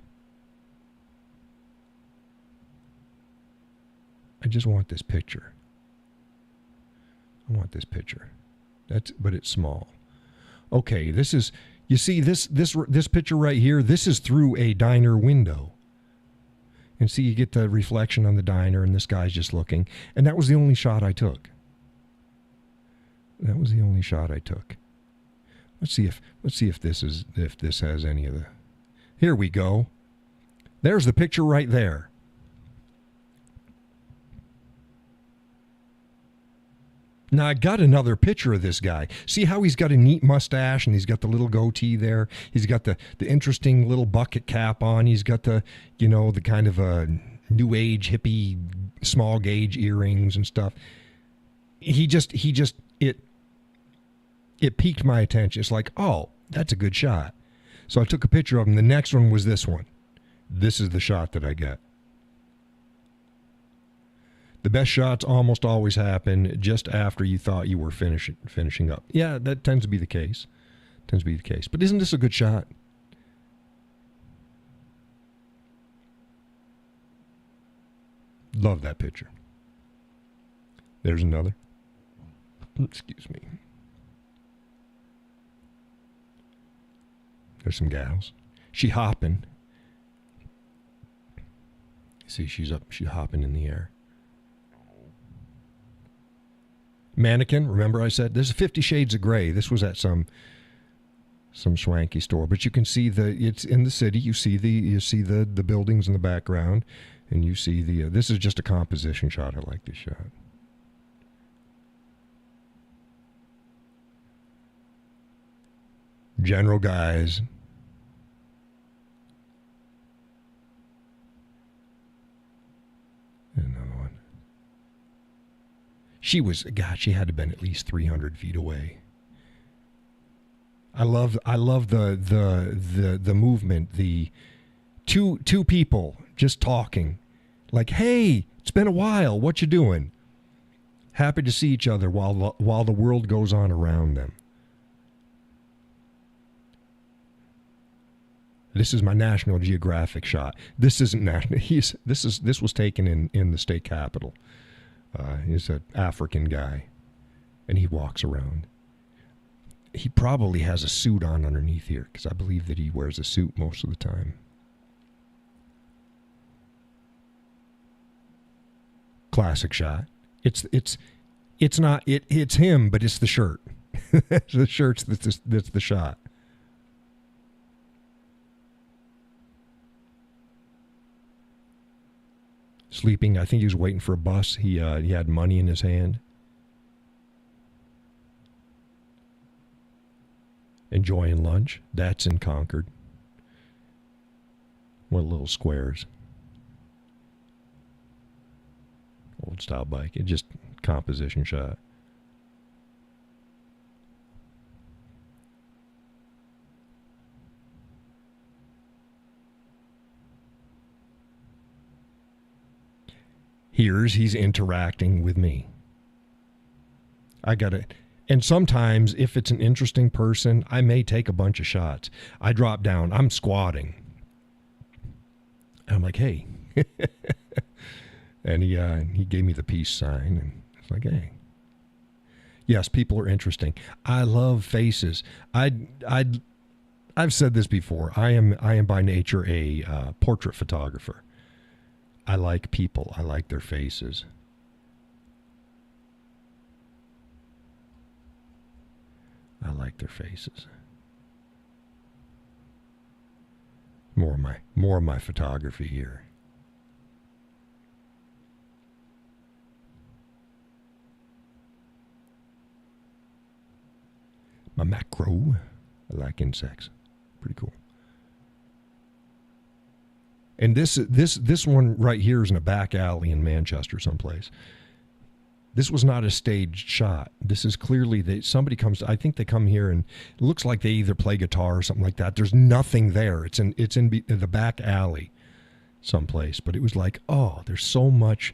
I just want this picture. I want this picture. But it's small. Okay, this is, you see this picture right here, this is through a diner window. And see, you get the reflection on the diner, and this guy's just looking. And that was the only shot I took. That was the only shot I took. Let's see if this has any of the. Here we go. There's the picture right there. Now, I got another picture of this guy. See how he's got a neat mustache and he's got the little goatee there. He's got the interesting little bucket cap on. He's got the kind of a new age hippie small gauge earrings and stuff. It piqued my attention. It's like, oh, that's a good shot. So I took a picture of him. The next one was this one. This is the shot that I got. The best shots almost always happen just after you thought you were finishing up. Yeah, that tends to be the case. But isn't this a good shot? Love that picture. There's another. Excuse me. There's some gals. She hopping. See, she's hopping in the air. Mannequin, remember I said this is 50 Shades of Grey. This was at some swanky store, but you can see it's in the city. You see the buildings in the background, and you see this is just a composition shot. I like this shot. General guys. Another one. She had to have been at least 300 feet away. I love the movement. The two people just talking, like, "Hey, it's been a while. What you doing?" Happy to see each other while the world goes on around them. This is my National Geographic shot. This isn't national. This was taken in the state capitol. He's an African guy, and he walks around. He probably has a suit on underneath here, because I believe that he wears a suit most of the time. Classic shot. It's him, but it's the shirt. The shirt's that's the shot. Sleeping. I think he was waiting for a bus. He had money in his hand. Enjoying lunch. That's in Concord. One of the little squares. Old style bike. It just composition shot. He's interacting with me. I got it. And sometimes, if it's an interesting person, I may take a bunch of shots. I drop down. I'm squatting. And I'm like, hey. And he gave me the peace sign. And it's like, hey. Yes, people are interesting. I love faces. I've said this before. I am by nature a portrait photographer. I like people. I like their faces. I like their faces. More of my photography here. My macro. I like insects. Pretty cool. And this one right here is in a back alley in Manchester someplace. This was not a staged shot. This is clearly that somebody comes. I think they come here and it looks like they either play guitar or something like that. There's nothing there. It's in the back alley someplace. But it was like, oh, there's so much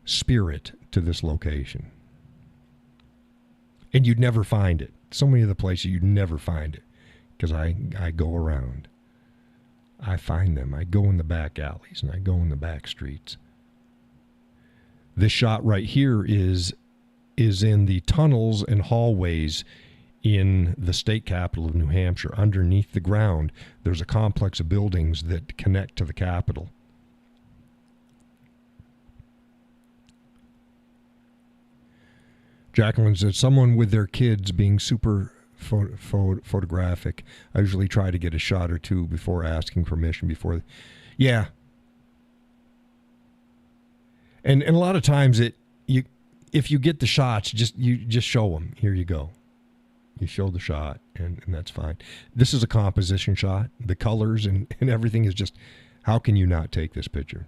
spirit to this location. And you'd never find it. So many of the places you'd never find it because I go around. I find them. I go in the back alleys and I go in the back streets. This shot right here is in the tunnels and hallways in the state capital of New Hampshire. Underneath the ground, there's a complex of buildings that connect to the Capitol. Jacqueline said, someone with their kids being super photographic. I usually try to get a shot or two before asking permission. Yeah. And a lot of times if you get the shots, you just show them. Here you go. You show the shot, and that's fine. This is a composition shot. The colors and everything is just, how can you not take this picture?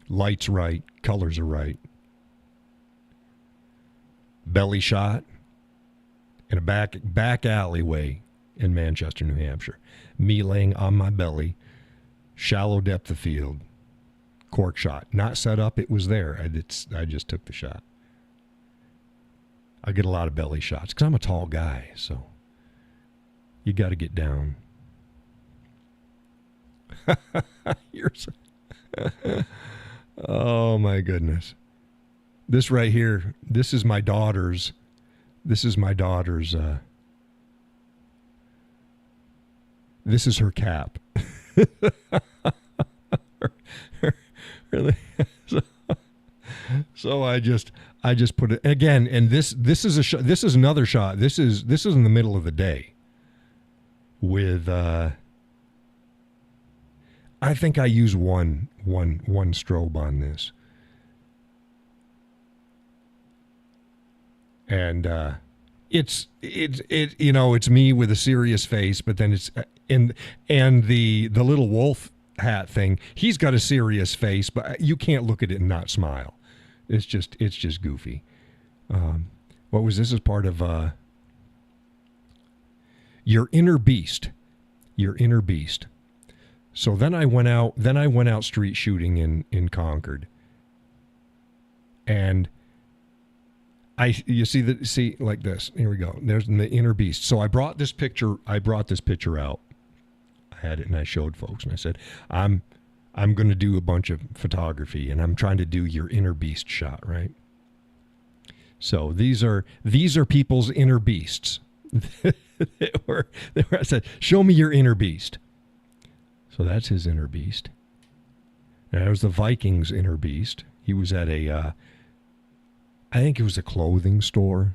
Light's right. Colors are right. Belly shot in a back alleyway in Manchester, New Hampshire. Me laying on my belly, shallow depth of field, cork shot. Not set up, it was there. I just took the shot. I get a lot of belly shots because I'm a tall guy, so you got to get down. Oh, my goodness. This right here, this is my daughter's. This is her cap. Really? So I just put it again, and this is a shot. This is another shot. This is in the middle of the day. With I think I use one strobe on this, and it's me with a serious face, but then it's and the little wolf hat thing. He's got a serious face, but you can't look at it and not smile. It's just goofy. What was this? As part of your inner beast. Your inner beast. So then I went out street shooting in Concord. And you see like this. Here we go. There's the inner beast. So I brought this picture out. I had it and I showed folks and I said, I'm going to do a bunch of photography and I'm trying to do your inner beast shot, right? So these are people's inner beasts. I said, show me your inner beast. So that's his inner beast. And that was the Vikings' inner beast. He was at I think it was a clothing store.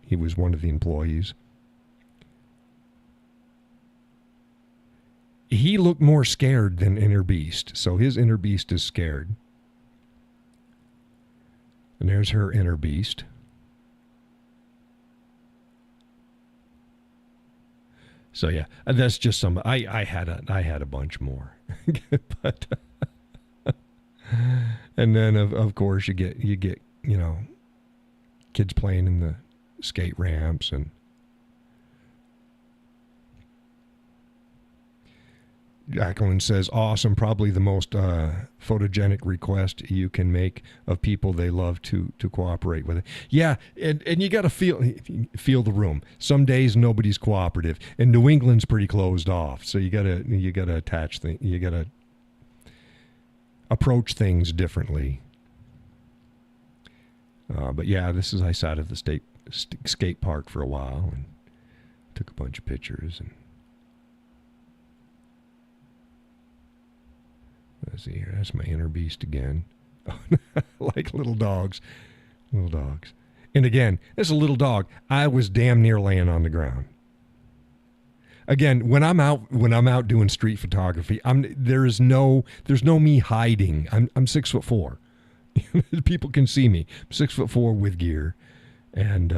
He was one of the employees. He looked more scared than inner beast. So his inner beast is scared. And there's her inner beast. So yeah, that's just some. I had a bunch more, but and then of course you get kids playing in the skate ramps and Jacqueline says, awesome, probably the most photogenic request you can make of people they love to cooperate with it. Yeah, and you got to feel the room. Some days nobody's cooperative, and New England's pretty closed off. So you got to attach things. You got to approach things differently. But yeah, I sat at the skate park for a while and took a bunch of pictures and. Let's see here. That's my inner beast again. Like little dogs. Little dogs. And again, it's a little dog. I was damn near laying on the ground. Again, when I'm out doing street photography, there's no me hiding. I'm 6'4". People can see me. I'm 6'4" with gear. And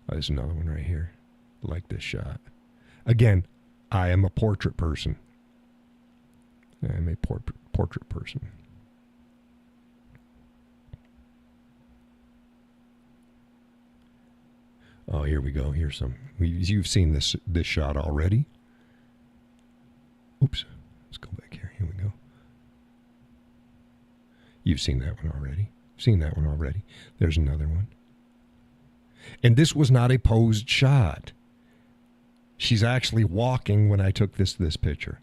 there's another one right here. I like this shot. Again, I am a portrait person. I'm a portrait person. Oh, here we go. Here's some. You've seen this shot already. Oops. Let's go back here. Here we go. You've seen that one already. There's another one. And this was not a posed shot. She's actually walking when I took this picture.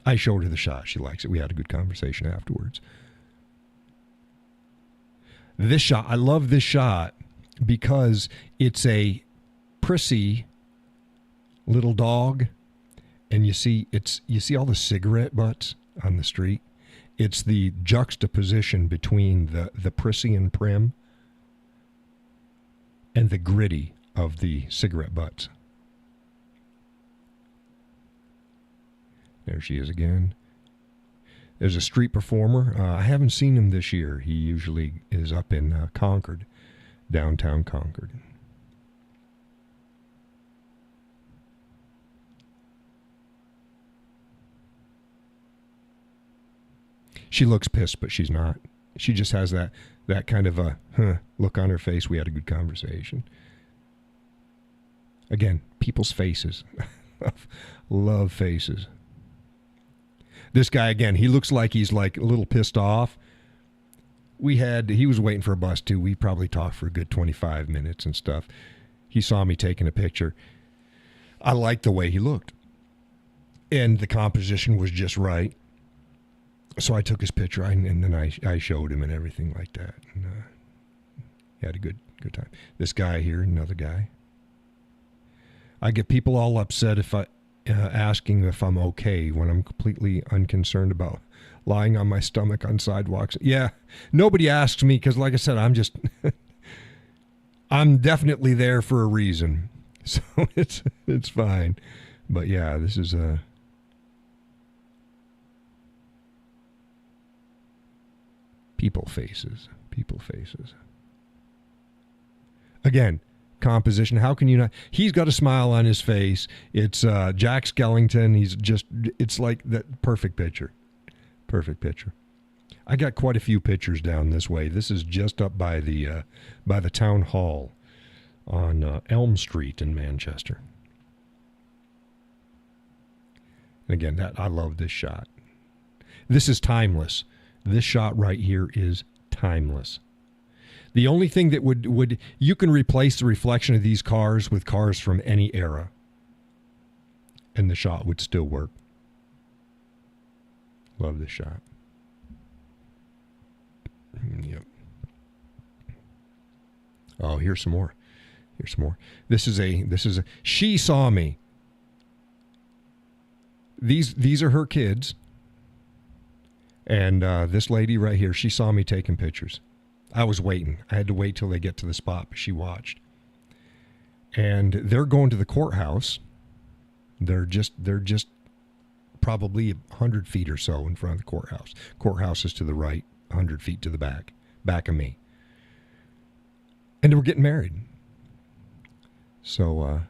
I showed her the shot. She likes it. We had a good conversation afterwards. This shot, I love this shot because it's a prissy little dog, and you see all the cigarette butts on the street. It's the juxtaposition between the prissy and prim and the gritty of the cigarette butts. There she is again. There's a street performer. I haven't seen him this year. He usually is up in Concord, downtown Concord. She looks pissed, but she's not. She just has that kind of a look on her face. We had a good conversation. Again, people's faces. Love faces. This guy, again, he looks like he's like a little pissed off. He was waiting for a bus too. We probably talked for a good 25 minutes and stuff. He saw me taking a picture. I liked the way he looked. And the composition was just right. So I took his picture and then I showed him and everything like that. And he had a good time. This guy here, another guy. I get people all upset if asking if I'm okay when I'm completely unconcerned about lying on my stomach on sidewalks. Yeah, nobody asks me because, like I said, I'm definitely there for a reason. So it's fine. But yeah, this is people faces. Again, composition. How can you not? He's got a smile on his face. It's Jack Skellington. It's like that perfect picture. I got quite a few pictures down this way. This is just up by the town hall on Elm Street in Manchester. And again, I love this shot. This is timeless. This shot right here is timeless. The only thing that would you can replace the reflection of these cars with cars from any era, and the shot would still work. Love this shot. Yep. Oh, here's some more. This is a. She saw me. These are her kids. And this lady right here, she saw me taking pictures. I was waiting. I had to wait till they get to the spot, but she watched. And they're going to the courthouse. They're just probably 100 feet or so in front of the courthouse. Courthouse is to the right, 100 feet to the back of me. And we're getting married. So,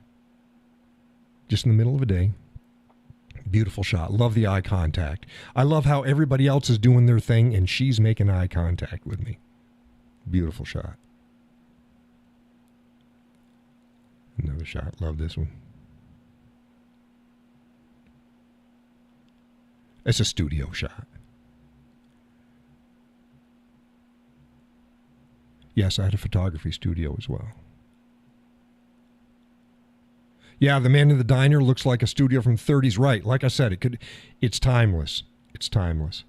just in the middle of a day. Beautiful shot. Love the eye contact. I love how everybody else is doing their thing and she's making eye contact with me. Beautiful shot. Another shot. Love this one. It's a studio shot. Yes, I had a photography studio as well. Yeah, the man in the diner looks like a studio from the 30s. Right. Like I said, it's timeless. It's timeless.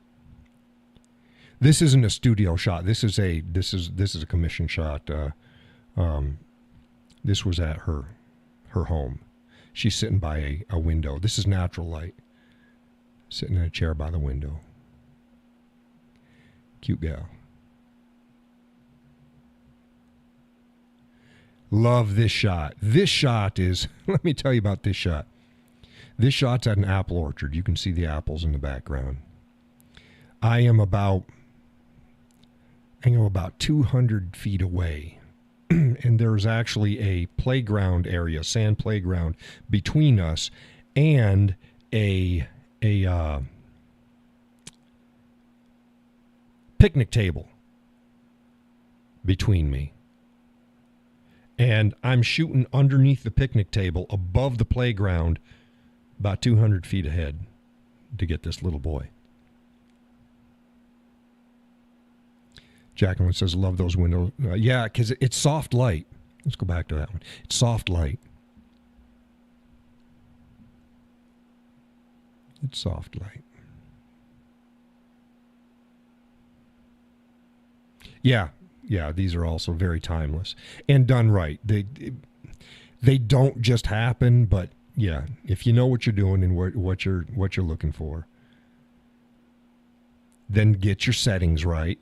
This isn't a studio shot. This is a commission shot. This was at her home. She's sitting by a window. This is natural light. Sitting in a chair by the window. Cute gal. Love this shot. This shot is, let me tell you about this shot. This shot's at an apple orchard. You can see the apples in the background. I am about 200 feet away. And there's actually a playground area, sand playground, between us and a picnic table between me. And I'm shooting underneath the picnic table above the playground about 200 feet ahead to get this little boy. Jacqueline says, love those windows. Yeah, because it's soft light. Let's go back to that one. It's soft light. It's soft light. Yeah. Yeah, these are also very timeless and done right. They don't just happen, but yeah, if you know what you're doing and what you're looking for. Then get your settings right.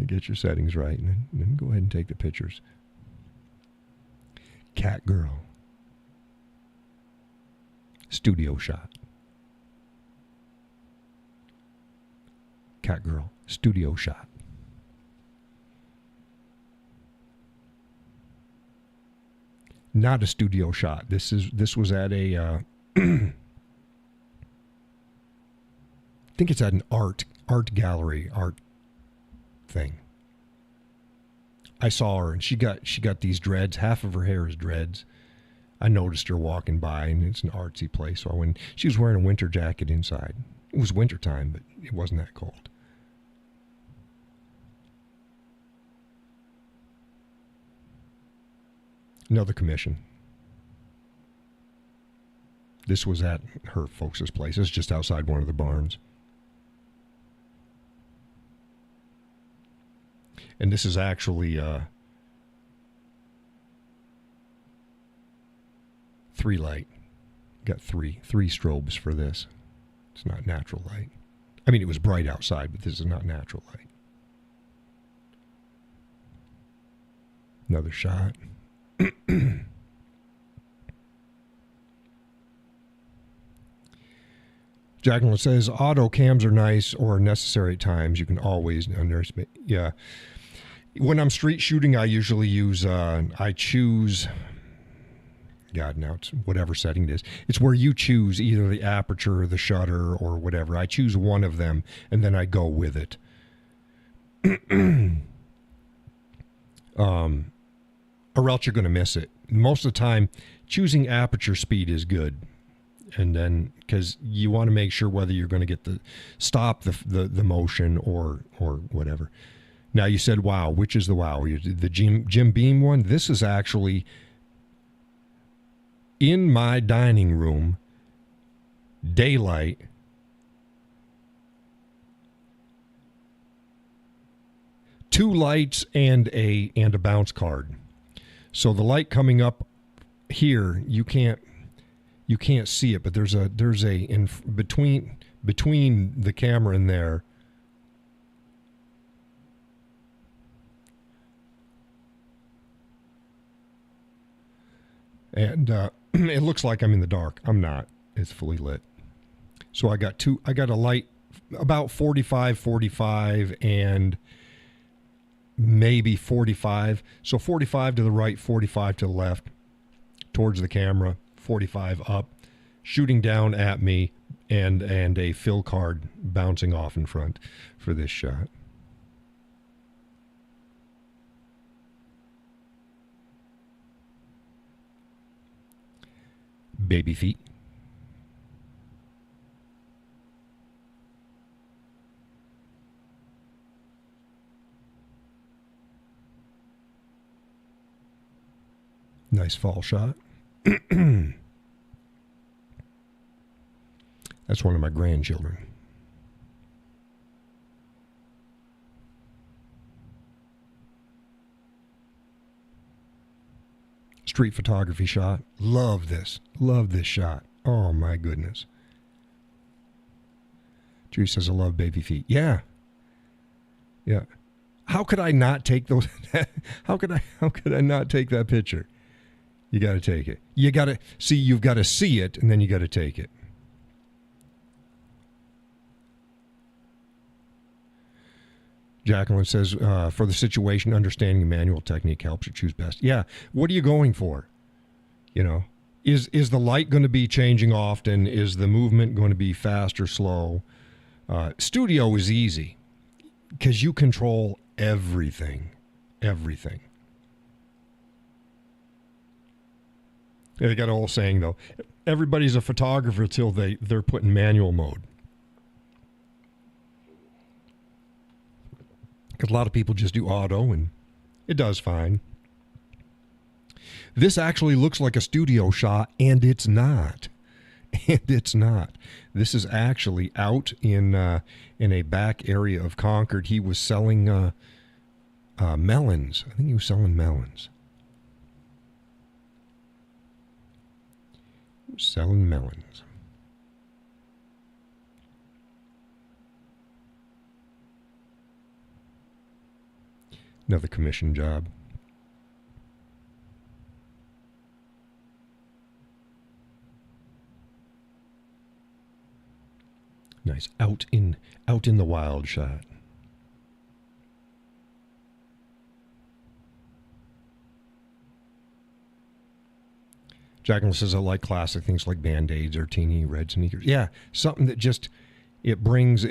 Get your settings right, and then go ahead and take the pictures. Cat girl. Studio shot. Cat girl. Studio shot. Not a studio shot. This was at a I think it's at an art gallery, art thing. I saw her, and she got these dreads. Half of her hair is dreads. I noticed her walking by, and it's an artsy place. So I went. She was wearing a winter jacket inside. It was wintertime, but it wasn't that cold. Another commission. This was at her folks' place. It's just outside one of the barns. And this is actually 3 light. Got three strobes for this. It's not natural light. I mean, it was bright outside, but this is not natural light. Another shot. Jacqueline says auto cams are nice or necessary at times. You can always underestimate. Yeah. When I'm street shooting, I usually use, I choose, God, now it's whatever setting it is. It's where you choose either the aperture or the shutter or whatever. I choose one of them, and then I go with it. Or else you're going to miss it. Most of the time, choosing aperture speed is good. And then, because you want to make sure whether you're going to get stop the motion or whatever. Now, you said wow. Which is the wow? The Jim Beam one? This is actually in my dining room, daylight. Two lights and a bounce card. So the light coming up here, you can't see it, but there's a in between the camera and there. And it looks like I'm in the dark. I'm not. It's fully lit. So I got a light about 45, and maybe 45. So 45 to the right, 45 to the left, towards the camera, 45 up, shooting down at me, and a fill card bouncing off in front for this shot. Baby feet. Nice fall shot. That's one of my grandchildren. Street photography shot. Love this. Love this shot. Oh my goodness. Drew says I love baby feet. Yeah. Yeah. How could I not take those? How could I not take that picture? You got to take it. You got to see. You've got to see it, and then you got to take it. Jacqueline says, for the situation, understanding the manual technique helps you choose best. Yeah. What are you going for? You know, is the light going to be changing often? Is the movement going to be fast or slow? Studio is easy because you control everything. Everything. They got a whole saying, though. Everybody's a photographer till they're put in manual mode. Because a lot of people just do auto, and it does fine. This actually looks like a studio shot, and it's not. And it's not. This is actually out in a back area of Concord. He was selling melons. I think he was selling melons. Selling melons. Another commission job. Nice. Out in the wild shot. Jacqueline says I like classic things like Band-Aids or teeny red sneakers. Yeah, something that just it brings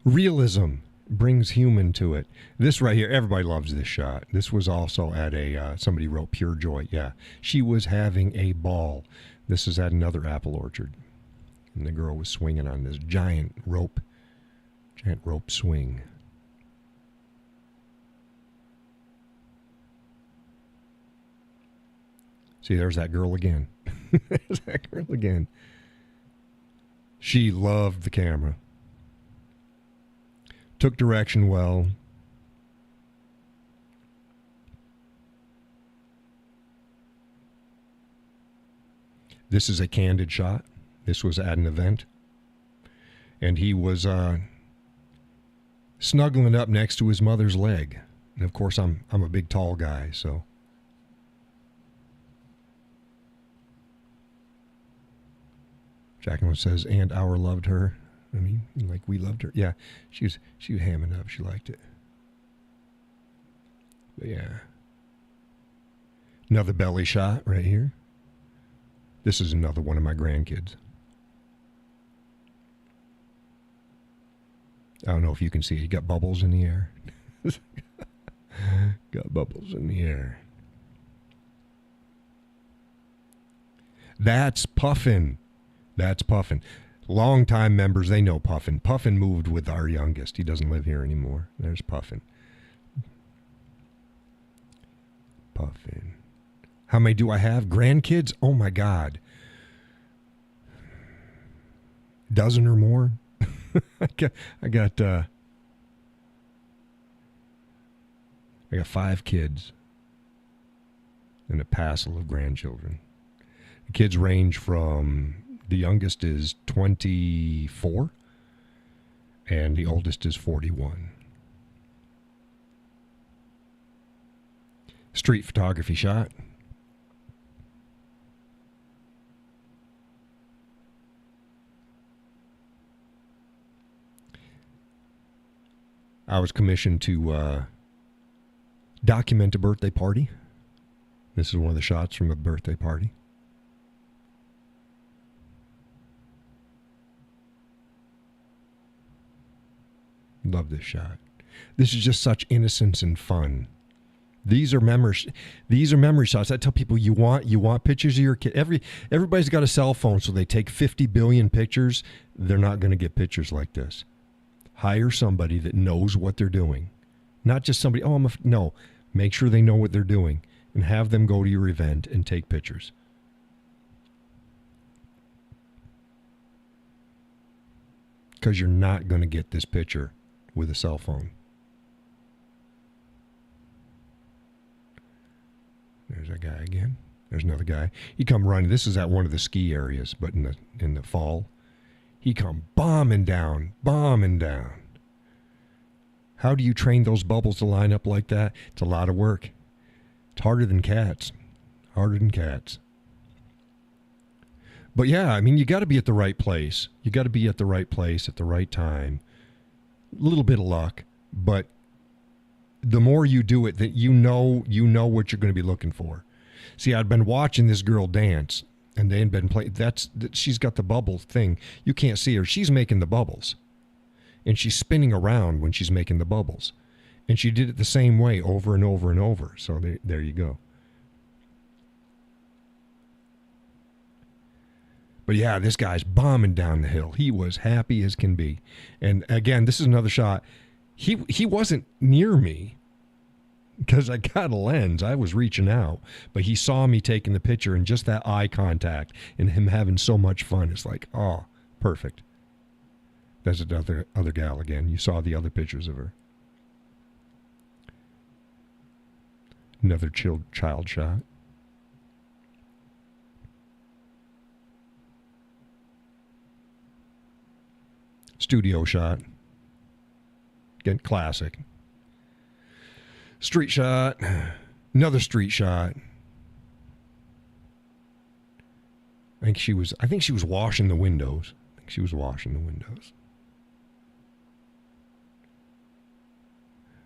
realism, brings human to it. This right here, everybody loves this shot. This was also at a somebody wrote Pure Joy. Yeah, she was having a ball. This is at another apple orchard, and the girl was swinging on this giant rope swing. See, there's that girl again. There's that girl again. She loved the camera. Took direction well. This is a candid shot. This was at an event. And he was snuggling up next to his mother's leg. And of course, I'm a big, tall guy, so. Jacqueline says, and our loved her. I mean, like we loved her. Yeah, she was hamming up. She liked it. But yeah. Another belly shot right here. This is another one of my grandkids. I don't know if you can see it. You got bubbles in the air. Got bubbles in the air. That's Puffin. That's Puffin. Longtime members, they know Puffin. Puffin moved with our youngest. He doesn't live here anymore. There's Puffin. Puffin. How many do I have? Grandkids? Oh, my God. Dozen or more? I got 5 kids and a passel of grandchildren. The kids range from, the youngest is 24 and the oldest is 41. Street photography shot. I was commissioned to document a birthday party. This is one of the shots from a birthday party. Love this shot. This is just such innocence and fun. These are memory shots. I tell people, you want pictures of your kid. Everybody's got a cell phone, so they take 50 billion pictures. They're not going to get pictures like this. Hire somebody that knows what they're doing. Not just somebody, no. Make sure they know what they're doing and have them go to your event and take pictures. Because you're not going to get this picture with a cell phone. There's a guy again. There's another guy. He come running. This is at one of the ski areas, but in the fall. He come bombing down. How do you train those bubbles to line up like that? It's a lot of work. It's harder than cats. But yeah, I mean, you got to be at the right place. You got to be at the right place at the right time. A little bit of luck, but the more you do it, that you know what you're going to be looking for. See, I'd been watching this girl dance, and they had been playing. She's got the bubble thing. You can't see her. She's making the bubbles, and she's spinning around when she's making the bubbles, and she did it the same way over and over and over. So there you go. But yeah, this guy's bombing down the hill. He was happy as can be. And again, this is another shot. He wasn't near me because I got a lens. I was reaching out. But he saw me taking the picture, and just that eye contact and him having so much fun. It's like, oh, perfect. That's another other gal again. You saw the other pictures of her. Another child shot. Studio shot. Again, classic. Street shot. Another street shot. I think she was washing the windows.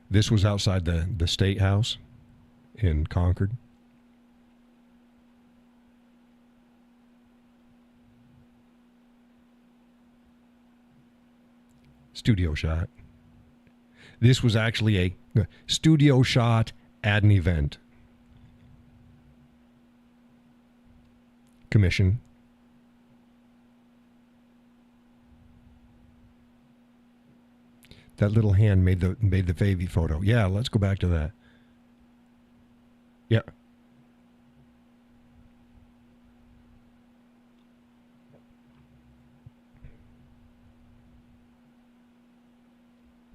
This was outside the State House in Concord. Studio shot. This was actually a studio shot at an event. Commission. That little hand made the Favy photo. Yeah, let's go back to that. Yeah.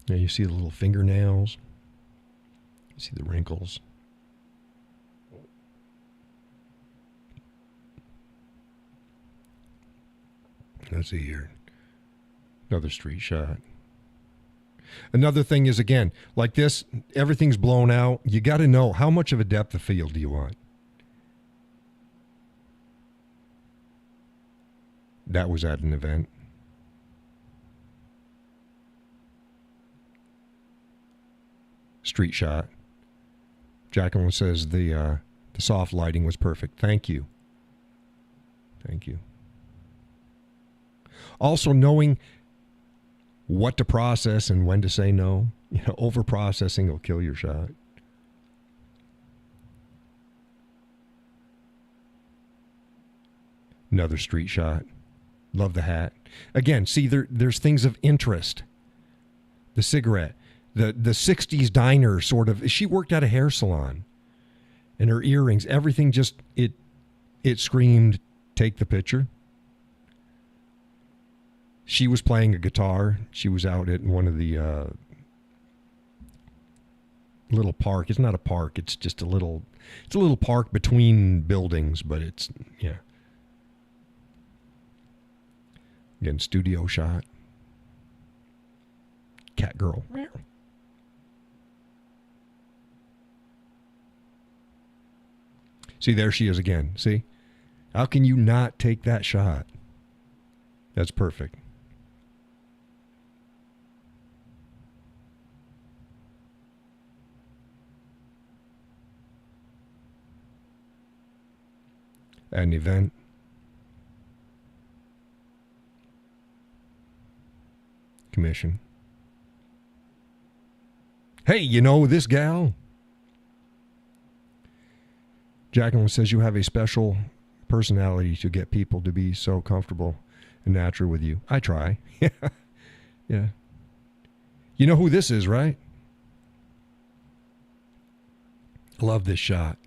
Now you see the little fingernails. You see the wrinkles. Let's see here. Another street shot. Another thing is, again, like this, everything's blown out. You got to know how much of a depth of field do you want. That was at an event. Street shot. Jacqueline says the soft lighting was perfect. Thank you. Thank you. Also knowing what to process and when to say no. You know, over-processing will kill your shot. Another street shot. Love the hat. Again, see, there's things of interest. The cigarette. The 60s diner sort of. She worked at a hair salon. And her earrings, everything just, it screamed, take the picture. She was playing a guitar. She was out at one of the little park. It's not a park. It's just a little park between buildings, but it's, yeah. Again, studio shot. Cat girl. See, there she is again. See? How can you not take that shot? That's perfect. At an event. Commission. Hey, you know this gal? Jacqueline says you have a special personality to get people to be so comfortable and natural with you. I try. Yeah. Yeah. You know who this is, right? I love this shot.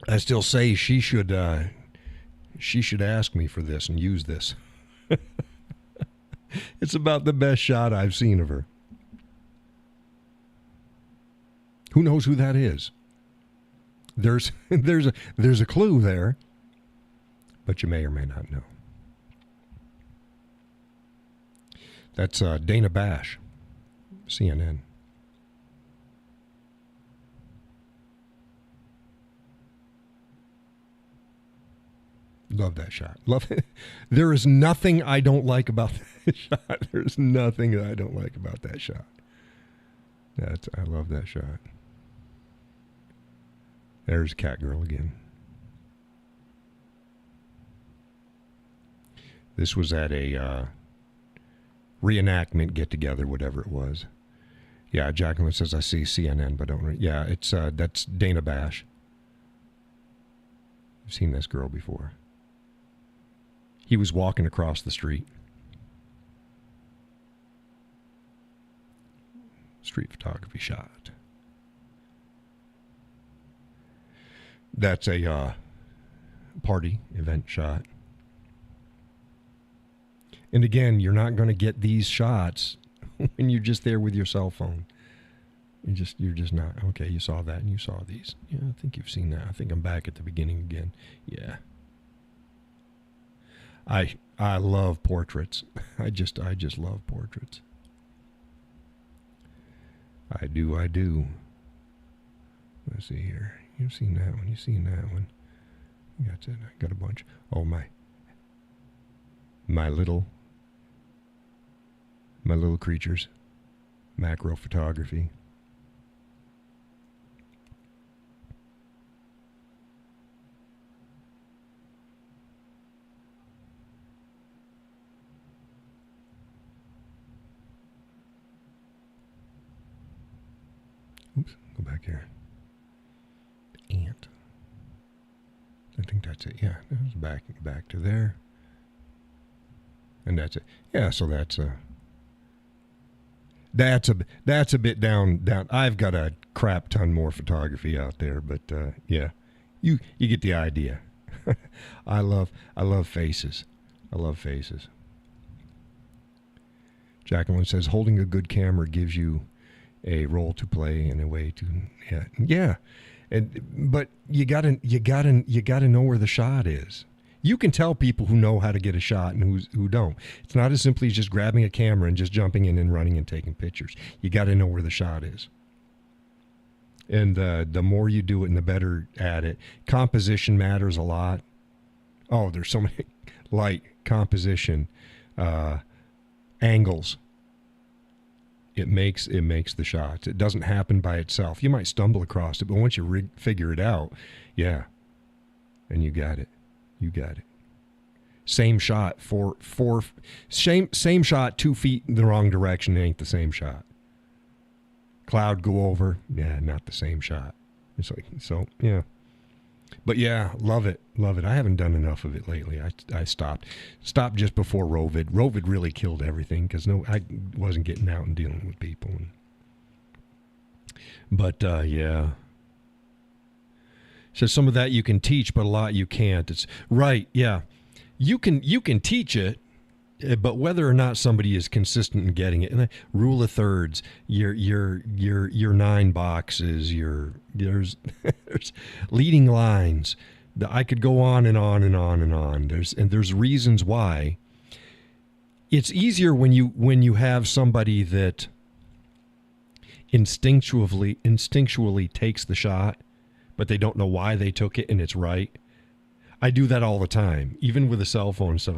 I still say she should ask me for this and use this. It's about the best shot I've seen of her. Who knows who that is? There's a clue there, but you may or may not know. That's Dana Bash, CNN. Love that shot. Love it. There is nothing I don't like about that shot. There's nothing that I don't like about that shot. I love that shot. There's Cat Girl again. This was at a reenactment get-together, whatever it was. Yeah, Jacqueline says, I see CNN, but don't... Yeah, that's Dana Bash. I've seen this girl before. He was walking across the street. Street photography shot. That's a party event shot. And again, you're not going to get these shots when you're just there with your cell phone. You're just not. Okay, you saw that and you saw these. Yeah, I think you've seen that. I think I'm back at the beginning again. Yeah. I love portraits. I just love portraits. I do. Let's see here. You've seen that one. You've seen that one. That's it. I got a bunch. Oh, my little creatures. Macro photography. Oops, go back here. Ant. I think that's it. Yeah, that was back to there. And that's it. Yeah, so that's a bit down. I've got a crap ton more photography out there, but yeah, you get the idea. I love faces. I love faces. Jacqueline says holding a good camera gives you a role to play and a way to yeah. But you gotta know where the shot is. You can tell people who know how to get a shot and who don't. It's not as simply as just grabbing a camera and just jumping in and running and taking pictures. You got to know where the shot is. And the more you do it and the better at it. Composition matters a lot. Oh, there's so many light, composition, angles. It makes the shots. It doesn't happen by itself. You might stumble across it, but once you figure it out, yeah, and you got it. You got it. Same shot, same shot, 2 feet in the wrong direction. It ain't the same shot. Cloud go over, yeah, not the same shot. It's like, so yeah. But yeah, love it. I haven't done enough of it lately. I stopped just before Rovid. Rovid really killed everything because I wasn't getting out and dealing with people. But yeah. So some of that you can teach, but a lot you can't. It's right, yeah. You can teach it, but whether or not somebody is consistent in getting it, and rule of thirds, your 9 boxes, there's leading lines. I could go on and on and on and on. There's reasons why. It's easier when you have somebody that instinctually takes the shot, but they don't know why they took it and it's right. I do that all the time, even with a cell phone and stuff.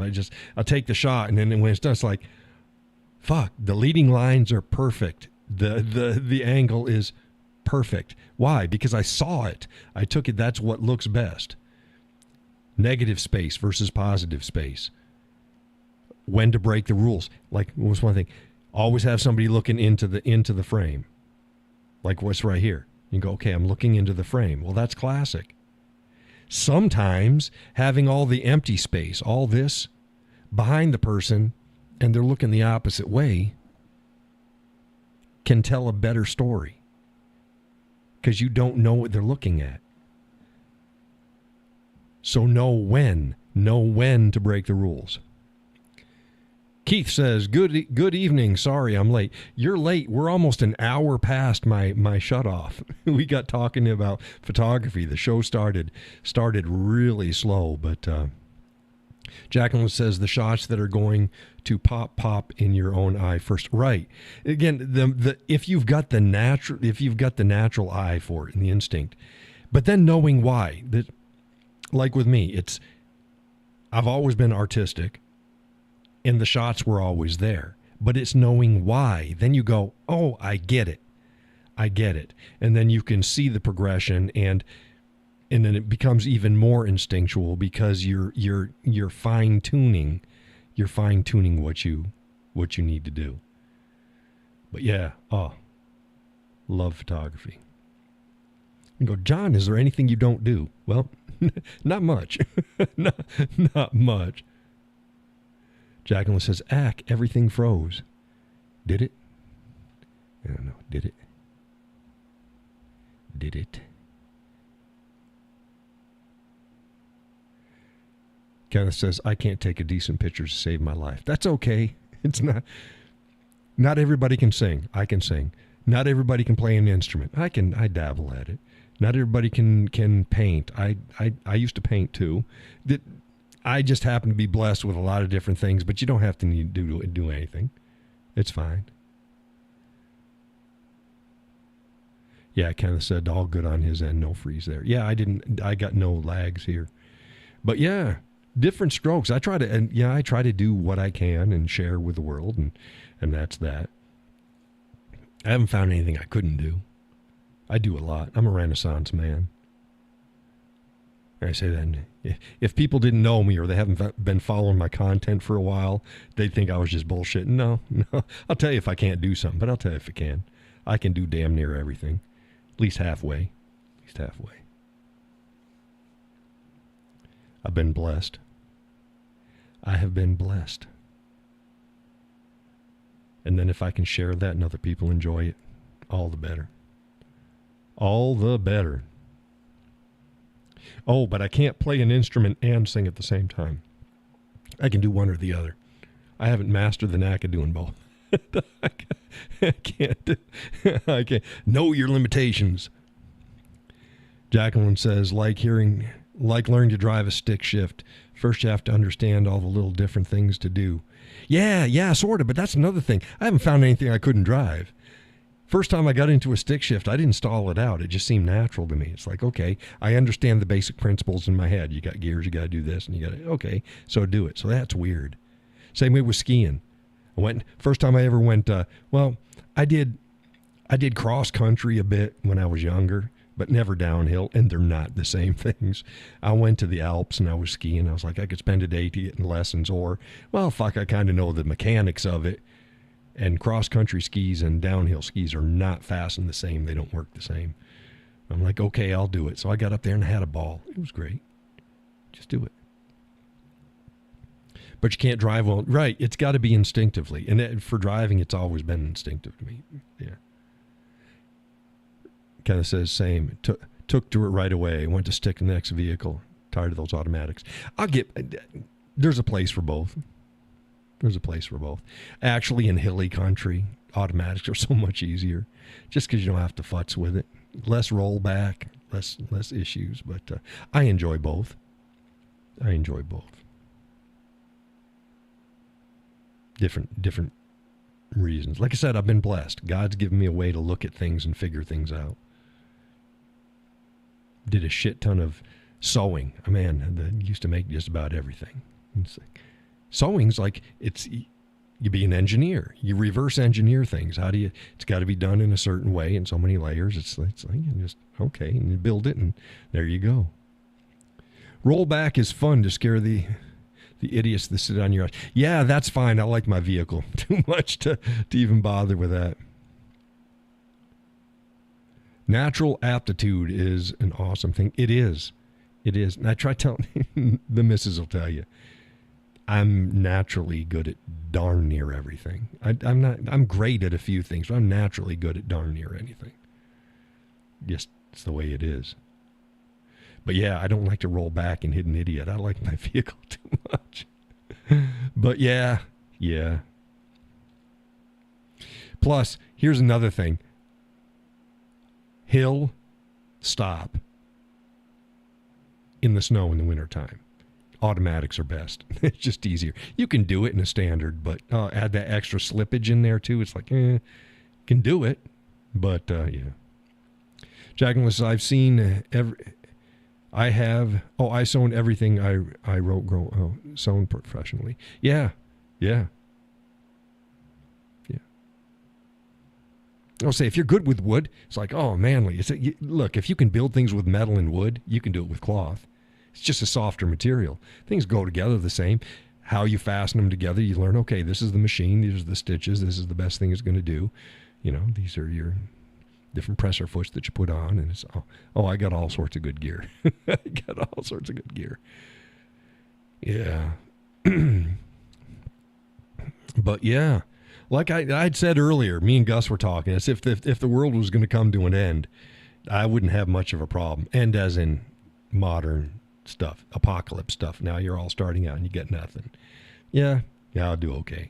I'll take the shot, and then when it's done, it's like, fuck, the leading lines are perfect. The angle is perfect. Why? Because I saw it. I took it. That's what looks best. Negative space versus positive space. When to break the rules. Like, what was one thing? Always have somebody looking into the frame. Like what's right here. You go, okay, I'm looking into the frame. Well, that's classic. Sometimes having all the empty space, all this behind the person, and they're looking the opposite way, can tell a better story because you don't know what they're looking at. So know when to break the rules. Keith says, good evening. Sorry, I'm late. You're late. We're almost an hour past my shut off. We got talking about photography. The show started really slow, but Jacqueline says the shots that are going to pop in your own eye first. Right. Again, if you've got the natural eye for it and the instinct, but then knowing why. That, like with me, I've always been artistic. And the shots were always there. But it's knowing why. Then you go, oh, I get it. And then you can see the progression, and then it becomes even more instinctual because you're fine-tuning. You're fine-tuning what you need to do. But yeah, love photography. You go, John, is there anything you don't do? Well, not much. not much. Jacqueline says, everything froze. Did it? I don't know. Did it? Kenneth says, I can't take a decent picture to save my life. That's okay. It's not everybody can sing. I can sing. Not everybody can play an instrument. I dabble at it. Not everybody can paint. I used to paint too. I just happen to be blessed with a lot of different things, but you don't have to need to do anything. It's fine. Yeah, Kenneth said all good on his end, no freeze there. Yeah, I got no lags here. But yeah, different strokes. I try to do what I can and share with the world, and that's that. I haven't found anything I couldn't do. I do a lot. I'm a Renaissance man. I say that if people didn't know me or they haven't been following my content for a while, they'd think I was just bullshitting. No. I'll tell you if I can't do something, but I'll tell you if I can. I can do damn near everything. At least halfway. I've been blessed. I have been blessed. And then if I can share that and other people enjoy it, all the better. All the better. Oh, but I can't play an instrument and sing at the same time. I can do one or the other. I haven't mastered the knack of doing both. I can't. Know your limitations. Jacqueline says, like learning to drive a stick shift. First you have to understand all the little different things to do. Yeah, sort of, but that's another thing. I haven't found anything I couldn't drive. First time I got into a stick shift, I didn't stall it out. It just seemed natural to me. It's like, okay, I understand the basic principles in my head. You got gears, you got to do this, and you got to, okay, so do it. So that's weird. Same way with skiing. First time I ever went, I did cross country a bit when I was younger, but never downhill, and they're not the same things. I went to the Alps and I was skiing. I was like, I could spend a day getting lessons, or, I kind of know the mechanics of it. And cross-country skis and downhill skis are not fastened the same. They don't work the same. I'm like, okay, I'll do it. So I got up there and I had a ball. It was great. Just do it. But you can't drive well. Right, it's got to be instinctively. And for driving, it's always been instinctive to me. Yeah. Kind of says same. Took to it right away. Went to stick in the next vehicle. Tired of those automatics. There's a place for both. Actually, in hilly country, automatics are so much easier just because you don't have to futz with it. Less rollback, less issues. But I enjoy both. Different reasons. Like I said, I've been blessed. God's given me a way to look at things and figure things out. Did a shit ton of sewing. That used to make just about everything. Sewing's like you be an engineer. You reverse engineer things. It's got to be done in a certain way in so many layers. It's like you just, okay, and you build it and there you go. Rollback is fun to scare the idiots that sit on your ass. Yeah, that's fine. I like my vehicle too much to even bother with that. Natural aptitude is an awesome thing. It is. And I try telling the missus will tell you. I'm naturally good at darn near everything. I'm great at a few things, but I'm naturally good at darn near anything. Just, it's the way it is. But yeah, I don't like to roll back and hit an idiot. I like my vehicle too much. But yeah. Plus, here's another thing. Hill, stop. In the snow in the wintertime. Automatics are best. It's just easier. You can do it in a standard, but add that extra slippage in there too. It's like, can do it, but yeah. Jacqueline says, I've seen I sewn everything I wrote, sewn professionally. Yeah. I'll say, if you're good with wood, it's like, oh, manly. Look, if you can build things with metal and wood, you can do it with cloth. It's just a softer material. Things go together the same. How you fasten them together, you learn, okay, this is the machine, these are the stitches, this is the best thing it's going to do. These are your different presser foots that you put on, and it's, I got all sorts of good gear. Yeah. But yeah, like I'd said earlier, me and Gus were talking, as if the world was going to come to an end, I wouldn't have much of a problem. End as in modern stuff, apocalypse stuff. Now you're all starting out and you get nothing. Yeah, I'll do okay.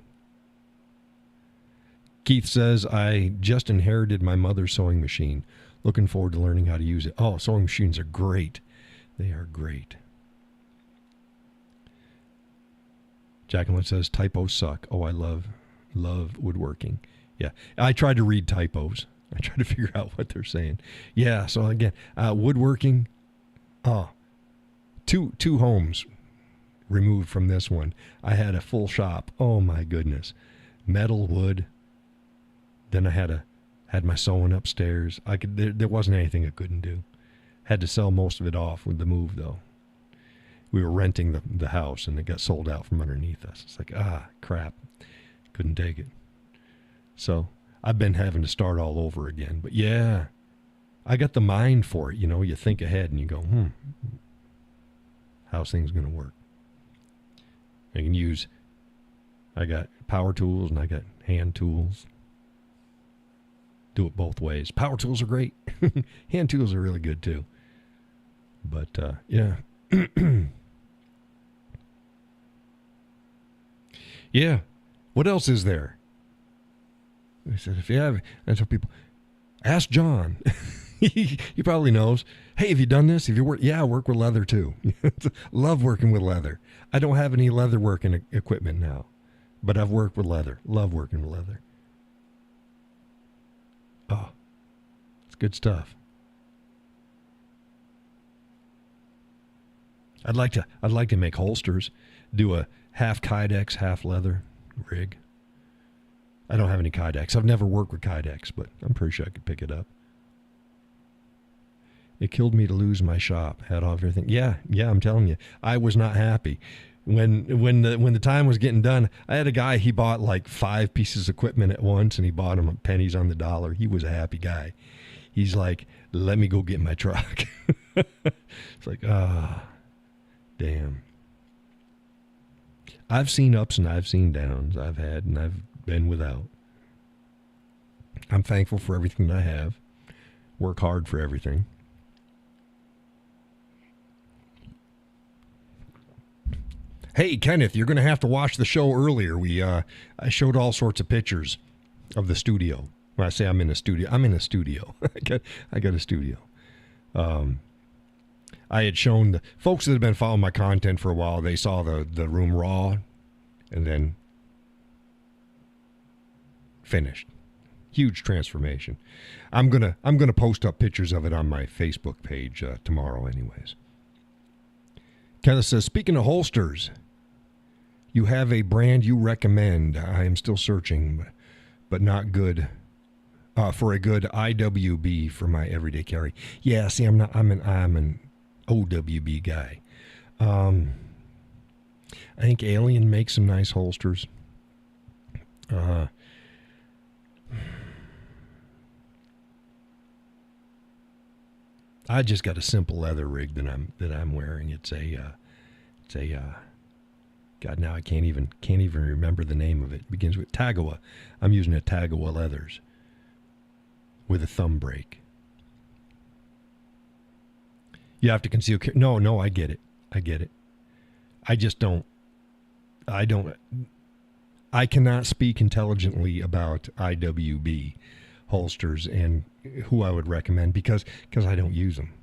Keith says, I just inherited my mother's sewing machine. Looking forward to learning how to use it. Oh, sewing machines are great. They are great. Jacqueline says typos suck. Oh, I love woodworking. Yeah, I tried to read typos. I tried to figure out what they're saying. Yeah, so again, woodworking. Oh, two homes removed from this one. I had a full shop. Oh my goodness, metal, wood. Then I had my sewing upstairs. There wasn't anything I couldn't do. Had to sell most of it off with the move though. We were renting the house and it got sold out from underneath us. It's like, crap. Couldn't take it. So I've been having to start all over again. But yeah, I got the mind for it. You know, you think ahead and you go, how's things going to work? I got power tools and I got hand tools. Do it both ways. Power tools are great. Hand tools are really good too. But, yeah. Yeah. What else is there? I said, if you have, I tell people, ask John. He probably knows. Hey, have you done this? Have you worked? Yeah, I work with leather too. Love working with leather. I don't have any leather working equipment now, but I've worked with leather. Love working with leather. Oh, it's good stuff. I'd like to make holsters, do a half Kydex, half leather rig. I don't have any Kydex. I've never worked with Kydex, but I'm pretty sure I could pick it up. It killed me to lose my shop. Had all everything. Yeah, I'm telling you. I was not happy. When the time was getting done, I had a guy, he bought like 5 pieces of equipment at once, and he bought them at pennies on the dollar. He was a happy guy. He's like, let me go get my truck. It's like, damn. I've seen ups and I've seen downs. I've had and I've been without. I'm thankful for everything that I have. Work hard for everything. Hey, Kenneth, you're going to have to watch the show earlier. I showed all sorts of pictures of the studio. When I say I'm in a studio, I'm in a studio. I got a studio. I had shown the folks that have been following my content for a while, they saw the room raw and then finished. Huge transformation. I'm gonna post up pictures of it on my Facebook page tomorrow anyways. Kenneth says, speaking of holsters, you have a brand you recommend. I am still searching, but not good. For a good IWB for my everyday carry. Yeah, see, I'm an OWB guy. I think Alien makes some nice holsters. I just got a simple leather rig that I'm wearing. It's a God, now I can't even remember the name of it. It begins with Tagawa. I'm using a Tagawa leathers with a thumb brake. You have to conceal. No, I get it. I just don't. I cannot speak intelligently about IWB holsters and who I would recommend because I don't use them.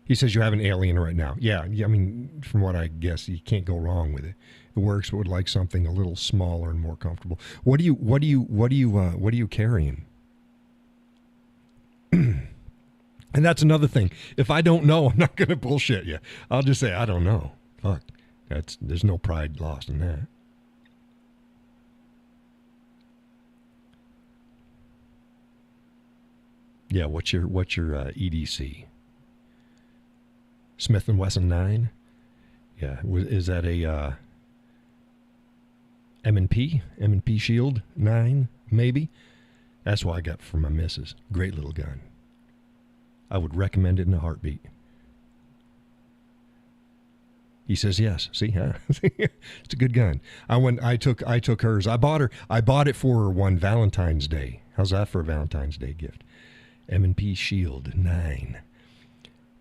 He says you have an Alien right now. Yeah. I mean, from what I guess, you can't go wrong with it. It works, but would like something a little smaller and more comfortable. What are you carrying? And that's another thing. If I don't know, I'm not going to bullshit you. I'll just say I don't know. Fuck. There's no pride lost in that. Yeah, what's your EDC? Smith & Wesson 9? Yeah, is that a M&P? M&P Shield 9, maybe? That's what I got for my missus. Great little gun. I would recommend it in a heartbeat. He says yes. See, huh? It's a good gun. I took hers. I bought it for her one Valentine's Day. How's that for a Valentine's Day gift? M&P Shield 9.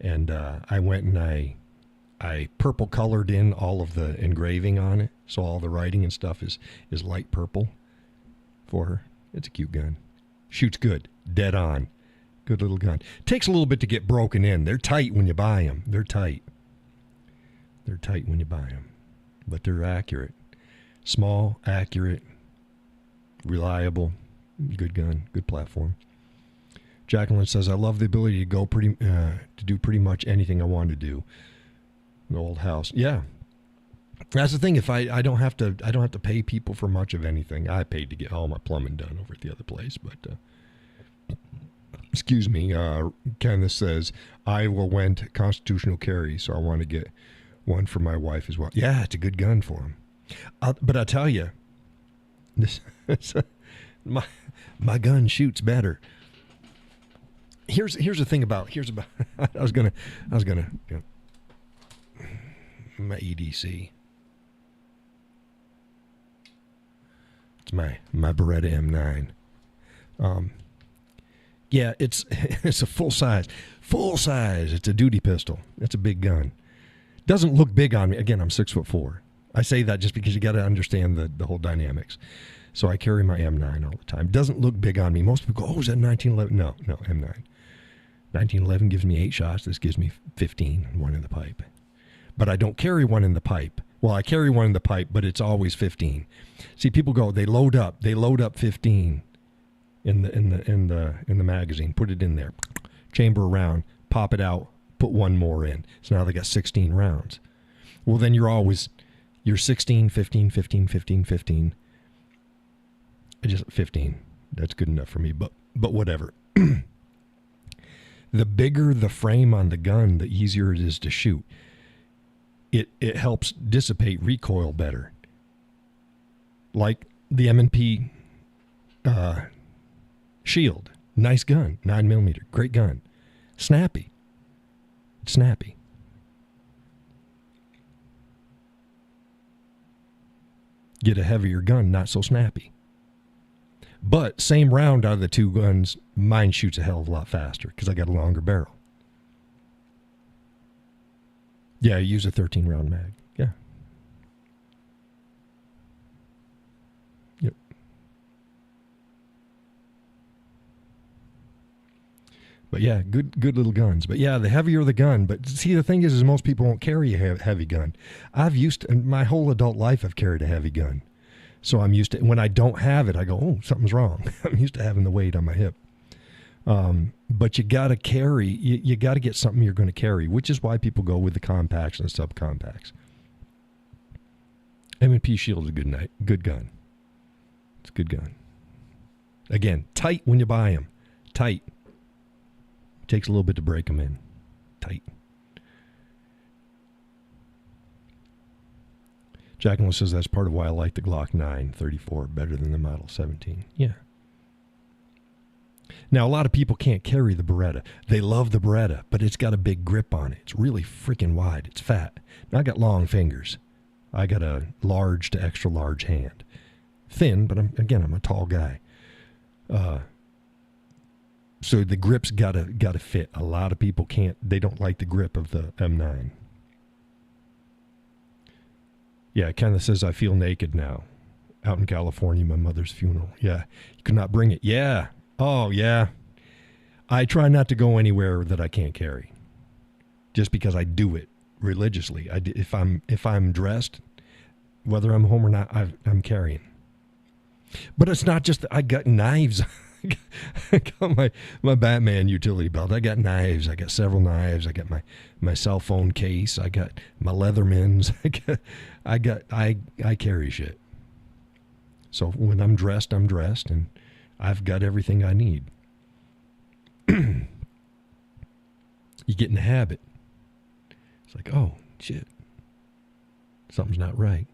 And I went and I purple colored in all of the engraving on it, so all the writing and stuff is light purple for her. It's a cute gun. Shoots good. Dead on. Good little gun. Takes a little bit to get broken in. They're tight when you buy them. They're tight when you buy them. but they're accurate. Small, accurate, reliable, good gun, good platform. Jacqueline says, I love the ability to go to do pretty much anything I want to do. The old house. Yeah. That's the thing. If I don't have to pay people for much of anything. I paid to get all my plumbing done over at the other place, but excuse me. Kenneth says, I will went constitutional carry, so I want to get one for my wife as well. Yeah, it's a good gun for him. But I tell you, this my gun shoots better. Here's the thing about I was gonna my EDC. It's my Beretta M9. Yeah, it's a full size. It's a duty pistol. It's a big gun. Doesn't look big on me. Again, I'm 6'4". I say that just because you got to understand the whole dynamics. So I carry my M9 all the time. Doesn't look big on me. Most people go, oh, is that 1911? No, M9. 1911 gives me 8 shots. This gives me 15, one in the pipe. But I don't carry one in the pipe. Well, I carry one in the pipe, but it's always 15. See, people go, they load up 15 in the magazine, put it in there, chamber around, pop it out, put one more in. So now they got 16 rounds. Well, then you're 16, 15, 15, 15, 15. Just 15. That's good enough for me, but whatever. The bigger the frame on the gun, the easier it is to shoot. It helps dissipate recoil better. Like the M&P Shield. Nice gun. 9mm. Great gun. Snappy. It's snappy. Get a heavier gun, not so snappy. But same round out of the two guns, mine shoots a hell of a lot faster because I got a longer barrel. Yeah, I use a 13-round mag. Yeah. Yep. But yeah, good little guns. But yeah, the heavier the gun. But see, the thing is most people won't carry a heavy gun. My whole adult life, I've carried a heavy gun. So I'm used to, when I don't have it, I go, oh, something's wrong. I'm used to having the weight on my hip. But you got to carry, you got to get something you're going to carry, which is why people go with the compacts and subcompacts. M&P Shield is a good gun. It's a good gun. Again, tight when you buy them. Tight. Takes a little bit to break them in. Tight. Jacqueline says that's part of why I like the Glock 934 better than the Model 17. Yeah. Now, a lot of people can't carry the Beretta. They love the Beretta, but it's got a big grip on it. It's really freaking wide. It's fat. Now, I got long fingers. I got a large to extra large hand. Thin, but I'm a tall guy. So the grip's gotta fit. A lot of people can't. They don't like the grip of the M9. Yeah, it kind of says, I feel naked now. Out in California, my mother's funeral. Yeah, you could not bring it. Yeah. Oh, yeah. I try not to go anywhere that I can't carry. Just because I do it religiously. If I'm dressed, whether I'm home or not, I'm carrying. But it's not just that I got knives. I got my Batman utility belt. I got knives. I got several knives. I got my cell phone case. I got my Leathermans. I carry shit. So when I'm dressed, and I've got everything I need. You get in the habit. It's like, oh, shit. Something's not right.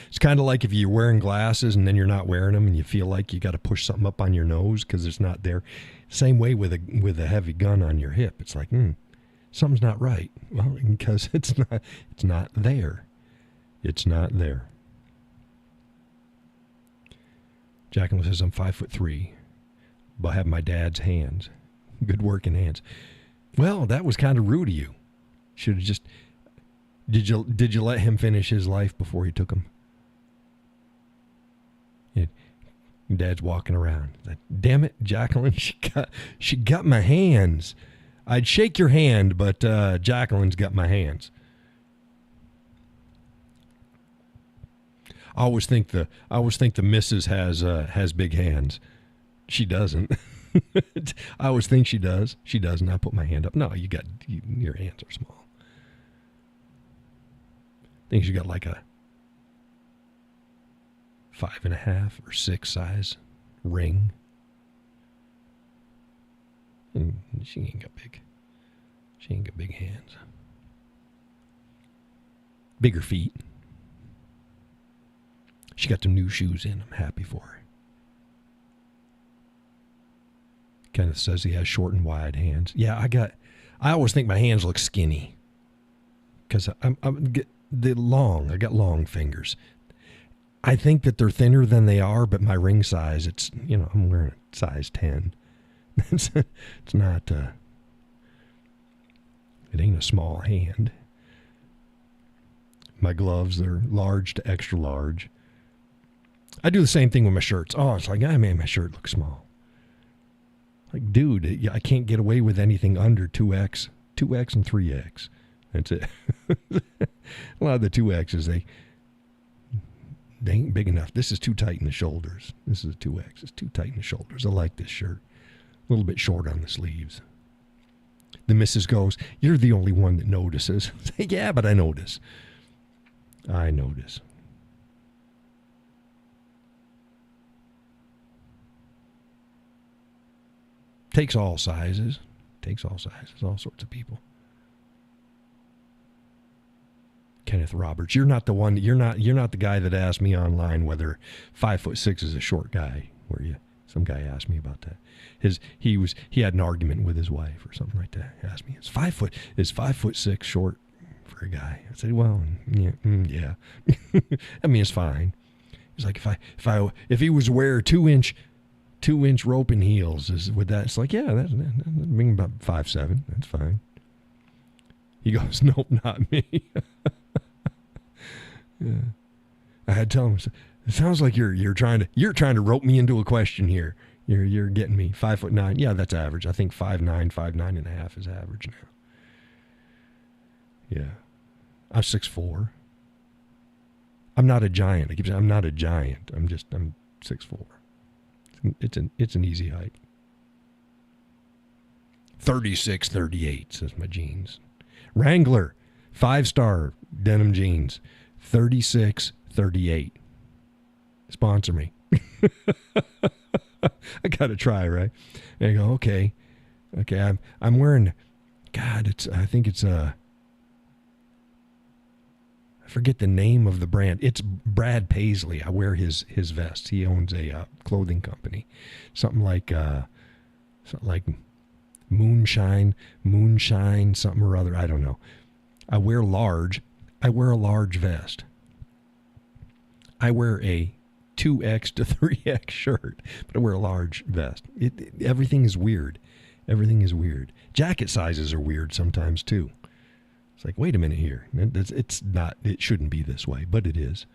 It's kind of like if you're wearing glasses and then you're not wearing them and you feel like you got to push something up on your nose because it's not there. Same way with a heavy gun on your hip. It's like, something's not right. Well, because it's not there. It's not there. Jacqueline says, I'm 5'3", but I have my dad's hands. Good working hands. Well, that was kind of rude of you. Should have just... Did you let him finish his life before you took him? Yeah. Dad's walking around. Like, damn it, Jacqueline, she got my hands. I'd shake your hand, but Jacqueline's got my hands. I always think the missus has big hands. She doesn't. I always think she does. She doesn't. I put my hand up. No, your hands are small. I think she got like a 5.5 or 6 size ring. And she ain't got big hands. Bigger feet. She got them new shoes in. I'm happy for her. Kenneth says he has short and wide hands. Yeah, I always think my hands look skinny because I got long fingers. I think that they're thinner than they are, but my ring size, I'm wearing a size 10. It's not, it ain't a small hand. My gloves, they're large to extra large. I do the same thing with my shirts. Oh, it's like, I made my shirt look small. Like, dude, I can't get away with anything under 2X and 3X. That's it. A lot of the 2Xs, they ain't big enough. This is too tight in the shoulders. This is a 2X. It's too tight in the shoulders. I like this shirt. A little bit short on the sleeves. The missus goes, you're the only one that notices. I say, yeah, but I notice. I notice. Takes all sizes. All sorts of people. Kenneth Roberts, you're not the one. You're not the guy that asked me online whether 5'6" is a short guy. Were you? Some guy asked me about that. He had an argument with his wife or something like that. He asked me, is 5'6" short for a guy? I said, well, yeah. I mean, it's fine. He's like, if he was wearing 2-inch rope and heels, would that? It's like, yeah, that's being about 5'7". That's fine. He goes, nope, not me. Yeah. I had to tell him, it sounds like you're trying to rope me into a question here. You're getting me 5'9". Yeah, that's average. I think 5'9", 5'9.5" is average now. Yeah. I'm 6'4". I'm not a giant. I keep saying I'm not a giant. I'm 6'4". It's an easy height. 36, 38 says my jeans. Wrangler, 5-star denim jeans, 36, 38. Sponsor me. I gotta try, right? And I go, okay. I'm wearing. God, I think it's I forget the name of the brand. It's Brad Paisley. I wear his vests. He owns a clothing company, something like Moonshine, something or other. I don't know. I wear a large vest. I wear a 2X to 3X shirt, but I wear a large vest. Everything is weird. Jacket sizes are weird sometimes too. It's like, wait a minute here. It's not. It shouldn't be this way, but it is.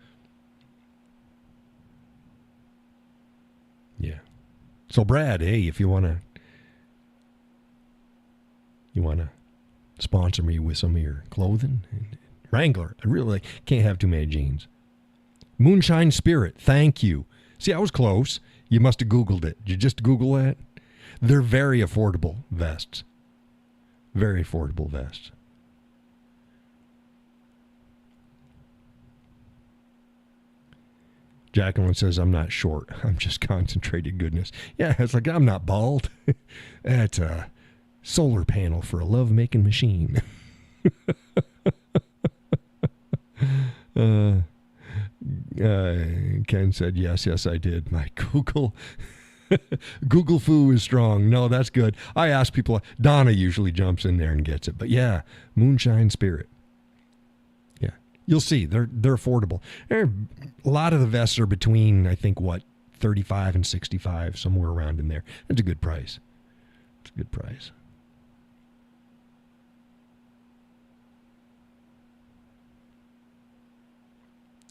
Yeah. So Brad, hey, if you wanna sponsor me with some of your clothing, Wrangler. I really can't have too many jeans. Moonshine Spirit. Thank you. See, I was close. You must have Googled it. Did you just Google that? They're very affordable vests. Very affordable vests. Jacqueline says, I'm not short. I'm just concentrated goodness. Yeah, it's like, I'm not bald. That's a solar panel for a love-making machine. Ken said, yes, I did. My Google foo is strong. No, that's good. I ask people. Donna usually jumps in there and gets it. But yeah, Moonshine Spirit. Yeah, you'll see. They're affordable. A lot of the vests are between, I think, 35 and 65, somewhere around in there. That's a good price. It's a good price.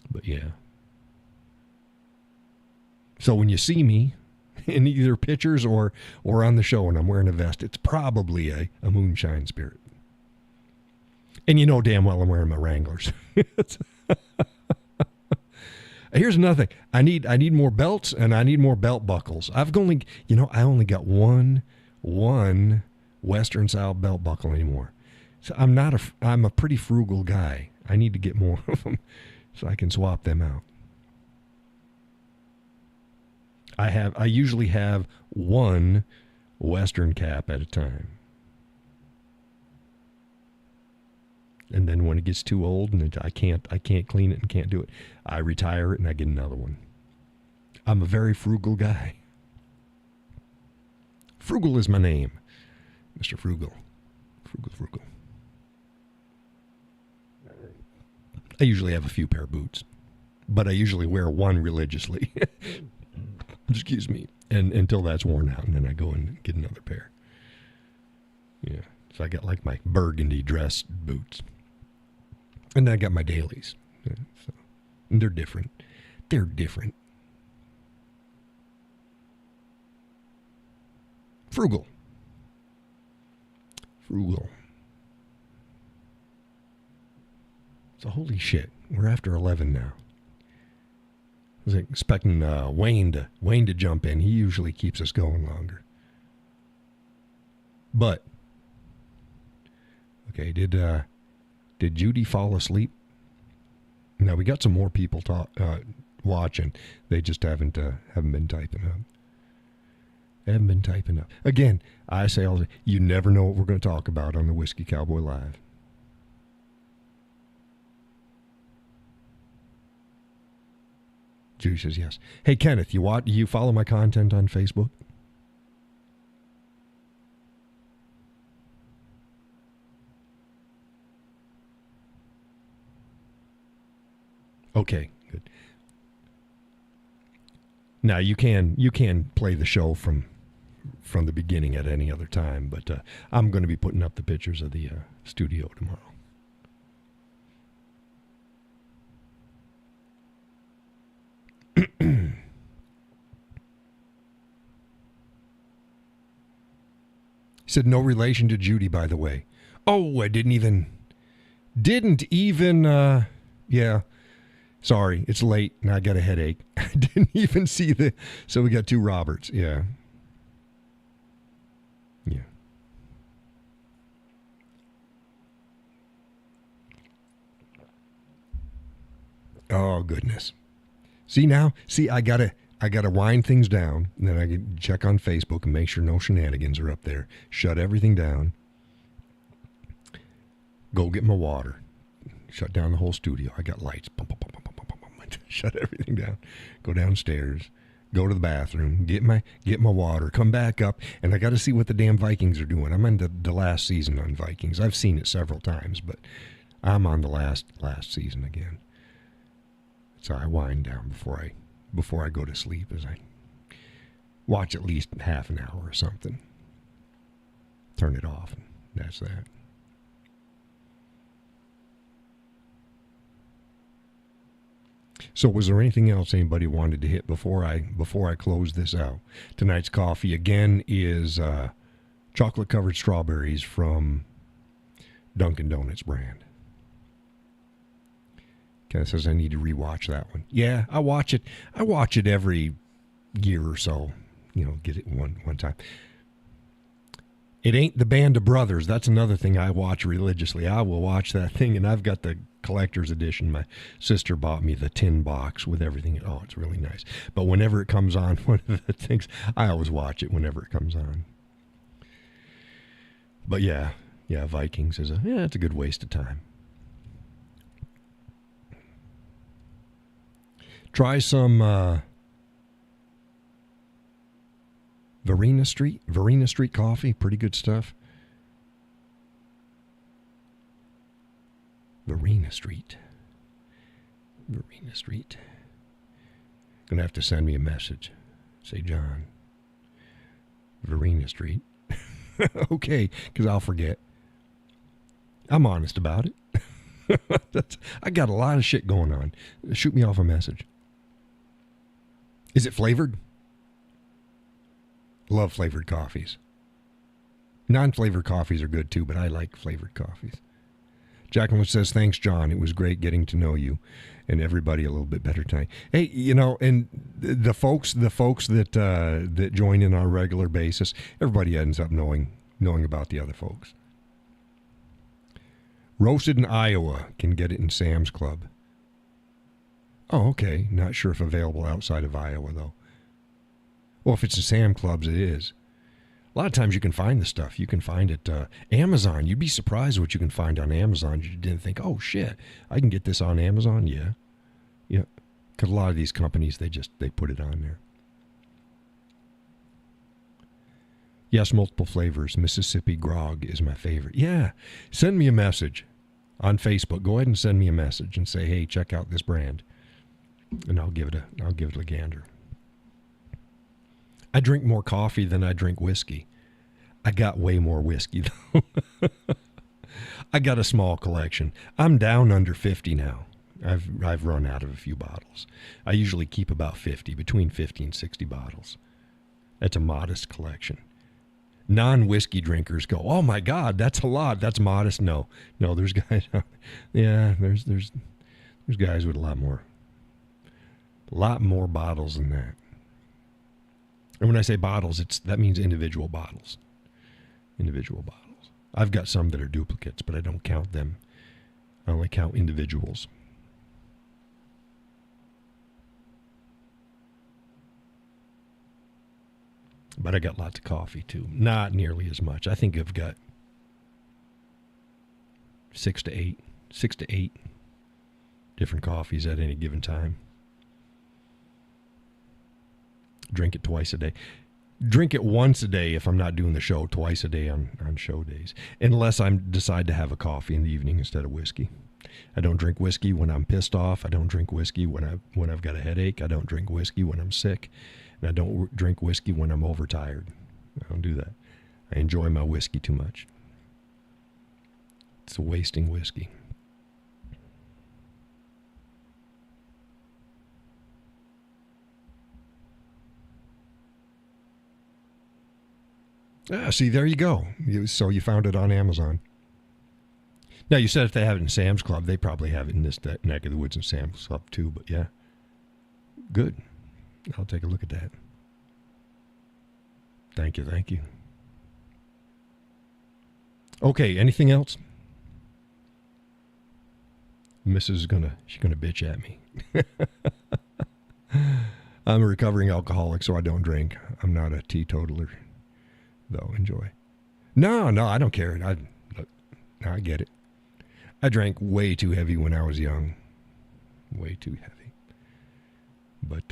But yeah. So when you see me in either pictures or on the show and I'm wearing a vest, it's probably a Moonshine Spirit. And you know damn well I'm wearing my Wranglers. Here's another thing. I need more belts and I need more belt buckles. I only got one Western style belt buckle anymore. So I'm a pretty frugal guy. I need to get more of them so I can swap them out. I usually have one Western cap at a time. And then when it gets too old and I can't clean it and can't do it, I retire it and I get another one. I'm a very frugal guy. Frugal is my name. Mr. Frugal. Frugal. I usually have a few pair of boots, but I usually wear one religiously. Excuse me. And until that's worn out, and then I go and get another pair. Yeah. So I got like my burgundy dress boots. And then I got my dailies. Yeah, and they're different. Frugal. So holy shit, we're after 11 now. I was expecting Wayne to jump in. He usually keeps us going longer. But okay, did Judy fall asleep? Now we got some more people watching. They just haven't been typing up. Again, I say all the you never know what we're going to talk about on the Whiskey Cowboy Live. Judy says yes. Hey Kenneth, you follow my content on Facebook? Okay, good. Now you can play the show from the beginning at any other time, but I'm going to be putting up the pictures of the studio tomorrow. He said no relation to Judy, by the way. Oh, I didn't even yeah. Sorry, it's late and I got a headache. I didn't even see so we got two Roberts. Yeah. Yeah. Oh, goodness. See, I gotta wind things down, and then I can check on Facebook and make sure no shenanigans are up there. Shut everything down. Go get my water. Shut down the whole studio. I got lights. Bum, bum, bum, bum, bum, bum, bum. Shut everything down. Go downstairs. Go to the bathroom. Get my water. Come back up, and I got to see what the damn Vikings are doing. I'm in the last season on Vikings. I've seen it several times, but I'm on the last season again. So I wind down before I go to sleep, as I watch at least half an hour or something. Turn it off, and that's that. So was there anything else anybody wanted to hit before I close this out? Tonight's coffee again is chocolate covered strawberries from Dunkin' Donuts brand. Kenneth says I need to rewatch that one. Yeah, I watch it every year or so. Get it one time. It ain't the Band of Brothers. That's another thing I watch religiously. I will watch that thing, and I've got the collector's edition. My sister bought me the tin box with everything. Oh, it's really nice. But whenever it comes on, one of the things, I always watch it whenever it comes on. But yeah, Vikings it's a good waste of time. Try some Verena Street coffee. Pretty good stuff. Verena Street. Gonna have to send me a message. Say, John, Verena Street. Okay, because I'll forget. I'm honest about it. I got a lot of shit going on. Shoot me off a message. Is it flavored? Love flavored coffees. Non-flavored coffees are good too, but I like flavored coffees. Jacqueline says, thanks, John. It was great getting to know you and everybody a little bit better tonight. Hey, and the folks that that join in on a regular basis, everybody ends up knowing about the other folks. Roasted in Iowa, can get it in Sam's Club. Oh, okay. Not sure if available outside of Iowa, though. Well, if it's in Sam Clubs, it is. A lot of times you can find the stuff. You can find it Amazon. You'd be surprised what you can find on Amazon. You didn't think, oh, shit, I can get this on Amazon? Yeah. Yeah. Because a lot of these companies, they put it on there. Yes, multiple flavors. Mississippi Grog is my favorite. Yeah. Send me a message on Facebook. Go ahead and send me a message and say, hey, check out this brand. And I'll give it a gander. I drink more coffee than I drink whiskey. I got way more whiskey, though. I got a small collection. I'm down under 50 now. I've run out of a few bottles. I usually keep about 50, between 50 and 60 bottles. That's a modest collection. Non-whiskey drinkers go, oh my God, that's a lot. That's modest. No, there's guys. Yeah, there's guys with a lot more bottles than that. And when I say bottles, that means individual bottles. Individual bottles. I've got some that are duplicates, but I don't count them. I only count individuals. But I got lots of coffee, too. Not nearly as much. I think I've got 6 to 8 different coffees at any given time. Drink it twice a day. Drink it once a day if I'm not doing the show, twice a day on show days. Unless I decide to have a coffee in the evening instead of whiskey. I don't drink whiskey when I'm pissed off. I don't drink whiskey when I've got a headache. I don't drink whiskey when I'm sick. And I don't drink whiskey when I'm overtired. I don't do that. I enjoy my whiskey too much. It's a wasting whiskey. See, there you go. So you found it on Amazon. Now, you said if they have it in Sam's Club, they probably have it in this neck of the woods in Sam's Club too, but yeah. Good. I'll take a look at that. Thank you. Okay, anything else? Mrs. is gonna bitch at me. I'm a recovering alcoholic, so I don't drink. I'm not a teetotaler, though. Enjoy. No, I don't care. I get it. I drank way too heavy when I was young. Way too heavy. But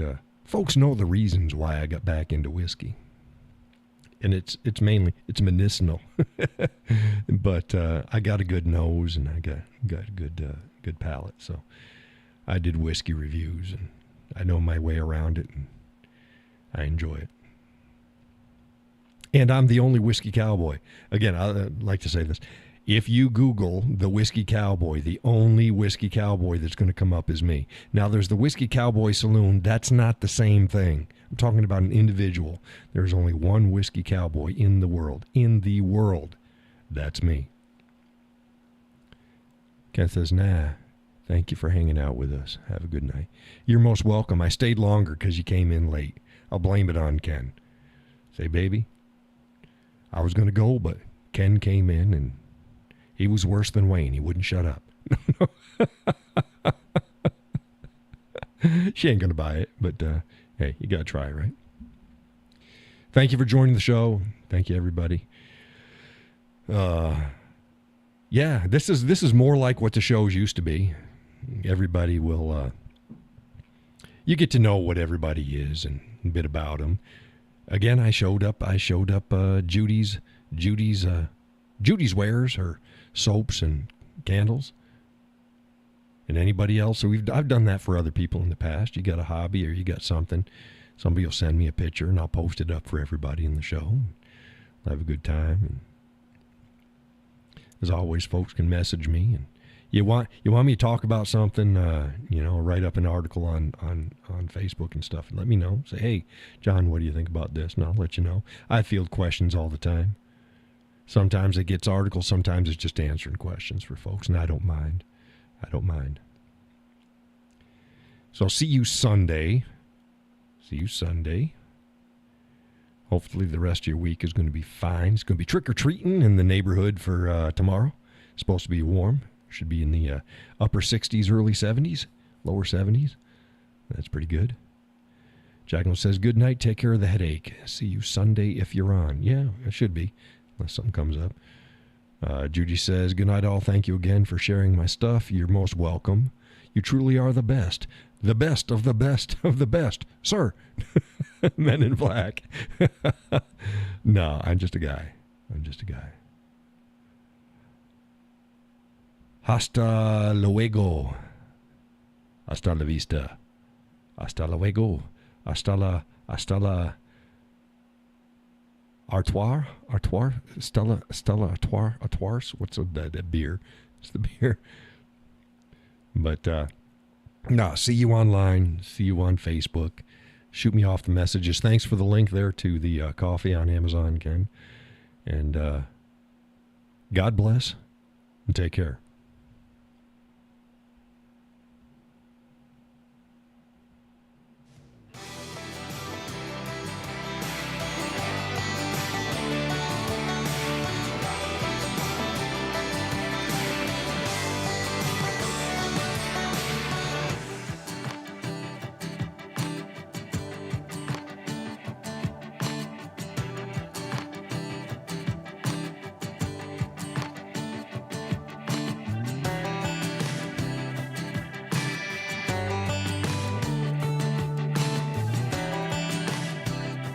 folks know the reasons why I got back into whiskey. And it's medicinal. But I got a good nose and I got a good palate. So I did whiskey reviews and I know my way around it and I enjoy it. And I'm the only whiskey cowboy. Again, I like to say this. If you Google the Whiskey Cowboy, the only Whiskey Cowboy that's going to come up is me. Now, there's the Whiskey Cowboy Saloon. That's not the same thing. I'm talking about an individual. There's only one Whiskey Cowboy in the world. In the world. That's me. Ken says, nah, thank you for hanging out with us. Have a good night. You're most welcome. I stayed longer because you came in late. I'll blame it on Ken. Say, baby, I was going to go, but Ken came in and he was worse than Wayne. He wouldn't shut up. She ain't going to buy it, but hey, you got to try, right? Thank you for joining the show. Thank you, everybody. Yeah, this is more like what the shows used to be. Everybody will, you get to know what everybody is and a bit about them. Again, I showed up Judy's wares, her soaps and candles. And anybody else. So I've done that for other people in the past. You got a hobby or you got something. Somebody will send me a picture and I'll post it up for everybody in the show. I'll have a good time. And as always, folks can message me. And you want me to talk about something, write up an article on Facebook and stuff. Let me know. Say, hey, John, what do you think about this? And I'll let you know. I field questions all the time. Sometimes it gets articles. Sometimes it's just answering questions for folks, and I don't mind. I don't mind. So I'll see you Sunday. See you Sunday. Hopefully the rest of your week is going to be fine. It's going to be trick-or-treating in the neighborhood for tomorrow. It's supposed to be warm. Should be in the upper 60s, early 70s, lower 70s. That's pretty good. Jacqueline says, good night. Take care of the headache. See you Sunday if you're on. Yeah, it should be, unless something comes up. Judy says, good night all. Thank you again for sharing my stuff. You're most welcome. You truly are the best. The best of the best of the best. Sir. Men in Black. No, I'm just a guy. Hasta luego. Hasta la vista. Hasta luego. Hasta la Artois? Stella Artois? What's that beer? It's the beer. But, no, see you online. See you on Facebook. Shoot me off the messages. Thanks for the link there to the coffee on Amazon, Ken. And God bless and take care.